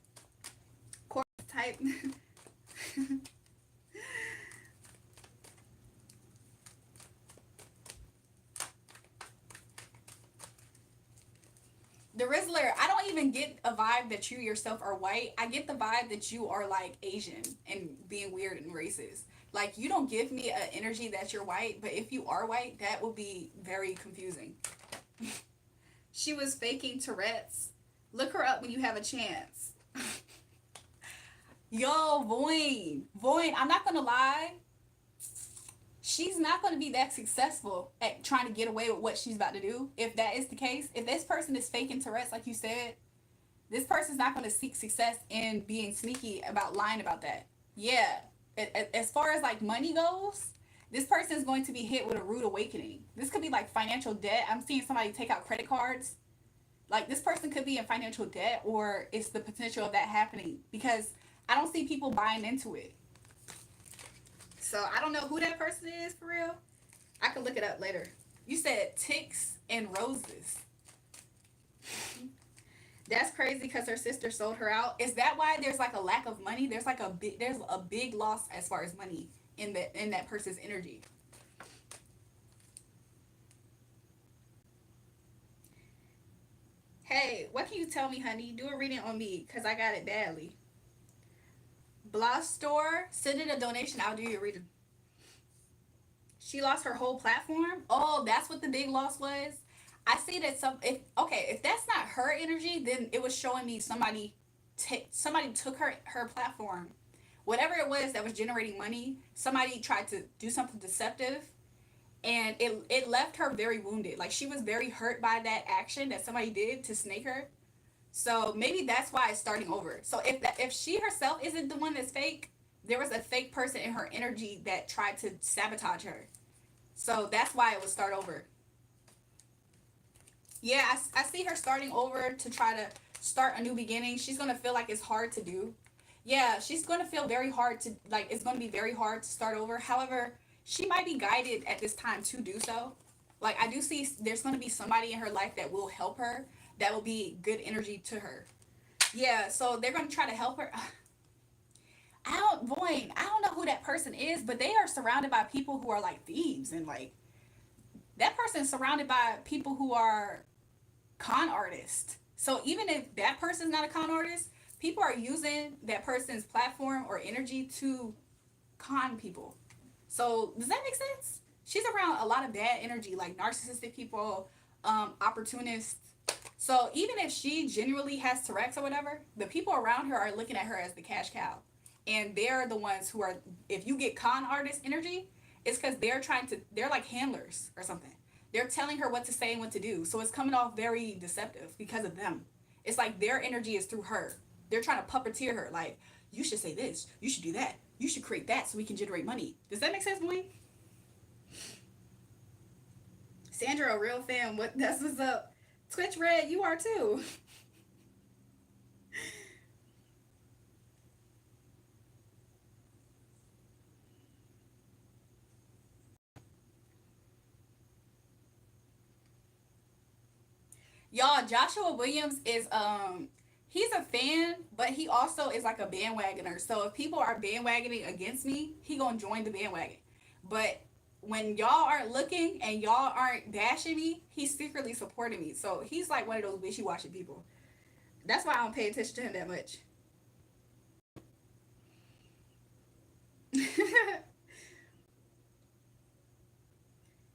Course type. The Rizzler, I don't even get a vibe that you yourself are white. I get the vibe that you are like Asian and being weird and racist. Like you don't give me an energy that you're white, but if you are white, that will be very confusing. She was faking Tourette's. Look her up when you have a chance. Yo, Voin, I'm not gonna lie. She's not going to be that successful at trying to get away with what she's about to do. If that is the case, if this person is faking Tourette's, like you said, this person's not going to seek success in being sneaky about lying about that. Yeah. As far as like money goes, this person is going to be hit with a rude awakening. This could be like financial debt. I'm seeing somebody take out credit cards. Like this person could be in financial debt, or it's the potential of that happening because I don't see people buying into it. So I don't know who that person is for real. I could look it up later. You said ticks and roses. That's crazy because her sister sold her out. Is that why there's like a lack of money? There's a big loss as far as money in that person's energy. Hey, what can you tell me, honey? Do a reading on me because I got it badly. Blah store, send in a donation. I'll do your reading. She lost her whole platform. Oh, that's what the big loss was. I see that if that's not her energy, then it was showing me somebody took her platform. Whatever it was that was generating money, somebody tried to do something deceptive and it left her very wounded. Like she was very hurt by that action that somebody did to snake her. So maybe that's why it's starting over. So if she herself isn't the one that's fake, there was a fake person in her energy that tried to sabotage her. So that's why it would start over. Yeah, I see her starting over to try to start a new beginning. She's gonna feel like it's hard to do. Yeah, she's gonna feel very hard to like. It's gonna be very hard to start over. However, she might be guided at this time to do so. Like I do see, there's gonna be somebody in her life that will help her. That will be good energy to her. Yeah, so they're gonna try to help her. I don't know who that person is, but they are surrounded by people who are like thieves and like that person's surrounded by people who are con artists. So even if that person's not a con artist, people are using that person's platform or energy to con people. So does that make sense? She's around a lot of bad energy, like narcissistic people, opportunists. So even if she genuinely has Tourette's or whatever, the people around her are looking at her as the cash cow, and they're the ones who are. If you get con artist energy, it's because they're like handlers or something. They're telling her what to say and what to do. So it's coming off very deceptive because of them. It's like their energy is through her. They're trying to puppeteer her. Like, you should say this. You should do that. You should create that so we can generate money. Does that make sense, boy? Sandra, a real fan. That's what's up. Twitch Red, you are too. Y'all, Joshua Williams is he's a fan, but he also is like a bandwagoner. So if people are bandwagoning against me, he gonna join the bandwagon. But when y'all aren't looking and y'all aren't bashing me, he's secretly supporting me. So he's like one of those wishy washy people. That's why I don't pay attention to him that much.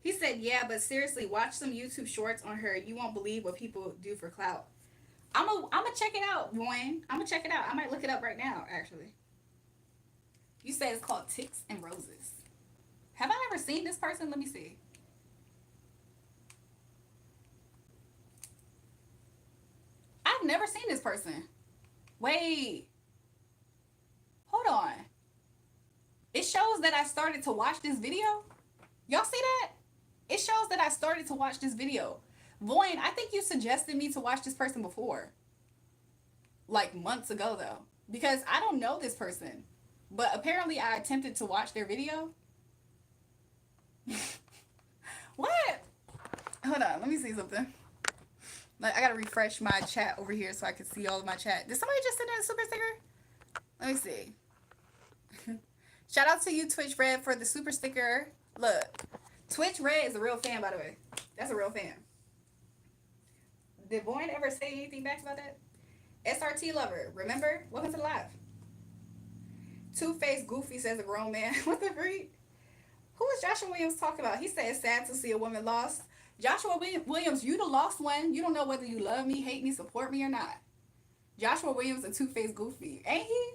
He said, "Yeah, but seriously, watch some YouTube shorts on her. You won't believe what people do for clout." I'm gonna check it out, Wayne. I'm gonna check it out. I might look it up right now, actually. You said it's called Ticks and Roses. Have I ever seen this person? Let me see. I've never seen this person. Wait, hold on. It shows that I started to watch this video. Y'all see that? It shows that I started to watch this video. Voin, I think you suggested me to watch this person before. Like months ago, though. Because I don't know this person. But apparently I attempted to watch their video. What? Hold on, let me see something. Like, I gotta refresh my chat over here so I can see all of my chat. Did somebody just send in a super sticker? Let me see. Shout out to you, Twitch Red, for the super sticker. Look, Twitch Red is a real fan, by the way. That's a real fan. Did Boyne ever say anything back about that? SRT lover, remember? Welcome to the live. Two-faced goofy says a grown man. What the freak? Who is Joshua Williams talking about? He said it's sad to see a woman lost. Joshua Williams, you the lost one. You don't know whether you love me, hate me, support me, or not. Joshua Williams, a two-faced goofy. Ain't he?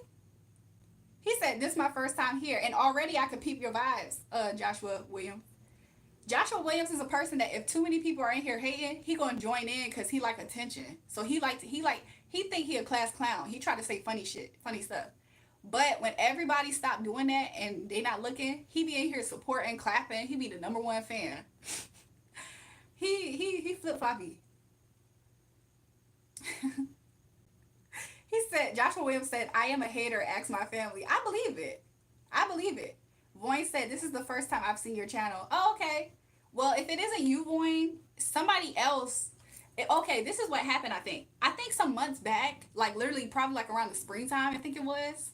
He said, this is my first time here, and already I could peep your vibes, Joshua Williams. Joshua Williams is a person that if too many people are in here hating, he gonna join in because he like attention. So he think he a class clown. He try to say funny shit, funny stuff. But when everybody stopped doing that and they not looking, he be in here supporting, clapping. He be the number one fan. He flip floppy. He said, Joshua Williams said, I am a hater, ask my family. I believe it. I believe it. Voin said, this is the first time I've seen your channel. Oh, okay. Well, if it isn't you, Voin, somebody else. Okay, this is what happened, I think. I think some months back, like literally probably like around the springtime, I think it was,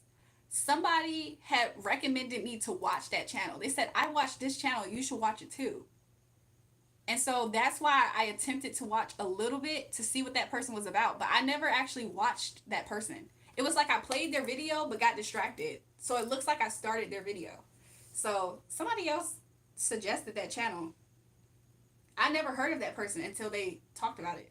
somebody had recommended me to watch that channel. They said, I watched this channel, you should watch it too. And so that's why I attempted to watch a little bit to see what that person was about, but I never actually watched that person. It was like I played their video but got distracted. So it looks like I started their video. So somebody else suggested that channel. I never heard of that person until they talked about it.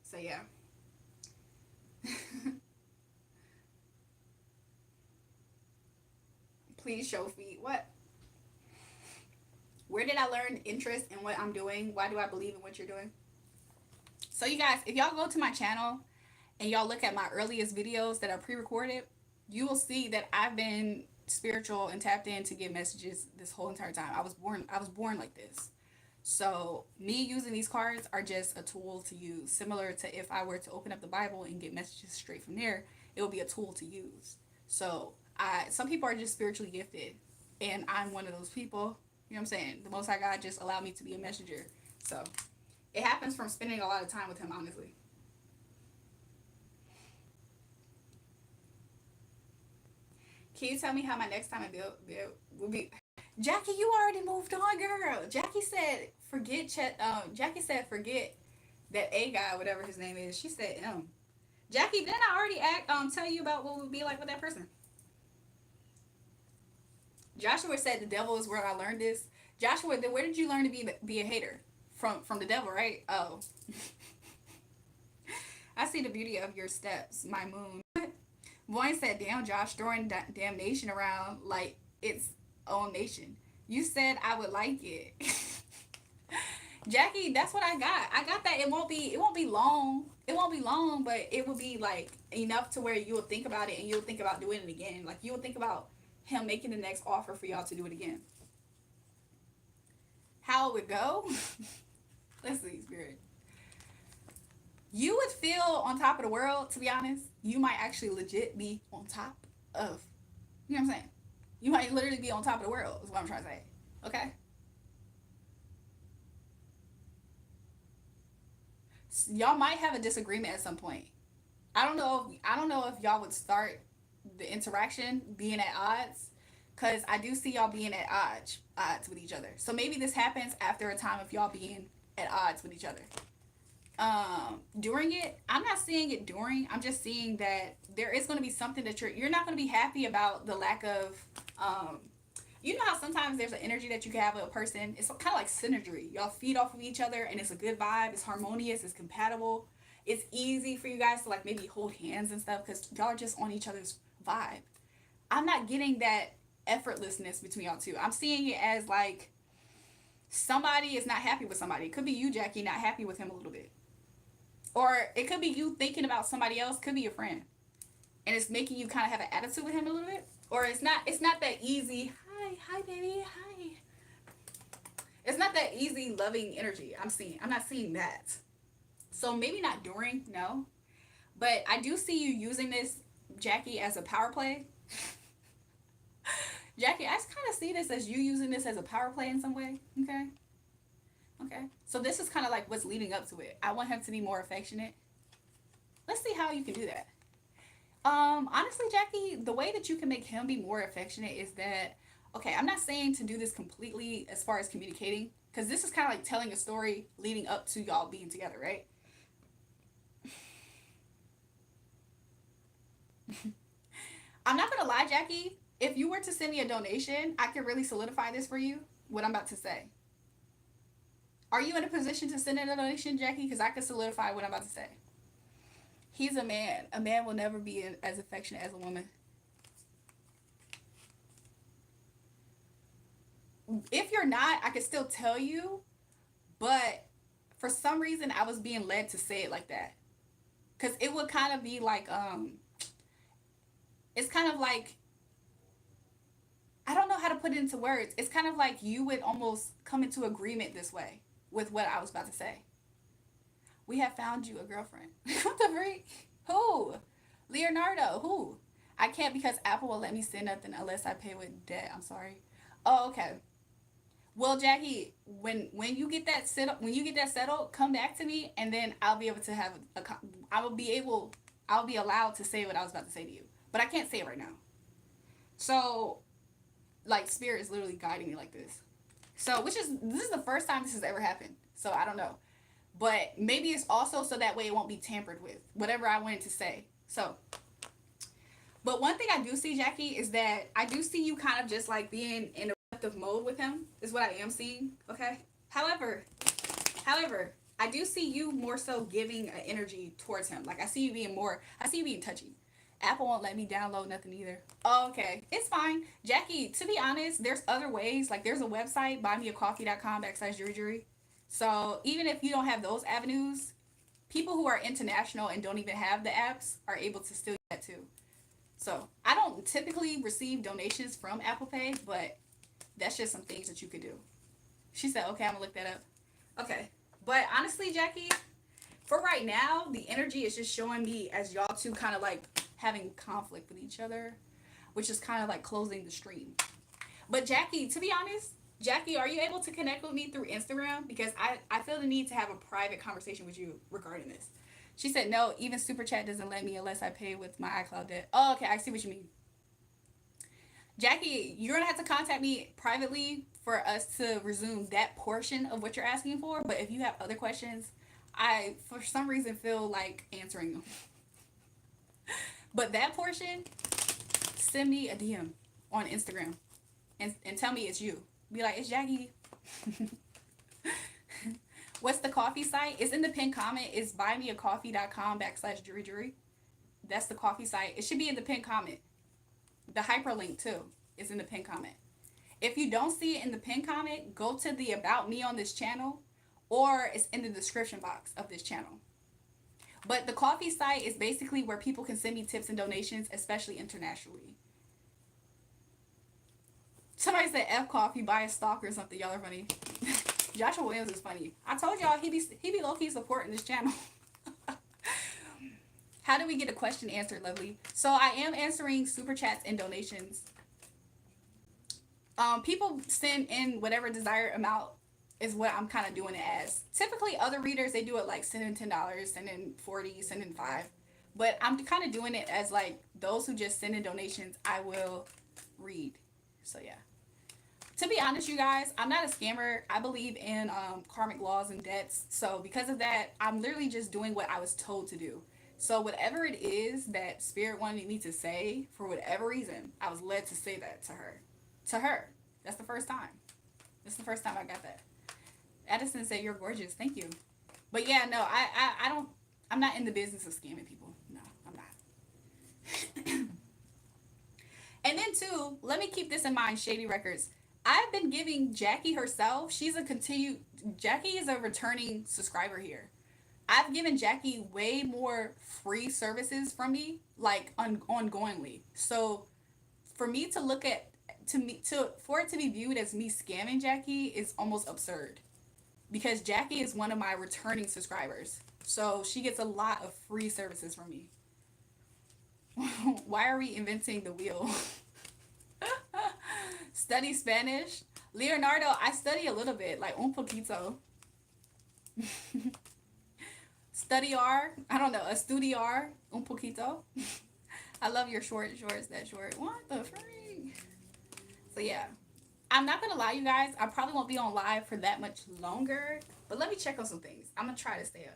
So yeah. Please show feet. What? Where did I learn interest in what I'm doing? Why do I believe in what you're doing? So you guys, if y'all go to my channel and y'all look at my earliest videos that are pre-recorded, you will see that I've been spiritual and tapped in to get messages this whole entire time. I was born like this. So me using these cards are just a tool to use. Similar to if I were to open up the Bible and get messages straight from there, it will be a tool to use. So some people are just spiritually gifted, and I'm one of those people. You know what I'm saying? The Most High God just allowed me to be a messenger. So it happens from spending a lot of time with Him, honestly. Can you tell me how my next time I build will be? Jackie, you already moved on, girl. Jackie said, forget Chet. Jackie said, forget that A guy, whatever his name is. She said, Jackie, didn't I already tell you about what it would be like with that person? Joshua said the devil is where I learned this. Joshua, where did you learn to be a hater? From the devil, right? Oh, I see the beauty of your steps, my moon. Voice said, damn, Josh, throwing damnation around like it's own nation. You said I would like it. Jackie, that's what I got. I got that. It won't be long. It won't be long, but it will be like enough to where you'll think about it and you'll think about doing it again. Like you'll think about him making the next offer for y'all to do it again. How it would go? Let's see, spirit. You would feel on top of the world, to be honest. You might actually legit be on top of, you know what I'm saying? You might literally be on top of the world, is what I'm trying to say. Okay? Y'all might have a disagreement at some point. I don't know if y'all would start the interaction being at odds, because I do see y'all being at odds with each other. So maybe this happens after a time of y'all being at odds with each other. During it, I'm not seeing it during. I'm just seeing that there is going to be something that you're not going to be happy about the lack of. Um, you know how sometimes there's an energy that you can have with a person. It's kind of like synergy. Y'all feed off of each other, and it's a good vibe. It's harmonious. It's compatible. It's easy for you guys to like maybe hold hands and stuff because y'all are just on each other's vibe. I'm not getting that effortlessness between y'all two. I'm seeing it as like somebody is not happy with somebody. It could be you, Jackie, not happy with him a little bit. Or it could be you thinking about somebody else, could be your friend. And it's making you kind of have an attitude with him a little bit. Or it's not that easy. Hi baby, hi. It's not that easy loving energy I'm not seeing that. So maybe not during, no. But I do see you using this, Jackie, as a power play. Jackie, I just kind of see this as you using this as a power play in some way. Okay. Okay. So this is kind of like what's leading up to it. I want him to be more affectionate. Let's see how you can do that. Honestly, Jackie, the way that you can make him be more affectionate is that, okay, I'm not saying to do this completely as far as communicating, because this is kind of like telling a story leading up to y'all being together, right? I'm not gonna lie, Jackie. If you were to send me a donation, I could really solidify this for you. What I'm about to say. Are you in a position to send in a donation, Jackie? Because I could solidify what I'm about to say. He's a man. A man will never be as affectionate as a woman. If you're not, I can still tell you, but For some reason, I was being led to say it like that. Because it would kind of be like, it's kind of like, I don't know how to put it into words. It's kind of like you would almost come into agreement this way with what I was about to say. We have found you a girlfriend. What the freak? Who? Leonardo. Who? I can't because Apple won't let me send nothing unless I pay with debt. I'm sorry. Oh, okay. Well, Jackie, when you get that settled, come back to me, and then I'll be able to have a. I will be able. I'll be allowed to say what I was about to say to you, but I can't say it right now. So, like, spirit is literally guiding me like this. So, this is the first time this has ever happened. So I don't know, but maybe it's also so that way it won't be tampered with. Whatever I wanted to say. So, but one thing I do see, Jackie, is that I do see you kind of just like being in a receptive mode with him. Is what I am seeing. Okay. However, however, I do see you more so giving an energy towards him. Like I see you being more. I see you being touchy. Apple won't let me download nothing either. Oh, okay. It's fine. Jackie, to be honest, there's other ways. Like there's a website, buymeacoffee.com/JulraeJulrae. So even if you don't have those avenues, people who are international and don't even have the apps are able to still do that too. So I don't typically receive donations from Apple Pay, but that's just some things that you could do. She said, okay, I'm gonna look that up. Okay. But honestly, Jackie, for right now, the energy is just showing me as y'all two kind of like having conflict with each other, which is kind of like closing the stream. But Jackie, to be honest, Jackie, are you able to connect with me through Instagram? Because I feel the need to have a private conversation with you regarding this. She said, no, even Super Chat doesn't let me unless I pay with my iCloud debt. Oh, okay, I see what you mean. Jackie, you're going to have to contact me privately for us to resume that portion of what you're asking for. But if you have other questions, I, for some reason, feel like answering them. But that portion, send me a DM on Instagram and tell me it's you. Be like, it's Jackie. What's the coffee site? It's in the pinned comment. It's buymeacoffee.com/JulraeJulrae. That's the coffee site. It should be in the pinned comment. The hyperlink too is in the pinned comment. If you don't see it in the pinned comment, go to the about me on this channel, or it's in the description box of this channel. But the coffee site is basically where people can send me tips and donations, especially internationally. Somebody said F coffee, buy a stock or something. Y'all are funny. Joshua Williams is funny. I told y'all he be low key supporting this channel. How do we get a question answered, lovely? So I am answering super chats and donations. People send in whatever desired amount is what I'm kind of doing it as. Typically, other readers they do it like sending $10, sending 40, sending 5. But I'm kind of doing it as like those who just send in donations, I will read. So yeah. To be honest, you guys, I'm not a scammer. I believe in karmic laws and debts. So because of that, I'm literally just doing what I was told to do. So whatever it is that Spirit wanted me to say, for whatever reason, I was led to say that to her. To her. That's the first time. That's the first time I got that. Addison said, you're gorgeous. Thank you. But yeah, no, I don't, I'm not in the business of scamming people. No, I'm not. And then too, let me keep this in mind, Shady Records. I've been giving Jackie herself, Jackie is a returning subscriber here. I've given Jackie way more free services from me, like ongoingly. So for me to look at, for it to be viewed as me scamming Jackie is almost absurd. Because Jackie is one of my returning subscribers. So she gets a lot of free services from me. Why are we inventing the wheel? Study Spanish. Leonardo, I study a little bit, like un poquito. Studiar, I don't know, estudiar, un poquito. I love your shorts, that short. What the freak? So yeah, I'm not gonna lie, you guys. I probably won't be on live for that much longer. But let me check on some things. I'm gonna try to stay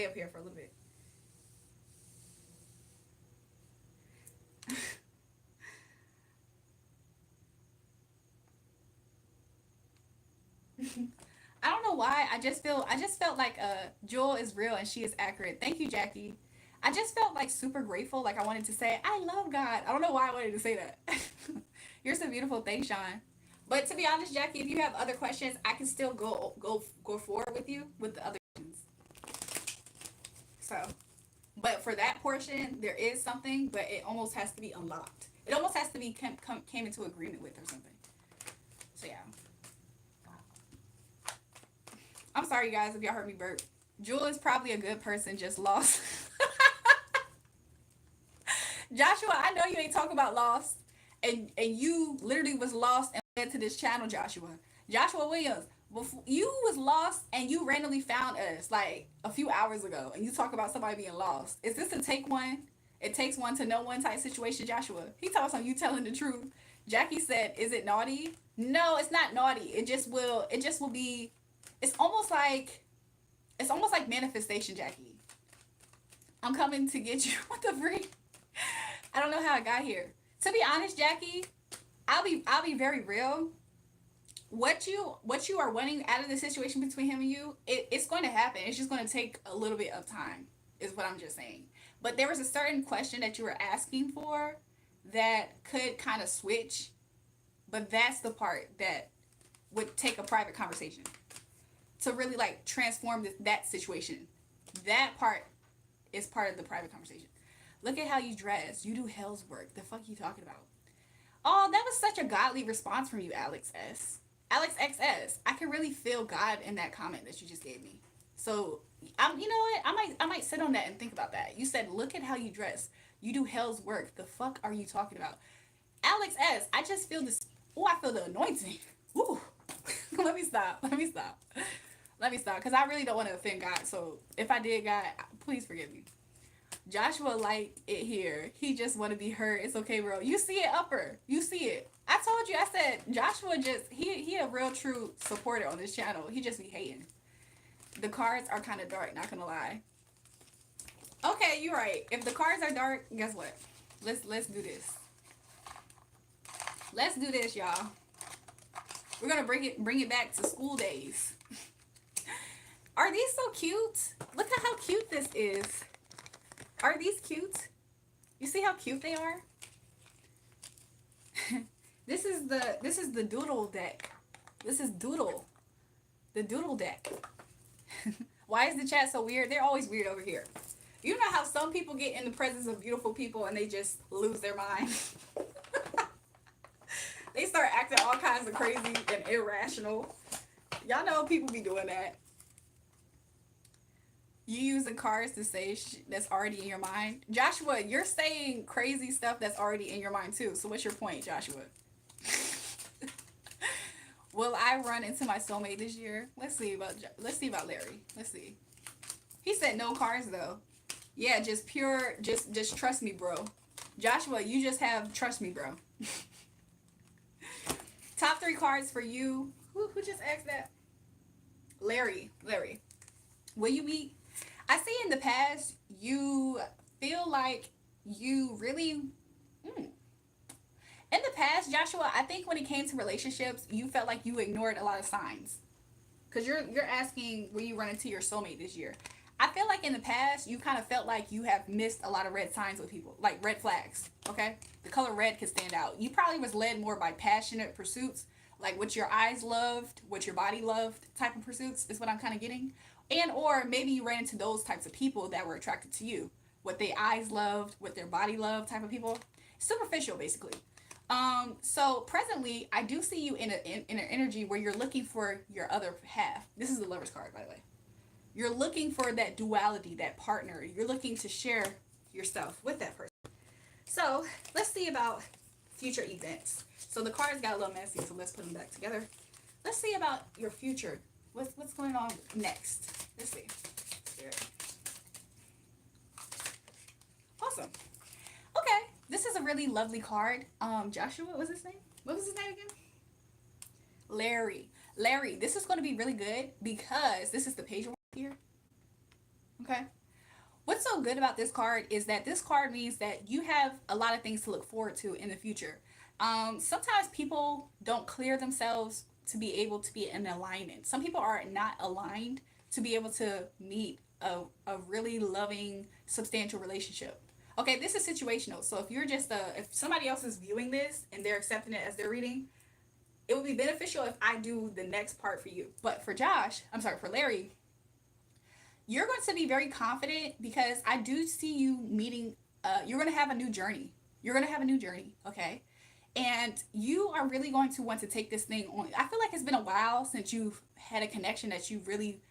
up here for a little bit. I don't know why. I just felt like Jewel is real and she is accurate. Thank you, Jackie. I just felt like super grateful. Like I wanted to say, I love God. I don't know why I wanted to say that. You're so beautiful. Thanks, Sean. But to be honest, Jackie, if you have other questions, I can still go forward with you with the other questions. So, but for that portion, there is something, but it almost has to be unlocked. It almost has to be came into agreement with or something. So yeah, I'm sorry, you guys, if y'all heard me burp. Jewel is probably a good person, just lost. Joshua, I know you ain't talking about lost, and you literally was lost and led to this channel, Joshua. Joshua Williams, before you was lost and you randomly found us like a few hours ago, and you talk about somebody being lost. Is this a take one? It takes one to know one type situation, Joshua. He talks on you telling the truth. Jackie said, "Is it naughty?" No, it's not naughty. It just will. It just will be. It's almost like. It's almost like manifestation, Jackie. I'm coming to get you. What the freak? I don't know how I got here. To be honest, Jackie, I'll be very real. What you are wanting out of the situation between him and you, it's going to happen. It's just going to take a little bit of time, is what I'm just saying. But there was a certain question that you were asking for that could kind of switch, but that's the part that would take a private conversation to really like transform that situation. That part is part of the private conversation. Look at how you dress. You do hell's work. The fuck you talking about? Oh, that was such a godly response from you, Alex S. Alex XS. I can really feel God in that comment that you just gave me. So, you know what? I might sit on that and think about that. You said, "Look at how you dress. You do hell's work. The fuck are you talking about?" Alex S. I just feel this. Oh, I feel the anointing. Ooh. Let me stop. Let me stop. Let me stop, because I really don't want to offend God. So if I did, God, please forgive me. Joshua like it here. He just want to be heard. It's okay, bro. You see it, upper. You see it. I told you. I said Joshua just he a real true supporter on this channel. He just be hating. The cards are kind of dark. Not gonna lie. Okay, you're right. If the cards are dark, guess what? Let's do this. Let's do this, y'all. We're gonna bring it back to school days. Are these so cute? Look at how cute this is. Are these cute? You see how cute they are? This is the doodle deck. This is doodle. The doodle deck. Why is the chat so weird? They're always weird over here. You know how some people get in the presence of beautiful people and they just lose their mind? They start acting all kinds of crazy and irrational. Y'all know people be doing that. You use the cards to say that's already in your mind. Joshua, you're saying crazy stuff that's already in your mind too. So what's your point, Joshua? Will I run into my soulmate this year? Let's see about Larry. Let's see. He said no cards though. Yeah, just pure, just trust me, bro. Joshua, you just have trust me, bro. Top 3 cards for you. Who just asked that? Larry. Will you meet? I see in the past you feel like you really. In the past, Joshua, I think when it came to relationships, you felt like you ignored a lot of signs. Cause you're asking will you run into your soulmate this year. I feel like in the past you kind of felt like you have missed a lot of red signs with people, like red flags. Okay, the color red could stand out. You probably was led more by passionate pursuits, like what your eyes loved, what your body loved, type of pursuits is what I'm kind of getting. And or maybe you ran into those types of people that were attracted to you, what their eyes loved, what their body loved, type of people. Superficial, basically. So presently, I do see you in an energy where you're looking for your other half. This is the Lover's card, by the way. You're looking for that duality, that partner. You're looking to share yourself with that person. So let's see about future events. So the cards got a little messy, so let's put them back together. Let's see about your future. What's going on next? Let's see. Here. Awesome. Okay, this is a really lovely card. Joshua, what was his name? What was his name again? Larry. Larry, this is going to be really good because this is the page here. Okay. What's so good about this card is that this card means that you have a lot of things to look forward to in the future. Sometimes people don't clear themselves to be able to be in alignment. Some people are not aligned to be able to meet a really loving, substantial relationship. Okay, this is situational. So if you're just if somebody else is viewing this and they're accepting it as their reading, it would be beneficial if I do the next part for you. But for Larry, you're going to be very confident because I do see you meeting, you're going to have a new journey. You're going to have a new journey, okay? And you are really going to want to take this thing on. I feel like it's been a while since you've had a connection that you really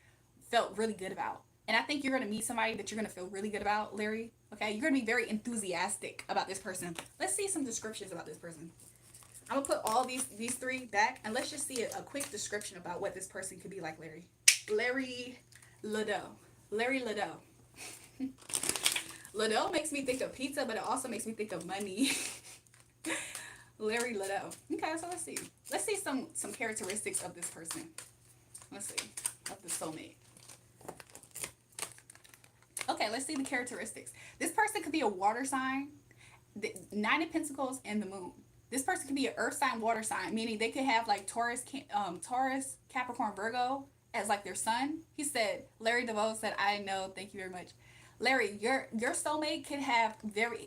felt really good about. And I think you're going to meet somebody that you're going to feel really good about, Larry. Okay? You're going to be very enthusiastic about this person. Let's see some descriptions about this person. I'm going to put all these three back, and let's just see a quick description about what this person could be like, Larry. Larry Ladeau. Larry Ladeau. Ladeau makes me think of pizza, but it also makes me think of money. Larry Ladeau. Okay, so let's see. Let's see some characteristics of this person. Let's see. Of the soulmate. Okay, let's see the characteristics. This person could be a water sign, the Nine of Pentacles, and the Moon. This person could be an Earth sign, water sign, meaning they could have like Taurus, Capricorn, Virgo as like their sun. He said, Larry DeVoe said, I know, thank you very much. Larry, your soulmate can have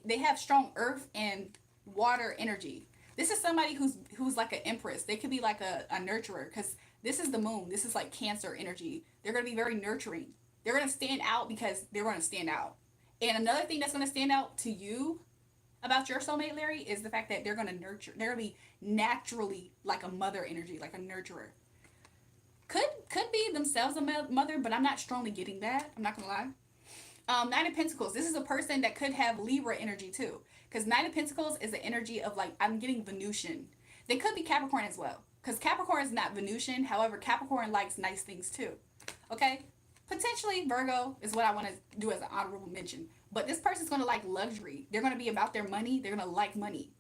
they have strong Earth and water energy. This is somebody who's like an empress. They could be like a nurturer because this is the Moon. This is like Cancer energy. They're going to be very nurturing. They're going to stand out because they're going to stand out. And another thing that's going to stand out to you about your soulmate, Larry, is the fact that they're going to nurture. They're going to be naturally like a mother energy, like a nurturer. Could be themselves a mother, but I'm not strongly getting that. I'm not going to lie. Nine of Pentacles. This is a person that could have Libra energy too. Because Nine of Pentacles is the energy of like, I'm getting Venusian. They could be Capricorn as well. Because Capricorn is not Venusian. However, Capricorn likes nice things too. Okay? Potentially Virgo is what I want to do as an honorable mention. But this person's going to like luxury. They're going to be about their money. They're going to like money.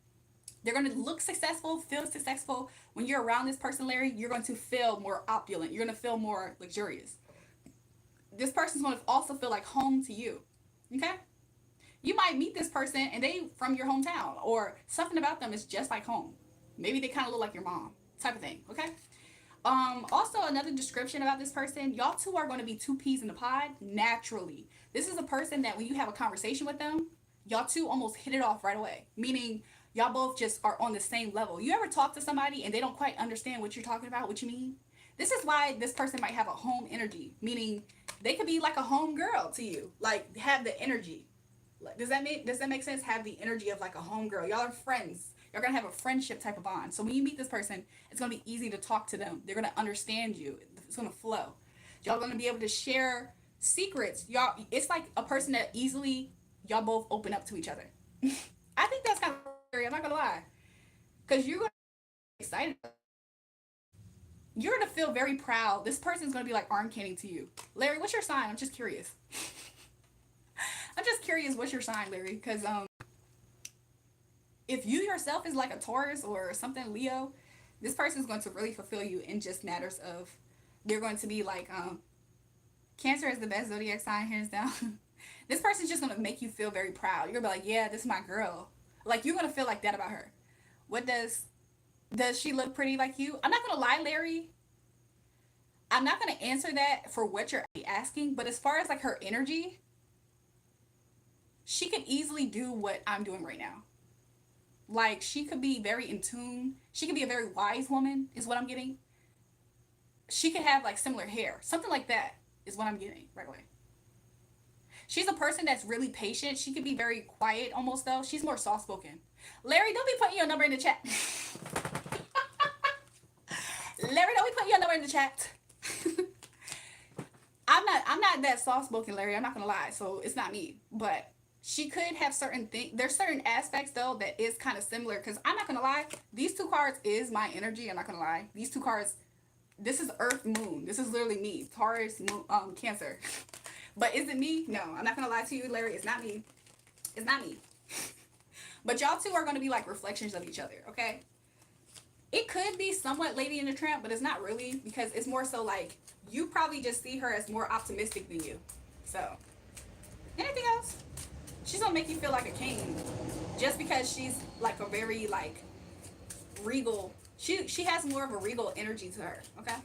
They're going to look successful, feel successful. When you're around this person, Larry, you're going to feel more opulent. You're going to feel more luxurious. This person's going to also feel like home to you. Okay? You might meet this person and they from your hometown, or something about them is just like home. Maybe they kind of look like your mom, type of thing. Okay? Also another description about this person, y'all two are going to be two peas in a pod naturally. This is a person that when you have a conversation with them, y'all two almost hit it off right away. Meaning y'all both just are on the same level. You ever talk to somebody and they don't quite understand what you're talking about, what you mean? This is why this person might have a home energy, meaning they could be like a home girl to you, like have the energy. Does that make sense? Have the energy of like a home girl. Y'all are friends. You're going to have a friendship type of bond. So when you meet this person, it's going to be easy to talk to them. They're going to understand you. It's going to flow. Y'all going to be able to share secrets. Y'all, it's like a person that easily, y'all both open up to each other. I think that's kind of scary. I'm not going to lie. Because you're going to be excited. You're going to feel very proud. This person's going to be like arm canning to you. Larry, what's your sign? I'm just curious. I'm just curious what's your sign, Larry. Because, if you yourself is like a Taurus or something Leo, this person is going to really fulfill you in just matters of, they're going to be like, Cancer is the best zodiac sign, hands down. This person's just going to make you feel very proud. You're going to be like, yeah, this is my girl. Like, you're going to feel like that about her. What does she look pretty like you? I'm not going to lie, Larry. I'm not going to answer that for what you're asking, but as far as like her energy, she could easily do what I'm doing right now. Like, she could be very in tune. She could be a very wise woman, is what I'm getting. She could have, like, similar hair. Something like that is what I'm getting right away. She's a person that's really patient. She could be very quiet almost, though. She's more soft-spoken. Larry, don't be putting your number in the chat. Larry, don't be putting your number in the chat. I'm not that soft-spoken, Larry. I'm not going to lie. So, it's not me. But she could have certain things. There's certain aspects, though, that is kind of similar. Because I'm not going to lie. These two cards is my energy. I'm not going to lie. These two cards, this is Earth, Moon. This is literally me. Taurus, Moon, Cancer. But is it me? No. I'm not going to lie to you, Larry. It's not me. It's not me. But y'all two are going to be like reflections of each other, okay? It could be somewhat Lady in the Tramp, but it's not really. Because it's more so like, you probably just see her as more optimistic than you. So, anything else? She's gonna make you feel like a king, just because she's like a very like regal. She has more of a regal energy to her. Okay.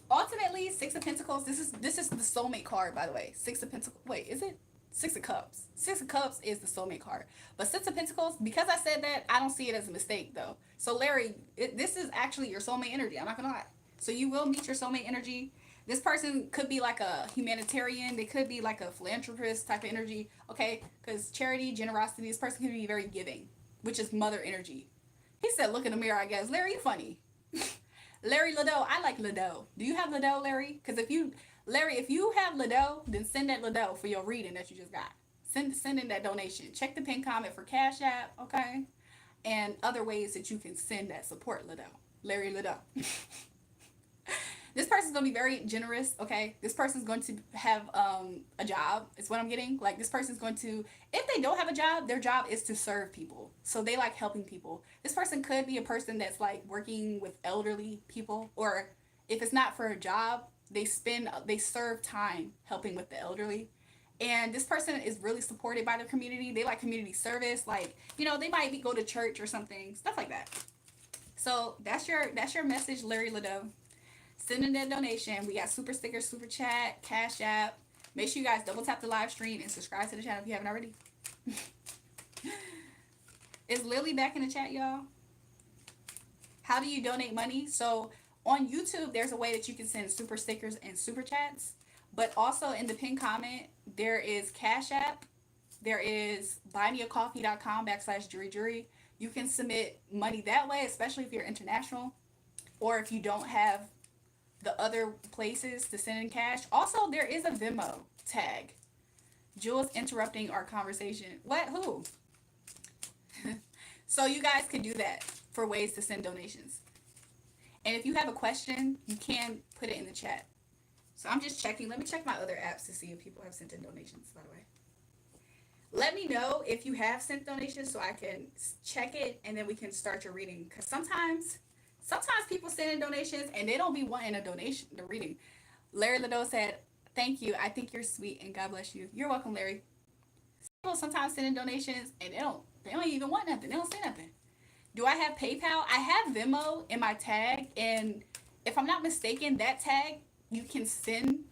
Ultimately, Six of Pentacles. This is the soulmate card, by the way. Six of Pentacles. Wait, is it Six of Cups. Six of Cups is the soulmate card. But Six of Pentacles, because I said that, I don't see it as a mistake though. So Larry, this is actually your soulmate energy. I'm not gonna lie. So you will meet your soulmate energy. This person could be like a humanitarian. They could be like a philanthropist type of energy. Okay, because charity, generosity. This person can be very giving, which is mother energy. He said, "Look in the mirror." I guess Larry, you funny. Larry Lado, I like Lado. Do you have Lado, Larry? Because Larry, if you have Lado, then send that Lado for your reading that you just got. Send in that donation. Check the pin comment for Cash App, okay? And other ways that you can send that support Lado. Larry Lado. This person's gonna be very generous, okay? This person's going to have a job. It's what I'm getting. Like this person's going to, if they don't have a job, their job is to serve people. So they like helping people. This person could be a person that's like working with elderly people, or if it's not for a job, they serve time helping with the elderly. And this person is really supported by their community. They like community service, like they might go to church or something, stuff like that. So that's your message, Larry Lado. Send in that donation. We got super stickers, super chat, Cash App. Make sure you guys double tap the live stream and subscribe to the channel if you haven't already. Is Lily back in the chat, y'all? How do you donate money? So on YouTube, there's a way that you can send super stickers and super chats. But also in the pinned comment, there is Cash App. There is buymeacoffee.com/JulraeJulrae. You can submit money that way, especially if you're international, or if you don't have the other places to send in cash. Also, there is a Venmo tag. Jules interrupting our conversation. What? Who? So you guys can do that for ways to send donations. And if you have a question, you can put it in the chat. So I'm just checking. Let me check my other apps to see if people have sent in donations, by the way. Let me know if you have sent donations so I can check it and then we can start your reading. Because sometimes people send in donations and they don't be wanting a donation, the reading. Larry Lado said, "Thank you. I think you're sweet and God bless you." You're welcome, Larry. People sometimes send in donations and they don't even want nothing. They don't say nothing. Do I have PayPal? I have Venmo in my tag, and if I'm not mistaken, that tag you can send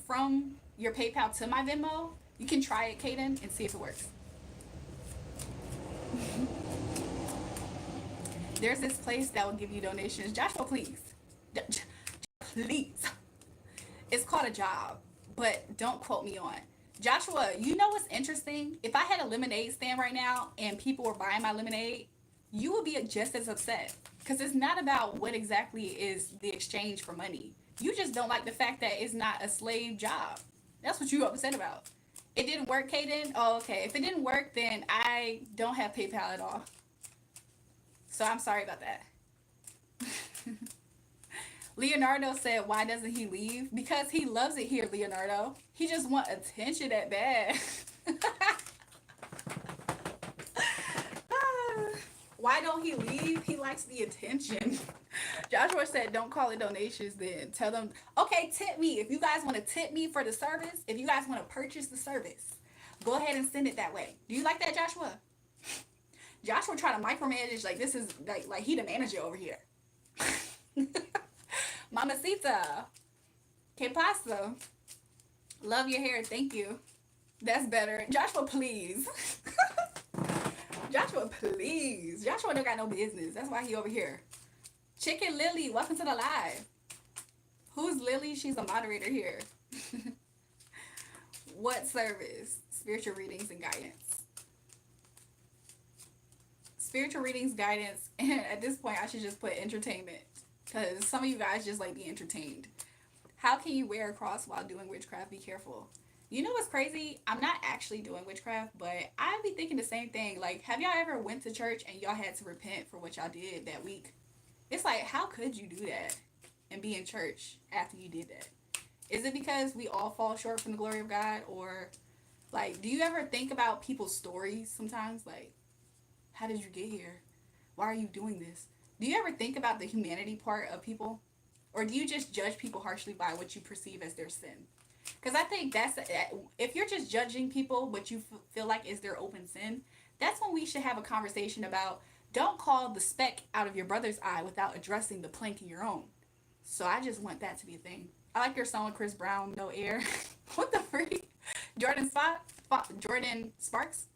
from your PayPal to my Venmo. You can try it, Kaden, and see if it works. There's this place that will give you donations. Joshua, please. Please. It's called a job, but don't quote me on. Joshua, you know what's interesting? If I had a lemonade stand right now and people were buying my lemonade, you would be just as upset. Because it's not about what exactly is the exchange for money. You just don't like the fact that it's not a slave job. That's what you're upset about. It didn't work, Kaden? Oh, okay. If it didn't work, then I don't have PayPal at all. So I'm sorry about that. Leonardo said, "Why doesn't he leave?" Because he loves it here, Leonardo. He just wants attention that bad. Why don't he leave? He likes the attention. Joshua said, "Don't call it donations then. Tell them, okay, tip me. If you guys want to tip me for the service, if you guys want to purchase the service, go ahead and send it that way." Do you like that, Joshua? Joshua trying to micromanage like this is like he the manager over here. Mamacita. Que pasa? Love your hair. Thank you. That's better. Joshua, please. Joshua, please. Joshua don't got no business. That's why he over here. Chicken Lily, welcome to the live. Who's Lily? She's a moderator here. What service? Spiritual readings and guidance. Spiritual readings, guidance, and at this point I should just put entertainment. Because some of you guys just like be entertained. How can you wear a cross while doing witchcraft? Be careful. You know what's crazy? I'm not actually doing witchcraft, but I be thinking the same thing. Like, have y'all ever went to church and y'all had to repent for what y'all did that week? It's like, how could you do that and be in church after you did that? Is it because we all fall short from the glory of God? Or, like, do you ever think about people's stories sometimes? Like, how did you get here? Why are you doing this? Do you ever think about the humanity part of people? Or do you just judge people harshly by what you perceive as their sin? Because I think if you're just judging people what you feel like is their open sin, that's when we should have a conversation about, don't call the speck out of your brother's eye without addressing the plank in your own. So I just want that to be a thing. I like your song with Chris Brown, No Air. What the freak? Jordan Sparks.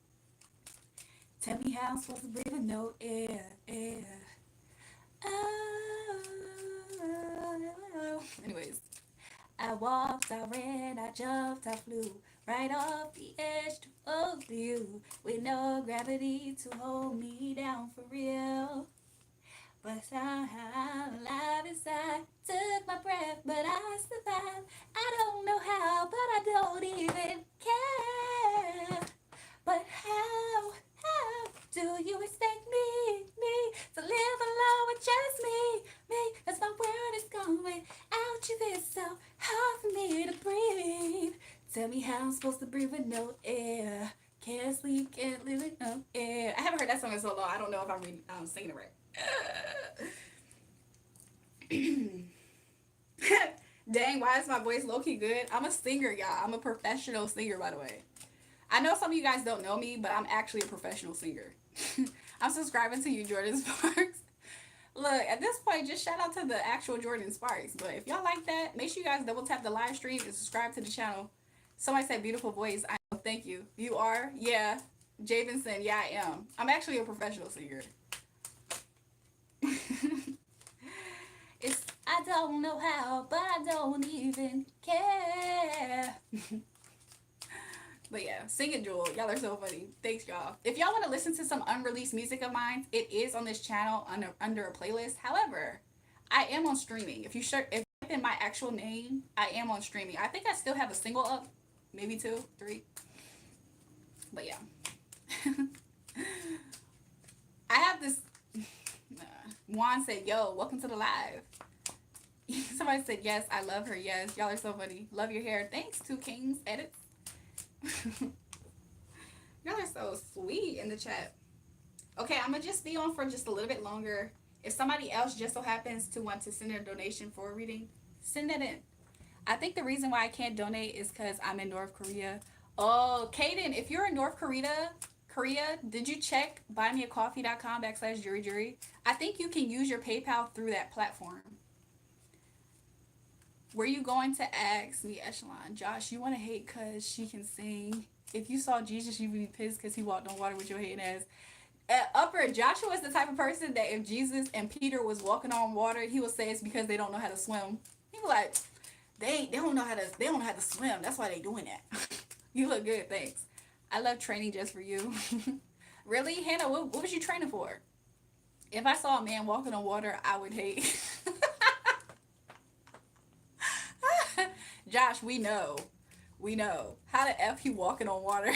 Tell me how I'm supposed to breathe with no air, air. Oh. Anyways, I walked, I ran, I jumped, I flew right off the edge towards you with no gravity to hold me down for real. But somehow I'm alive inside. Took my breath, but I survived. I don't know how, but I don't even care. But how do you expect me to live alone with just me? As my world is going out you, it's so hard for me to breathe. Tell me how I'm supposed to breathe with no air. Can't sleep, can't live with no air. I haven't heard that song in so long. I don't know if I'm singing it right. Dang, why is my voice low key good? I'm a singer, y'all. I'm a professional singer, by the way. I know some of you guys don't know me, but I'm actually a professional singer. I'm subscribing to you, Jordan Sparks. Look, at this point, just shout out to the actual Jordan Sparks. But if y'all like that, make sure you guys double tap the live stream and subscribe to the channel. Somebody said beautiful voice. I know, thank you. You are? Yeah. Javinson, yeah, I am. I'm actually a professional singer. It's I don't know how, but I don't even care. But yeah, sing it, Jewel. Y'all are so funny. Thanks, y'all. If y'all want to listen to some unreleased music of mine, it is on this channel under a playlist. However, I am on streaming. If you type in my actual name, I am on streaming. I think I still have a single up, maybe 2, 3. But yeah, I have this. Juan said, "Yo, welcome to the live." Somebody said, "Yes, I love her." Yes, y'all are so funny. Love your hair. Thanks, Two Kings Edits. Y'all are so sweet in the chat. Okay, I'm gonna just be on for just a little bit longer. If somebody else just so happens to want to send a donation for a reading, send that in. I think the reason why I can't donate is because I'm in North Korea. Oh, Kaden, if you're in North Korea, did you check buymeacoffee.com/JulraeJulrae? I think you can use your PayPal through that platform. Were you going to ask me, Echelon? Josh, you want to hate because she can sing? If you saw Jesus, you'd be pissed because he walked on water with your hating ass. Upper, Joshua is the type of person that if Jesus and Peter was walking on water, he would say it's because they don't know how to swim. He was like, they don't know how to swim. That's why they doing that. You look good, thanks. I love training just for you. Really, Hannah? What was you training for? If I saw a man walking on water, I would hate. Josh, we know. We know. How the F you walking on water?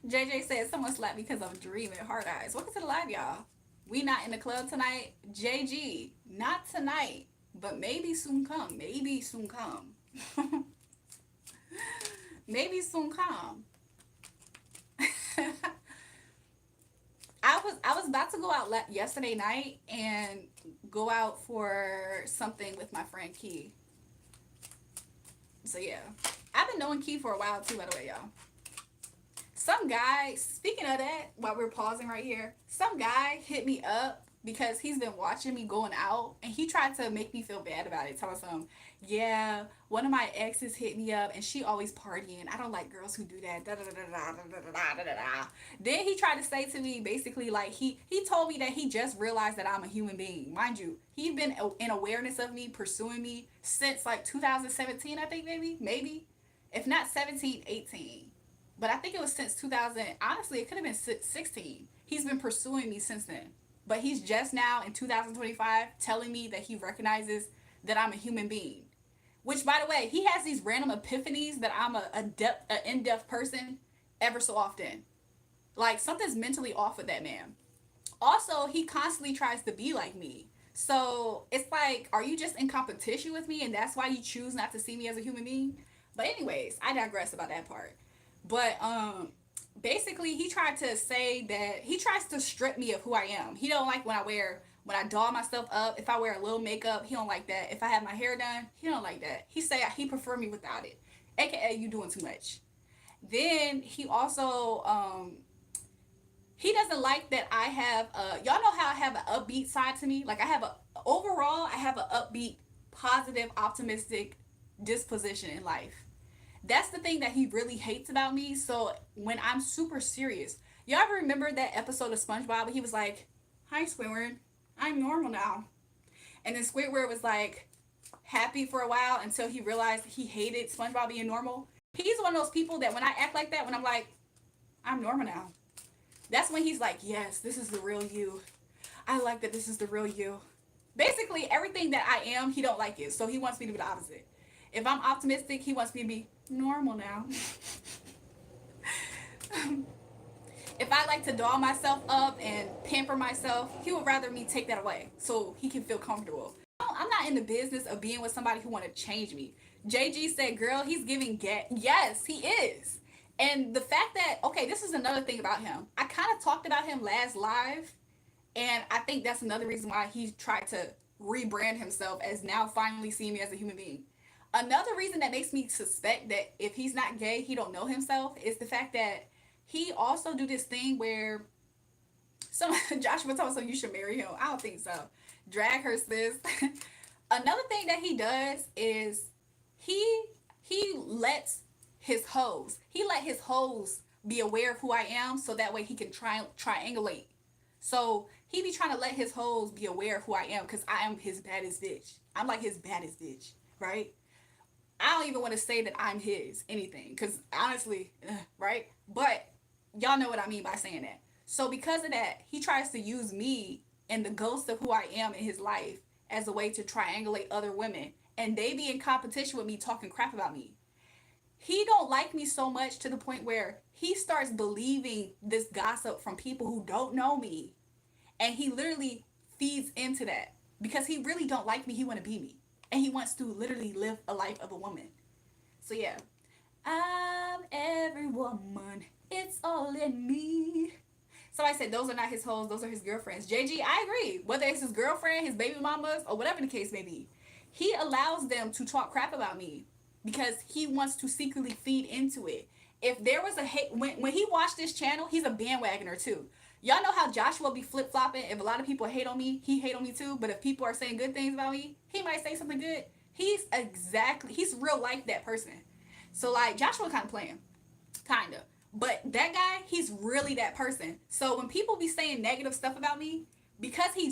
JJ said someone slapped me because I'm dreaming. Hard eyes. Welcome to the live, y'all. We not in the club tonight. JG, not tonight. But maybe soon come. Maybe soon come. Maybe soon come. I was about to go out yesterday night and go out for something with my friend Key. So yeah, I've been knowing Key for a while too, by the way, y'all. Some guy, speaking of that, while we're pausing right here, some guy hit me up because he's been watching me going out and he tried to make me feel bad about it. Tell us something. Yeah, one of my exes hit me up and she always partying. I don't like girls who do that. Da, da, da, da, da, da, da, da, da. Then he tried to say to me basically like he told me that he just realized that I'm a human being. Mind you, he's been in awareness of me, pursuing me since like 2017, I think maybe. If not 17, 18. But I think it was since 2000. Honestly, it could have been 16. He's been pursuing me since then. But he's just now in 2025 telling me that he recognizes that I'm a human being. Which, by the way, he has these random epiphanies that I'm an in-depth person ever so often. Like, something's mentally off with that man. Also, he constantly tries to be like me. So, it's like, are you just in competition with me and that's why you choose not to see me as a human being? But anyways, I digress about that part. But basically he tried to say that he tries to strip me of who I am. He don't like when I doll myself up. If I wear a little makeup, he don't like that. If I have my hair done, he don't like that. He say he prefer me without it. AKA you doing too much. Then he also he doesn't like that I have y'all know how I have an upbeat side to me. Like I have I have an upbeat, positive, optimistic disposition in life. That's the thing that he really hates about me. So when I'm super serious, y'all ever remember that episode of SpongeBob? He was like, "Hi, Squidward, I'm normal now," and then Squidward was like happy for a while until he realized he hated SpongeBob being normal. He's one of those people that when I act like that, when I'm like, "I'm normal now," that's when he's like, "Yes, this is the real you. I like that this is the real you." Basically, everything that I am, he don't like it. So he wants me to be the opposite. If I'm optimistic, he wants me to be normal now. If I like to doll myself up and pamper myself, he would rather me take that away so he can feel comfortable. I'm not in the business of being with somebody who want to change me. JG said, "Girl, he's giving get." Yes, he is. And the fact that, okay, this is another thing about him. I kind of talked about him last live, and I think that's another reason why he tried to rebrand himself as now finally seeing me as a human being. Another reason that makes me suspect that if he's not gay, he don't know himself is the fact that he also do this thing where some Joshua told him you should marry him. I don't think so. Drag her, sis. Another thing that he does is he he lets he let his hoes be aware of who I am so that way he can triangulate. So he be trying to let his hoes be aware of who I am because I am his baddest bitch. I'm like his baddest bitch, right? I don't even want to say that I'm his anything because honestly, right? But y'all know what I mean by saying that. So because of that, he tries to use me and the ghost of who I am in his life as a way to triangulate other women, and they be in competition with me talking crap about me. He don't like me so much to the point where he starts believing this gossip from people who don't know me, and he literally feeds into that because he really don't like me. He want to be me, and he wants to literally live a life of a woman. So yeah, I'm every woman. It's all in me. So I said those are not his hoes, those are his girlfriends. JG, I agree. Whether it's his girlfriend, his baby mamas, or whatever the case may be, he allows them to talk crap about me because he wants to secretly feed into it. If there was a hate when he watched this channel, he's a bandwagoner too. Y'all know how Joshua be flip flopping. If a lot of people hate on me, he hate on me too. But if people are saying good things about me, he might say something good. He's real life that person. So like Joshua kind of playing, kind of. But that guy, he's really that person. So when people be saying negative stuff about me, because he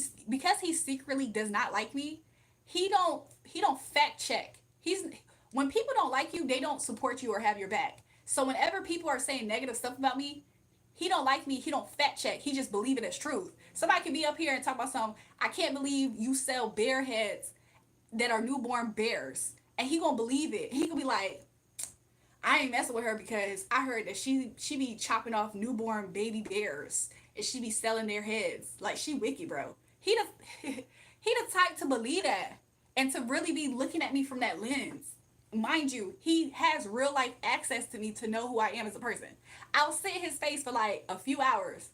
secretly does not like me, he don't fact check. He's when people don't like you, they don't support you or have your back. So whenever people are saying negative stuff about me, he don't like me, he don't fact check. He just believe it as truth. Somebody can be up here and talk about something, "I can't believe you sell bear heads that are newborn bears." And he gonna believe it. He gonna be like, "I ain't messing with her because I heard that she be chopping off newborn baby bears and she be selling their heads. Like she wicked, bro." He the he the type to believe that and to really be looking at me from that lens. Mind you, he has real life access to me to know who I am as a person. I'll sit in his face for like a few hours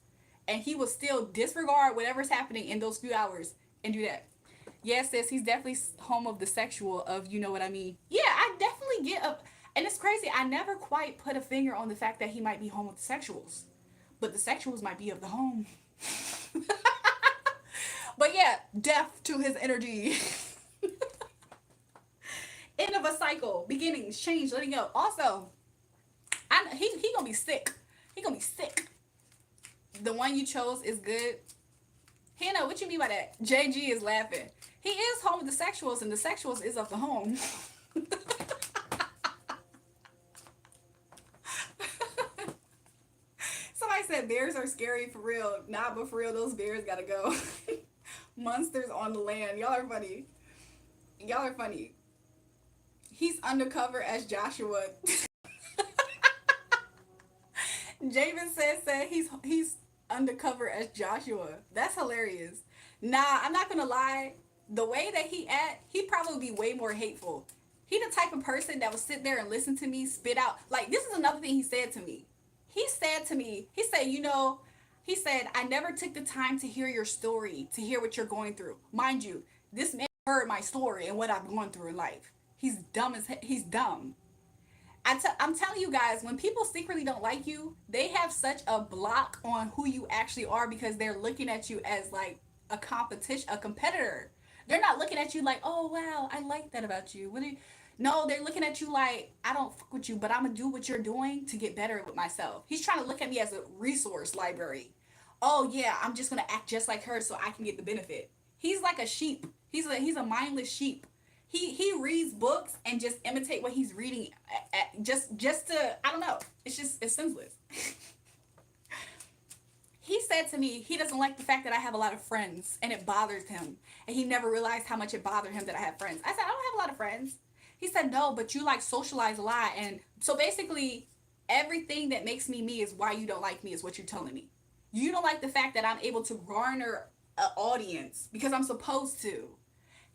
and he will still disregard whatever's happening in those few hours and do that. Yes, sis, he's definitely home of the sexual of you know what I mean. Yeah, I definitely get up. And it's crazy. I never quite put a finger on the fact that he might be homosexuals, but the sexuals might be of the home. But yeah, death to his energy. End of a cycle, beginnings, change, letting go. Also, he gonna be sick. He gonna be sick. The one you chose is good. Hannah, what you mean by that? JG is laughing. He is home with the sexuals, and the sexuals is of the home. Somebody said bears are scary for real. Nah, but for real, those bears gotta go. Monsters on the land. Y'all are funny. Y'all are funny. He's undercover as Joshua. Javen said he's undercover as Joshua. That's hilarious. Nah, I'm not gonna lie. The way that he probably be way more hateful. He the type of person that would sit there and listen to me spit out. Like this is another thing he said to me. He said to me, he said, he said, "I never took the time to hear your story, to hear what you're going through." Mind you, this man heard my story and what I've gone through in life. He's dumb. I'm telling you guys, when people secretly don't like you, they have such a block on who you actually are because they're looking at you as like a competitor. They're not looking at you like, "Oh wow, I like that about you." No, they're looking at you like, I don't fuck with you, but I'm gonna do what you're doing to get better with myself. He's trying to look at me as a resource library. Oh yeah, I'm just gonna act just like her so I can get the benefit. He's like a sheep. He's a mindless sheep. He reads books and just imitate what he's reading, just to, I don't know. It's senseless. He said to me he doesn't like the fact that I have a lot of friends and it bothers him. And he never realized how much it bothered him that I have friends. I said, I don't have a lot of friends. He said, no, but you like socialize a lot. And so basically, everything that makes me me is why you don't like me, is what you're telling me. You don't like the fact that I'm able to garner an audience because I'm supposed to.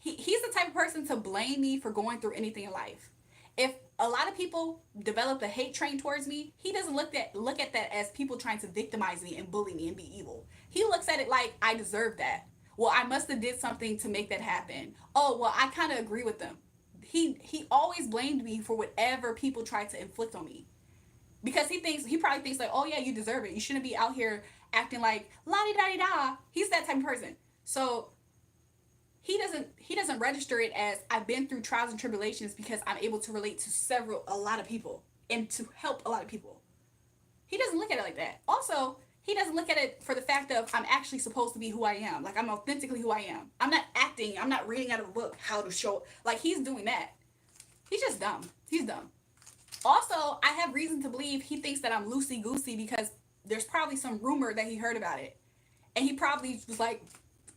He's the type of person to blame me for going through anything in life. If a lot of people develop a hate train towards me, he doesn't look at that as people trying to victimize me and bully me and be evil. He looks at it like I deserve that. Well, I must have did something to make that happen. Oh, well, I kind of agree with them. He always blamed me for whatever people tried to inflict on me because he probably thinks like, oh yeah, you deserve it. You shouldn't be out here acting like la di da di da. He's that type of person. So he doesn't register it as I've been through trials and tribulations because I'm able to relate to a lot of people and to help a lot of people. He doesn't look at it like that. Also, he doesn't look at it for the fact of I'm actually supposed to be who I am. Like I'm authentically who I am. I'm not acting. I'm not reading out of a book how to show. Like he's doing that. He's just dumb. He's dumb. Also, I have reason to believe he thinks that I'm loosey goosey because there's probably some rumor that he heard about it, and he probably was like,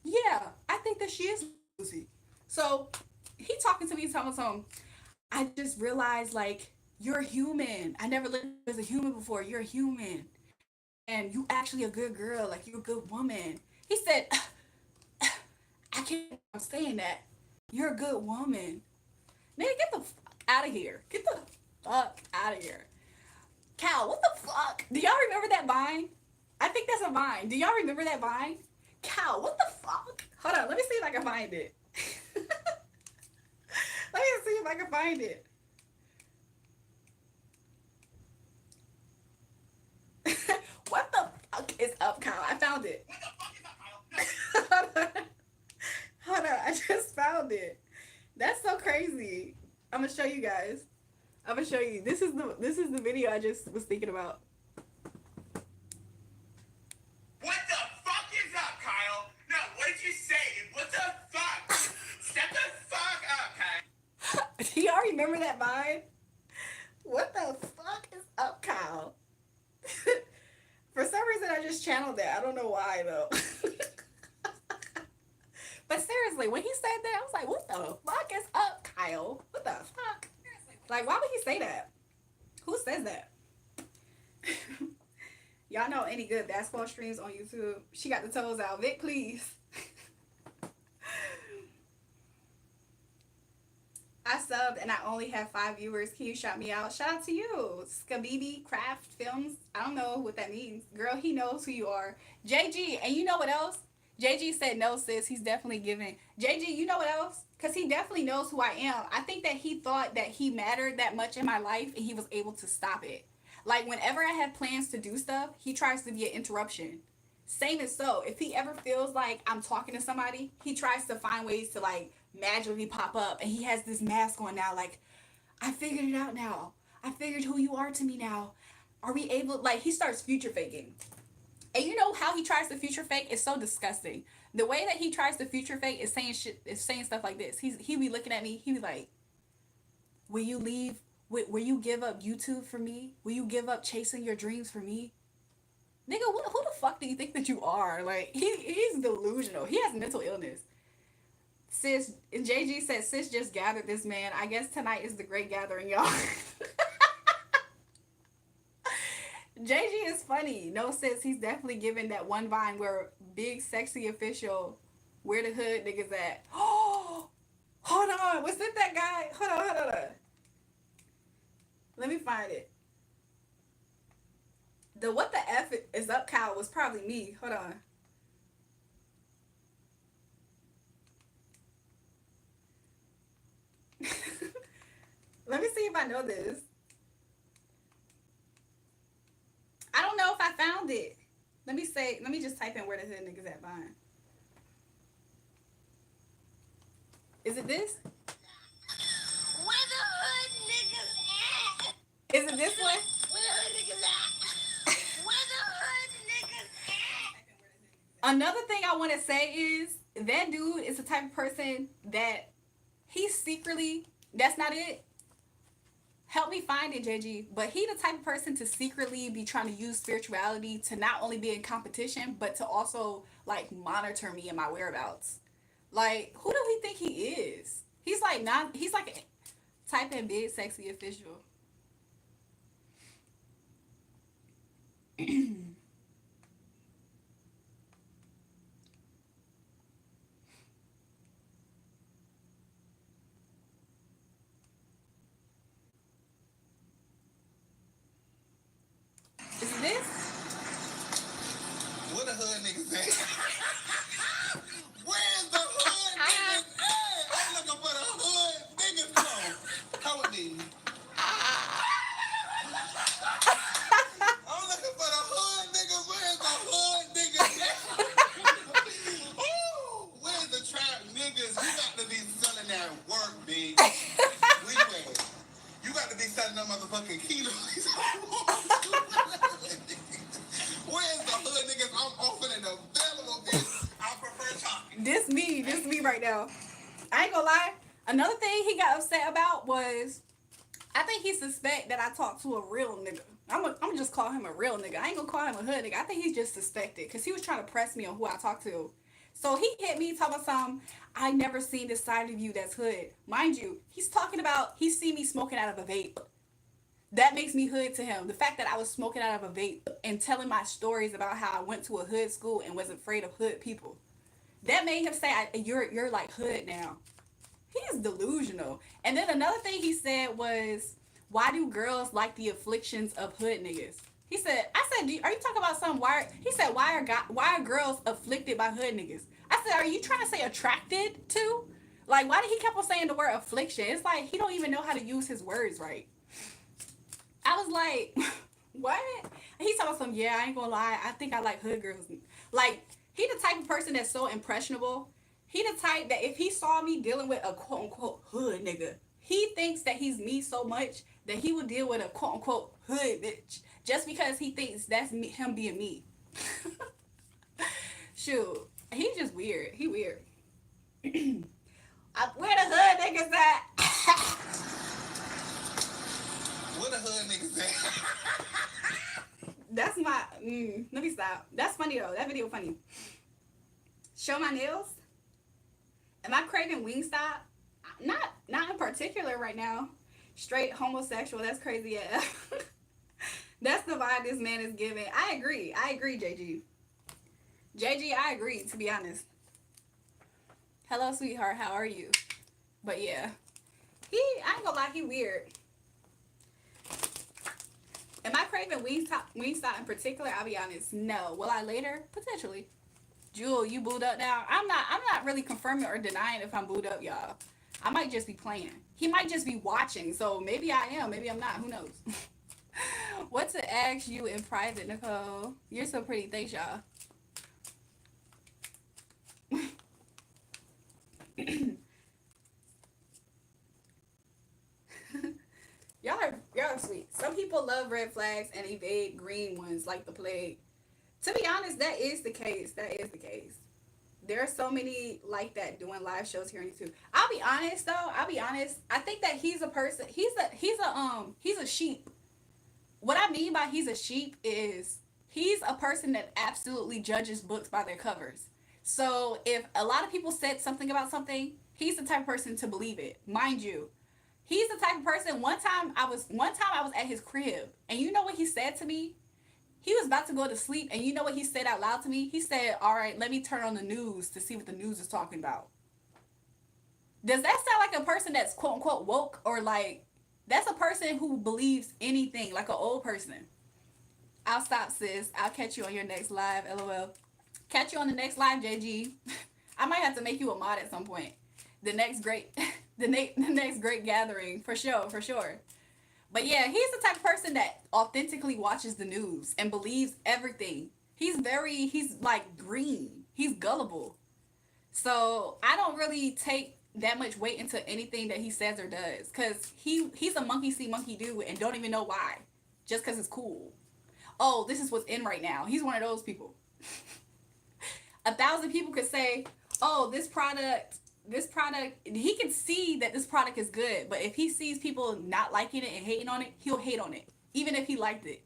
"Yeah, I think that she is loosey goosey." So he talking to me, telling some. I just realized like you're human. I never lived as a human before. You're a human, and you actually a good girl. Like you're a good woman. He said, "I can't. I'm saying that. You're a good woman." Nigga, get the fuck out of here. Get the fuck out of here. Cal, what the fuck? Do y'all remember that vine? I think that's a vine. Do y'all remember that vine? Cal, what the fuck? Hold on, let me see if I can find it. Let me see if I can find it. What the fuck is up, Cal? I found it. Hold on. Hold on, I just found it. That's so crazy. I'm gonna show you guys. I'm gonna show you. This is the video I just was thinking about. What the fuck is up, Kyle? No, what did you say? What the fuck? Step the fuck up, Kyle. Do y'all remember that vine? What the fuck is up, Kyle? For some reason, I just channeled that. I don't know why though. But seriously, when he said that, I was like, "What the fuck is up, Kyle? What the fuck? Like, why would he say that? Who says that?" Y'all know any good basketball streams on YouTube? She got the toes out. Vic, please. I subbed and I only have 5 viewers. Can you shout me out? Shout out to you. Skabibi Craft Films. I don't know what that means. Girl, he knows who you are. JG, and you know what else? JG said no, sis. He's definitely giving. JG, you know what else? Because he definitely knows who I am. I think that he thought that he mattered that much in my life and he was able to stop it. Like, whenever I have plans to do stuff, he tries to be an interruption. Same as so, if he ever feels like I'm talking to somebody, he tries to find ways to like magically pop up, and he has this mask on now. Like, I figured it out now. I figured who you are to me now. Are we able? Like, he starts future faking, and you know how he tries to future fake is so disgusting. The way that he tries to future fake is saying shit, is saying stuff like this. He be looking at me. He be like, "Will you leave? Will you give up YouTube for me? Will you give up chasing your dreams for me?" Nigga, who the fuck do you think that you are? Like, he's delusional. He has mental illness. Sis, JG said, sis just gathered this man. I guess tonight is the great gathering, y'all. JG is funny. No, sis, he's definitely giving that one vine where big, sexy official, where the hood niggas at. Oh, hold on. Was it that guy? Hold on. Let me find it. The what the F is up cow was probably me. Hold on. Let me see if I know this. I don't know if I found it. Let me just type in where the hood niggas at Vine. Is it this? Where the Is it this one? Where the hood niggas at? Where the hood niggas Another thing I want to say is that dude is the type of person that he secretly, that's not it. Help me find it, JG. But he the type of person to secretly be trying to use spirituality to not only be in competition, but to also like monitor me and my whereabouts. Like, who do he think he is? He's like not. He's like type in big sexy official. Is it this? at? Where the hood niggas at? Where's the hood niggas at? I'm looking for the hood niggas. Come with me. I'm looking for the hood niggas. Where's the hood niggas at? Ooh, where's the trap niggas? You got to be selling that work, big. We win. You got to be selling them motherfucking kilos. Where's the hood niggas? I'm open and available, bitch. I prefer talking. This me right now. I ain't gonna lie. Another thing he got upset about was I think he suspect that I talked to a real nigga. I'm just call him a real nigga. I ain't gonna call him a hood nigga. I think he's just suspected because he was trying to press me on who I talked to. So he hit me talking about something. I never seen this side of you that's hood. Mind you, he's talking about he see me smoking out of a vape. That makes me hood to him. The fact that I was smoking out of a vape and telling my stories about how I went to a hood school and was afraid of hood people. That made him say, you're like hood now. He's delusional. And then another thing he said was, why do girls like the afflictions of hood niggas? He said, I said, are you talking about something? He said, why are girls afflicted by hood niggas? I said, are you trying to say attracted to? Like, why did he keep on saying the word affliction? It's like he don't even know how to use his words right. I was like, what? And he talking about some, yeah, I ain't gonna lie, I think I like hood girls. Like, he the type of person that's so impressionable. He the type that if he saw me dealing with a quote unquote hood nigga, he thinks that he's me so much that he would deal with a quote unquote hood bitch just because he thinks that's me, him being me. Shoot, he's just weird. He weird. Where the hood niggas at? Where the hood niggas at? That's my. Let me stop. That's funny though. That video funny. Show my nails. Am I craving Wingstop? Not in particular right now. Straight homosexual. That's crazy. Yeah. That's the vibe this man is giving. I agree, JG. JG, I agree, to be honest. Hello, sweetheart. How are you? But yeah. I ain't gonna lie, he weird. Am I craving Wingstop in particular? I'll be honest. No. Will I later? Potentially. Jewel, you booed up now? I'm not really confirming or denying if I'm booed up, y'all. I might just be playing. He might just be watching, so maybe I am, maybe I'm not. Who knows? What to ask you in private, Nicole? You're so pretty. Thanks, y'all. Y'all are sweet. Some people love red flags and evade green ones like the plague. To be honest, that is the case. That is the case. There are so many like that doing live shows here on YouTube. I'll be honest though. I'll be honest. I think that he's a person. He's a sheep. What I mean by he's a sheep is he's a person that absolutely judges books by their covers. So if a lot of people said something about something, he's the type of person to believe it. Mind you, he's the type of person. One time I was at his crib, and you know what he said to me? He was about to go to sleep, and you know what he said out loud to me? He said, all right, let me turn on the news to see what the news is talking about. Does that sound like a person that's quote unquote woke, or like that's a person who believes anything, like an old person? I'll stop, sis. I'll catch you on your next live, lol. Catch you on the next live, JG. I might have to make you a mod at some point. The next great, the next great gathering, for sure, for sure. But yeah, he's the type of person that authentically watches the news and believes everything. He's like green. He's gullible. So I don't really take that much weight into anything that he says or does, because he's a monkey see monkey do and don't even know why, just because it's cool. Oh, this is what's in right now. He's one of those people. 1,000 people could say, oh, this product, he can see that this product is good, but if he sees people not liking it and hating on it, he'll hate on it even if he liked it.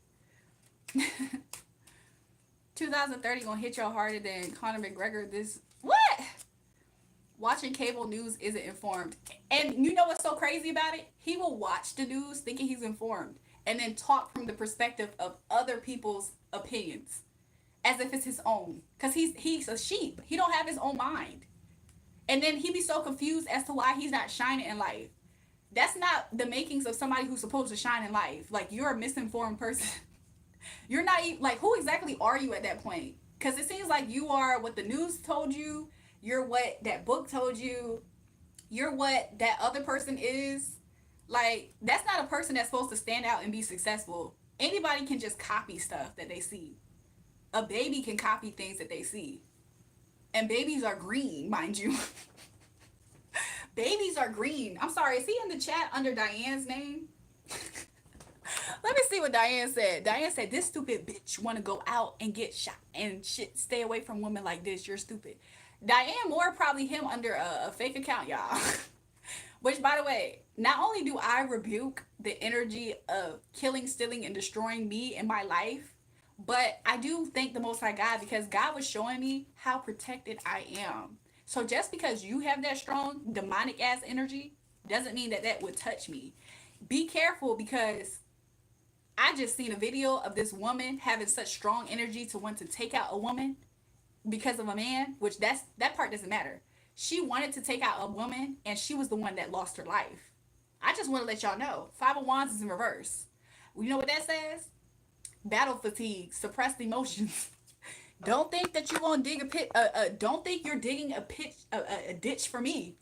2030 gonna hit y'all harder than Conor McGregor. This what? Watching cable news isn't informed. And you know what's so crazy about it? He will watch the news thinking he's informed and then talk from the perspective of other people's opinions as if it's his own. Because he's a sheep. He don't have his own mind. And then he be so confused as to why he's not shining in life. That's not the makings of somebody who's supposed to shine in life. Like, you're a misinformed person. You're not even, like, who exactly are you at that point? Because it seems like you are what the news told you. You're what that book told you. You're what that other person is. Like, that's not a person that's supposed to stand out and be successful. Anybody can just copy stuff that they see. A baby can copy things that they see. And babies are green, mind you. Babies are green. I'm sorry, is he in the chat under Diane's name? Let me see what Diane said. Diane said, this stupid bitch want to go out and get shot and shit. Stay away from women like this. You're stupid. Diane Moore probably him under a fake account, y'all. Which, by the way, not only do I rebuke the energy of killing, stealing, and destroying me in my life, but I do thank the Most High God, because God was showing me how protected I am. So just because you have that strong demonic ass energy doesn't mean that that would touch me. Be careful, because I just seen a video of this woman having such strong energy to want to take out a woman because of a man, which that part doesn't matter. She wanted to take out a woman, and she was the one that lost her life. I just want to let y'all know, Five of Wands is in reverse. You know what that says? Battle fatigue, suppressed emotions. Don't think that you're gonna dig a pit. Don't think you're digging a ditch for me.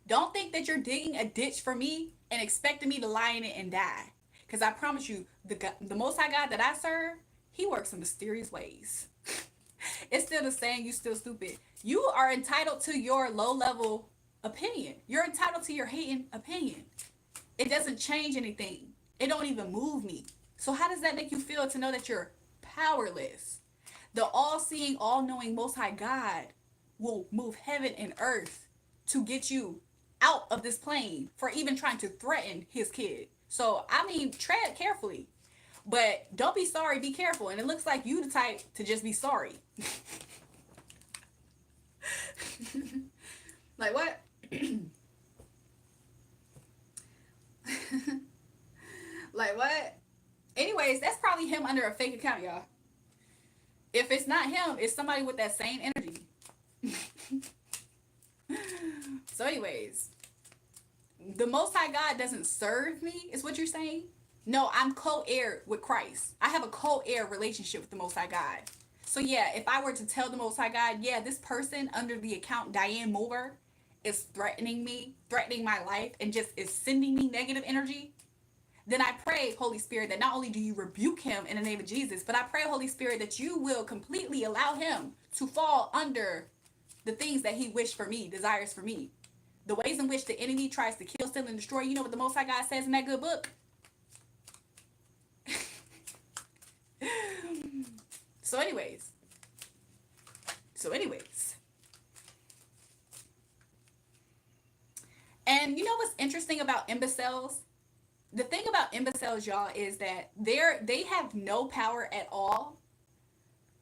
Don't think that you're digging a ditch for me and expecting me to lie in it and die. Because I promise you, the Most High God that I serve, He works in mysterious ways. It's still the saying, you still stupid. You are entitled to your low level opinion. You're entitled to your hating opinion. It doesn't change anything. It don't even move me. So how does that make you feel to know that you're powerless? The all-seeing, all-knowing Most High God will move heaven and earth to get you out of this plane for even trying to threaten His kid. So, I mean, tread carefully. But don't be sorry, be careful. And it looks like you the type to just be sorry. Like what? Like what? Anyways, that's probably him under a fake account, y'all. If it's not him, it's somebody with that same energy. So anyways, the Most High God doesn't serve me, is what you're saying? No, I'm co-heir with Christ. I have a co-heir relationship with the Most High God. So yeah, if I were to tell the Most High God, yeah, this person under the account Diane Moore is threatening me, threatening my life, and just is sending me negative energy, then I pray, Holy Spirit, that not only do you rebuke him in the name of Jesus, but I pray, Holy Spirit, that you will completely allow him to fall under the things that he wished for me, desires for me. The ways in which the enemy tries to kill, steal, and destroy. You know what the Most High God says in that good book? So anyways. And you know what's interesting about imbeciles? The thing about imbeciles, y'all, is that they have no power at all.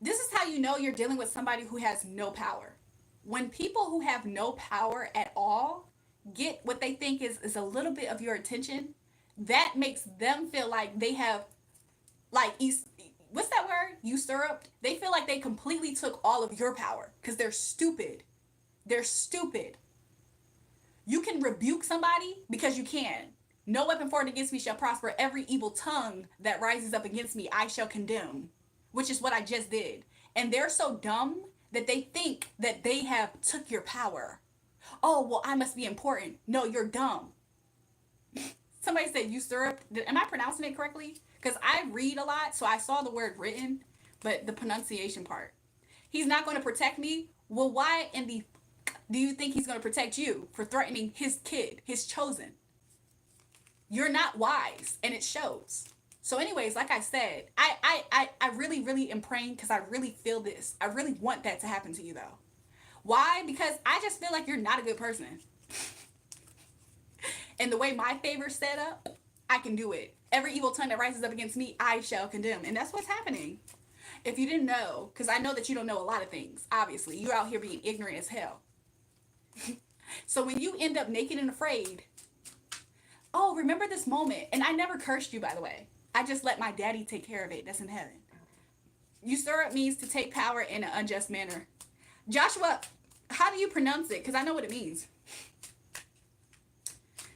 This is how you know you're dealing with somebody who has no power. When people who have no power at all get what they think is a little bit of your attention, that makes them feel like they have, like, what's that word? Usurped. They feel like they completely took all of your power because they're stupid. They're stupid. You can rebuke somebody because you can. No weapon formed against me shall prosper. Every evil tongue that rises up against me, I shall condemn, which is what I just did. And they're so dumb that they think that they have took your power. Oh, well, I must be important. No, you're dumb. Somebody said usurped. Am I pronouncing it correctly? Because I read a lot, so I saw the word written, but the pronunciation part. He's not going to protect me. Well, why in the Do you think he's going to protect you for threatening his kid, his chosen? You're not wise, and it shows. So, anyways, like I said, I really, really am praying because I really feel this. I really want that to happen to you, though. Why? Because I just feel like you're not a good person. And the way my favor's set up, I can do it. Every evil tongue that rises up against me, I shall condemn. And that's what's happening. If you didn't know, because I know that you don't know a lot of things, obviously. You're out here being ignorant as hell. So when you end up naked and afraid, oh, remember this moment. And I never cursed you, by the way. I just let my daddy take care of it. That's in heaven. Usurp means to take power in an unjust manner. Joshua, how do you pronounce it? Because I know what it means.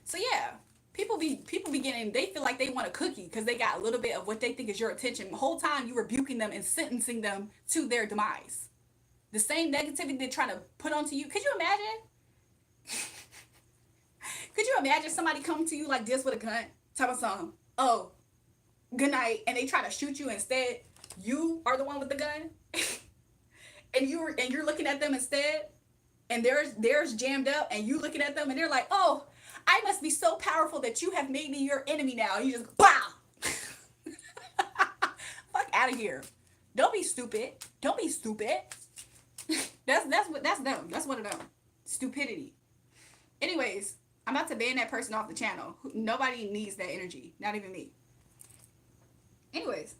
So yeah, people be getting, they feel like they want a cookie because they got a little bit of what they think is your attention. The whole time you rebuking them and sentencing them to their demise. The same negativity they're trying to put onto you. Could you imagine? Could you imagine somebody come to you like this with a gun? Tell me something. Oh, good night. And they try to shoot you instead. You are the one with the gun. and you're looking at them instead. And theirs jammed up. And you looking at them and they're like, oh, I must be so powerful that you have made me your enemy now. You just, wow. Fuck out of here. Don't be stupid. Don't be stupid. That's them. That's one of them. Stupidity. Anyways, I'm about to ban that person off the channel. Nobody needs that energy. Not even me. Anyways.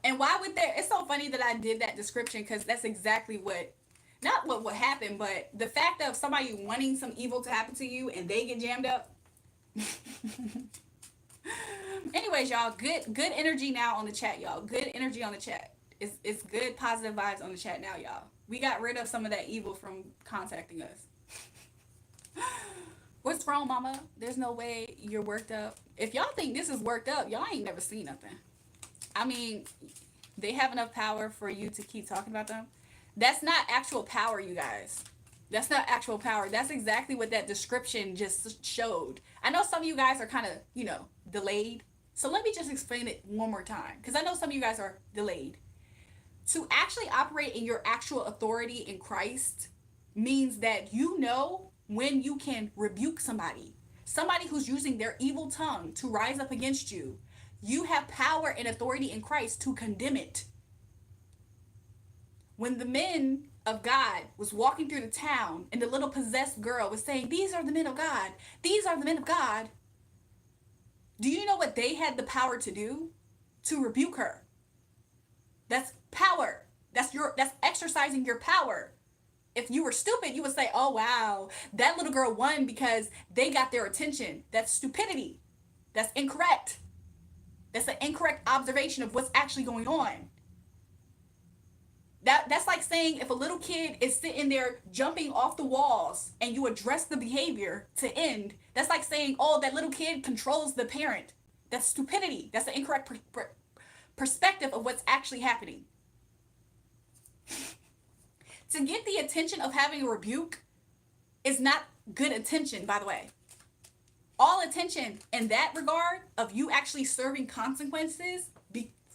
And why would there... It's so funny that I did that description because that's exactly what... Not what would happen, but the fact of somebody wanting some evil to happen to you and they get jammed up. Anyways, y'all, good energy now on the chat, y'all. Good energy on the chat. It's good positive vibes on the chat now, y'all. We got rid of some of that evil from contacting us. What's wrong, mama? There's no way you're worked up. If y'all think this is worked up, y'all ain't never seen nothing. I mean, they have enough power for you to keep talking about them. That's not actual power, you guys. That's not actual power. That's exactly what that description just showed. I know some of you guys are kind of, delayed. So let me just explain it one more time. Because I know some of you guys are delayed. To actually operate in your actual authority in Christ means that you know when you can rebuke somebody. Somebody who's using their evil tongue to rise up against you. You have power and authority in Christ to condemn it. When the men of God was walking through the town and the little possessed girl was saying, these are the men of God. These are the men of God. Do you know what they had the power to do? To rebuke her. That's power. That's exercising your power. If you were stupid, you would say, oh, wow, that little girl won because they got their attention. That's stupidity. That's incorrect. That's an incorrect observation of what's actually going on. That's like saying if a little kid is sitting there jumping off the walls and you address the behavior to end, that's like saying, oh, that little kid controls the parent. That's stupidity. That's an incorrect perspective of what's actually happening. To get the attention of having a rebuke is not good attention, by the way. All attention in that regard of you actually serving consequences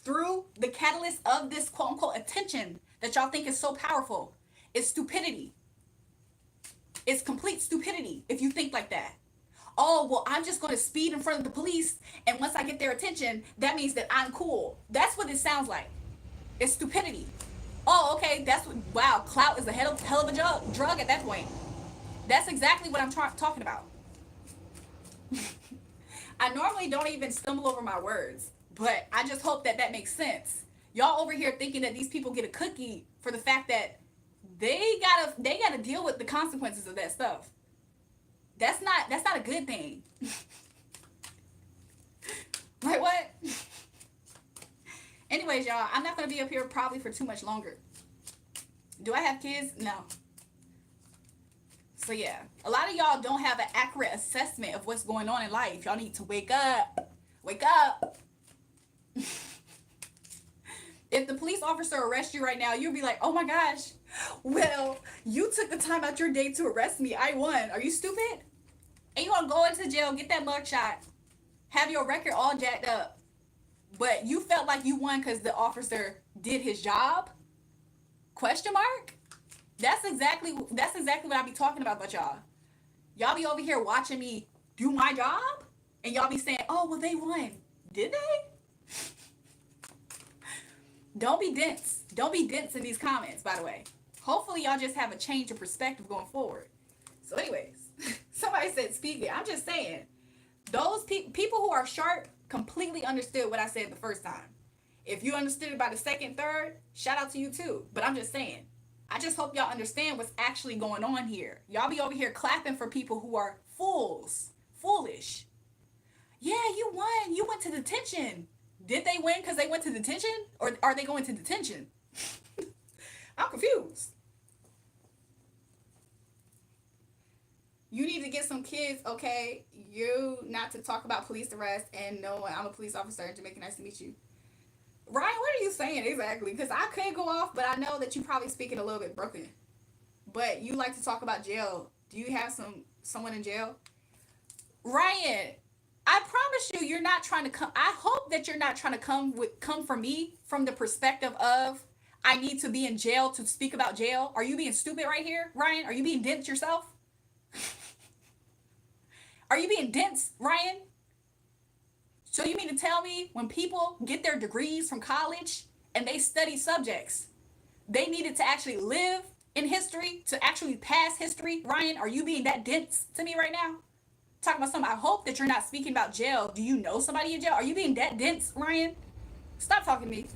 through the catalyst of this quote-unquote attention that y'all think is so powerful is stupidity. It's complete stupidity if you think like that. Oh, well, I'm just going to speed in front of the police, and once I get their attention, that means that I'm cool. That's what it sounds like. It's stupidity. Oh, okay, wow, clout is a hell of a drug at that point. That's exactly what I'm talking about. I normally don't even stumble over my words, but I just hope that makes sense. Y'all over here thinking that these people get a cookie for the fact that they gotta deal with the consequences of that stuff. That's not a good thing. Like what? Anyways, y'all, I'm not gonna be up here probably for too much longer. Do I have kids? No. So yeah, a lot of y'all don't have an accurate assessment of what's going on in life. Y'all need to wake up. Wake up. If the police officer arrests you right now, you'll be like, oh my gosh, well, you took the time out your day to arrest me. I won. Are you stupid? And you want to go into jail, get that mugshot, have your record all jacked up, but you felt like you won because the officer did his job? Question mark? That's exactly what I be talking about y'all. Y'all be over here watching me do my job, and y'all be saying, "Oh, well, they won. Did they?" Don't be dense. Don't be dense in these comments, by the way. Hopefully, y'all just have a change of perspective going forward. So, anyways, somebody said, "Speak it." I'm just saying, those people who are sharp completely understood what I said the first time. If you understood it by the second, third, shout out to you too. But I'm just saying, I just hope y'all understand what's actually going on here. Y'all be over here clapping for people who are fools, foolish. Yeah, you won. You went to detention. Did they win because they went to detention? Or are they going to detention? I'm confused. You need to get some kids, okay? You not to talk about police arrest and no, I'm a police officer in Jamaica. Nice to meet you. Ryan, what are you saying exactly? Because I could go off, but I know that you probably speaking a little bit broken. But you like to talk about jail. Do you have someone in jail? Ryan, I promise you, you're not trying to come. I hope that you're not trying to come for me from the perspective of I need to be in jail to speak about jail. Are you being stupid right here, Ryan? Are you being dense yourself? Are you being dense, Ryan? So you mean to tell me when people get their degrees from college and they study subjects, they needed to actually live in history to actually pass history? Ryan, are you being that dense to me right now? Talking about something. I hope that you're not speaking about jail. Do you know somebody in jail? Are you being that dense, Ryan? Stop talking to me.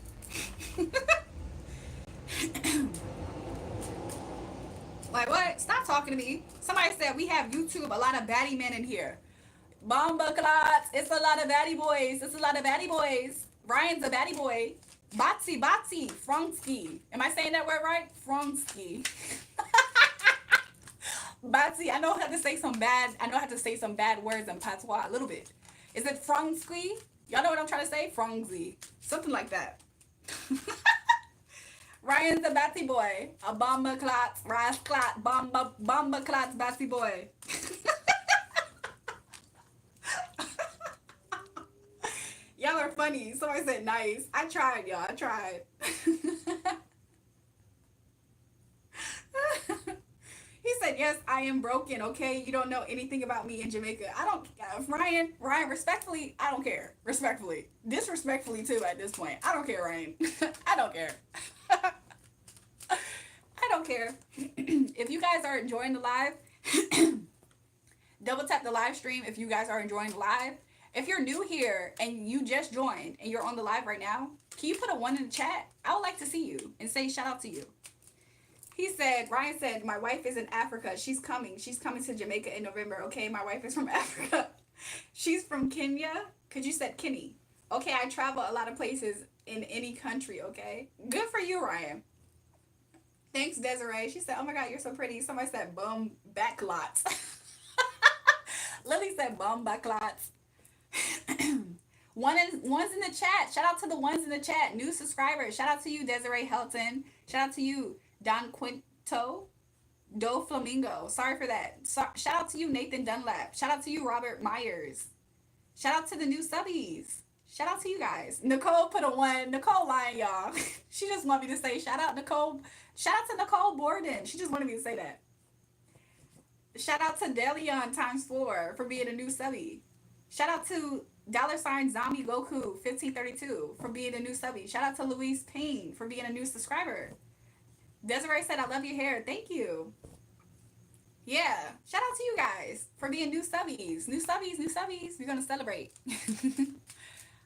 Like what? Stop talking to me. Somebody said we have YouTube, a lot of baddie men in here. Bomba clots. It's a lot of baddie boys. It's a lot of baddie boys. Ryan's a baddie boy. Batsy, Fronsky. Am I saying that word right? Fronsky. Batsy, I know how to say some bad. I know how to say some bad words in patois a little bit. Is it Fronsky? Y'all know what I'm trying to say? Fronsky. Something like that. Ryan's a batsy boy. A bomba clot, ras clot, bomba clot, batsy boy. Y'all are funny. Somebody said nice. I tried, y'all. I tried. He said, "Yes, I am broken. Okay, you don't know anything about me in Jamaica. I don't, Ryan. Respectfully, I don't care. Respectfully, disrespectfully too. At this point, I don't care, Ryan. I don't care. I don't care. If you guys are enjoying the live, double tap the live stream. If you guys are enjoying the live, if you're new here and you just joined and you're on the live right now, can you put a 1 in the chat? I would like to see you and say shout out to you." He said, Ryan said, "My wife is in Africa. She's coming. She's coming to Jamaica in November." Okay, my wife is from Africa. She's from Kenya. Because you said Kenny. Okay, I travel a lot of places in any country, okay? Good for you, Ryan. Thanks, Desiree. She said, "Oh my God, you're so pretty." Somebody said, "Bum backlots." Lily said, "Bum backlots." One's in the chat. Shout out to the ones in the chat. New subscribers. Shout out to you, Desiree Helton. Shout out to you, Don Quinto. Do Flamingo. Sorry for that. Shout out to you, Nathan Dunlap. Shout out to you, Robert Myers. Shout out to the new subbies. Shout out to you guys. Nicole put a 1. Nicole lying, y'all. She just wanted me to say shout out Nicole. Shout out to Nicole Borden. She just wanted me to say that. Shout out to Delion times 4 for being a new subby. Shout out to $Zombie Goku 1532 for being a new subby. Shout out to Louise Payne for being a new subscriber. Desiree said, "I love your hair." Thank you. Yeah. Shout out to you guys for being new subbies. New subbies, new subbies. We're going to celebrate.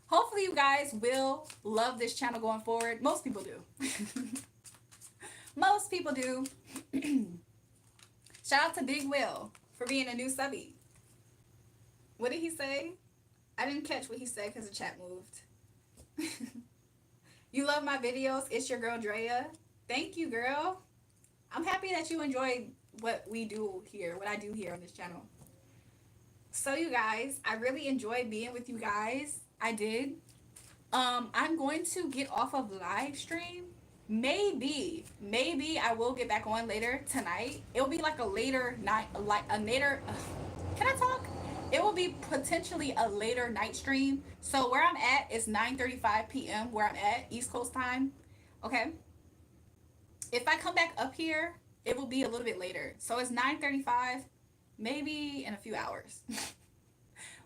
Hopefully you guys will love this channel going forward. Most people do. Most people do. Shout out to Big Will for being a new subby. What did he say? I didn't catch what he said because the chat moved. You love my videos. It's your girl Drea. Thank you, girl. I'm happy that you enjoy what we do here, what I do here on this channel. So you guys, I really enjoyed being with you guys. I did. I'm going to get off of live stream. Maybe I will get back on later tonight. It'll be like a later night, like a later. Can I talk? It will be potentially a later night stream. So where I'm at is 9:35 p.m. where I'm at East Coast time. Okay. If I come back up here it will be a little bit later. So it's 9:35, maybe in a few hours.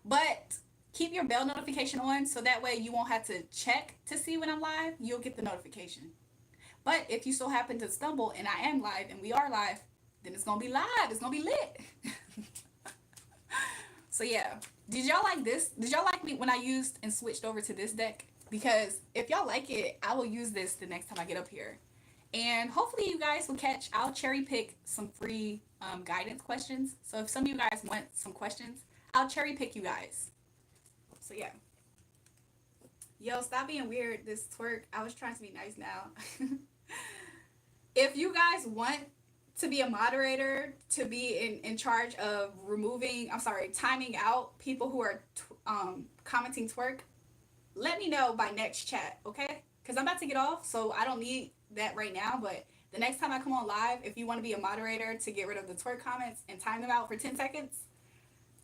But keep your bell notification on so that way you won't have to check to see when I'm live. You'll get the notification. But if you so happen to stumble and I am live and we are live, then it's gonna be live. It's gonna be lit. So yeah. Did y'all like this? Did y'all like me when I used and switched over to this deck? Because if y'all like it, I will use this the next time I get up here. And hopefully you guys will catch, I'll cherry pick some free guidance questions. So if some of you guys want some questions, I'll cherry pick you guys. So yeah. Yo, stop being weird. This twerk. I was trying to be nice now. If you guys want to be a moderator, to be in charge of removing, I'm sorry, timing out people who are commenting twerk, let me know by next chat, okay? Because I'm about to get off, so I don't need that right now. But the next time I come on live, if you want to be a moderator to get rid of the twerk comments and time them out for 10 seconds,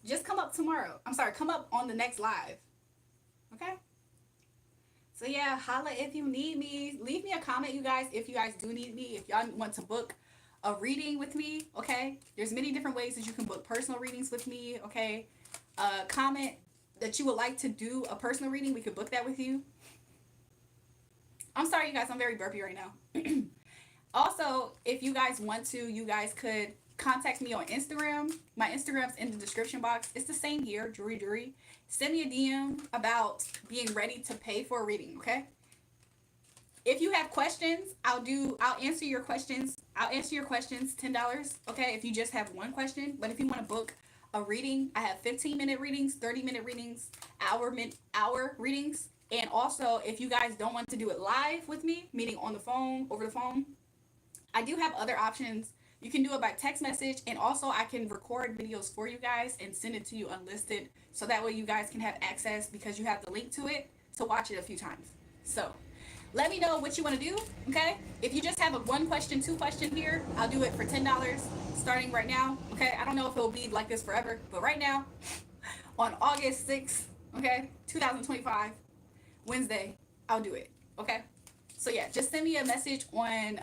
just come up tomorrow. I'm sorry, come up on the next live, okay? So yeah, holla if you need me. Leave me a comment, you guys, if you guys do need me. If y'all want to book a reading with me, okay? There's many different ways that you can book personal readings with me, okay? Comment that you would like to do a personal reading. We could book that with you. I'm sorry, you guys. I'm very burpy right now. Also, if you guys want to, you guys could contact me on Instagram. My Instagram's in the description box. It's the same here, JulraeJulrae. Send me a DM about being ready to pay for a reading, okay? If you have questions, I'll answer your questions. I'll answer your questions $10, okay? If you just have one question. But if you want to book a reading, I have 15-minute readings, 30-minute readings, hour readings. And also, if you guys don't want to do it live with me, meaning on the phone, over the phone, I do have other options. You can do it by text message, and also I can record videos for you guys and send it to you unlisted, so that way you guys can have access because you have the link to it to watch it a few times. So let me know what you want to do, okay? If you just have a one question, two question here, I'll do it for $10 starting right now, okay? I don't know if it'll be like this forever, but right now, on August 6th, okay, 2025, Wednesday, I'll do it, okay? So yeah, just send me a message on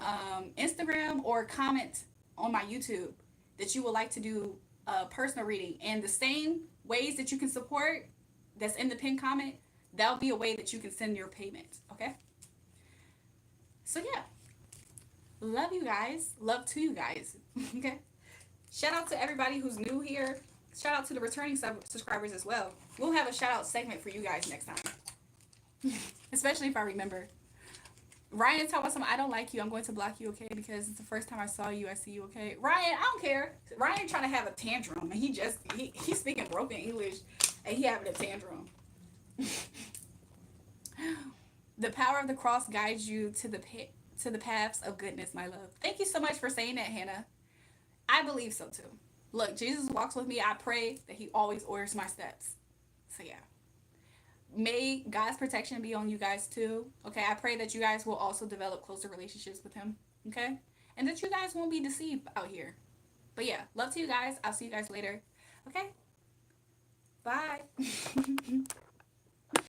Instagram or comment on my YouTube that you would like to do a personal reading. And the same ways that you can support that's in the pinned comment, that'll be a way that you can send your payment, okay? So yeah, love you guys. Love to you guys, okay? Shout out to everybody who's new here. Shout out to the returning subscribers as well. We'll have a shout out segment for you guys next time. Especially if I remember. Ryan talking about something, I don't like you, I'm going to block you, okay? Because it's the first time I saw you, I see you, okay? Ryan, I don't care. Ryan trying to have a tantrum, and he's speaking broken English, and he having a tantrum. The power of the cross guides you to the paths of goodness, my love. Thank you so much for saying that, Hannah. I believe so too. Look, Jesus walks with me. I pray that he always orders my steps. So yeah. May God's protection be on you guys too. Okay, I pray that you guys will also develop closer relationships with him. Okay, and that you guys won't be deceived out here. But yeah, love to you guys. I'll see you guys later. Okay, bye.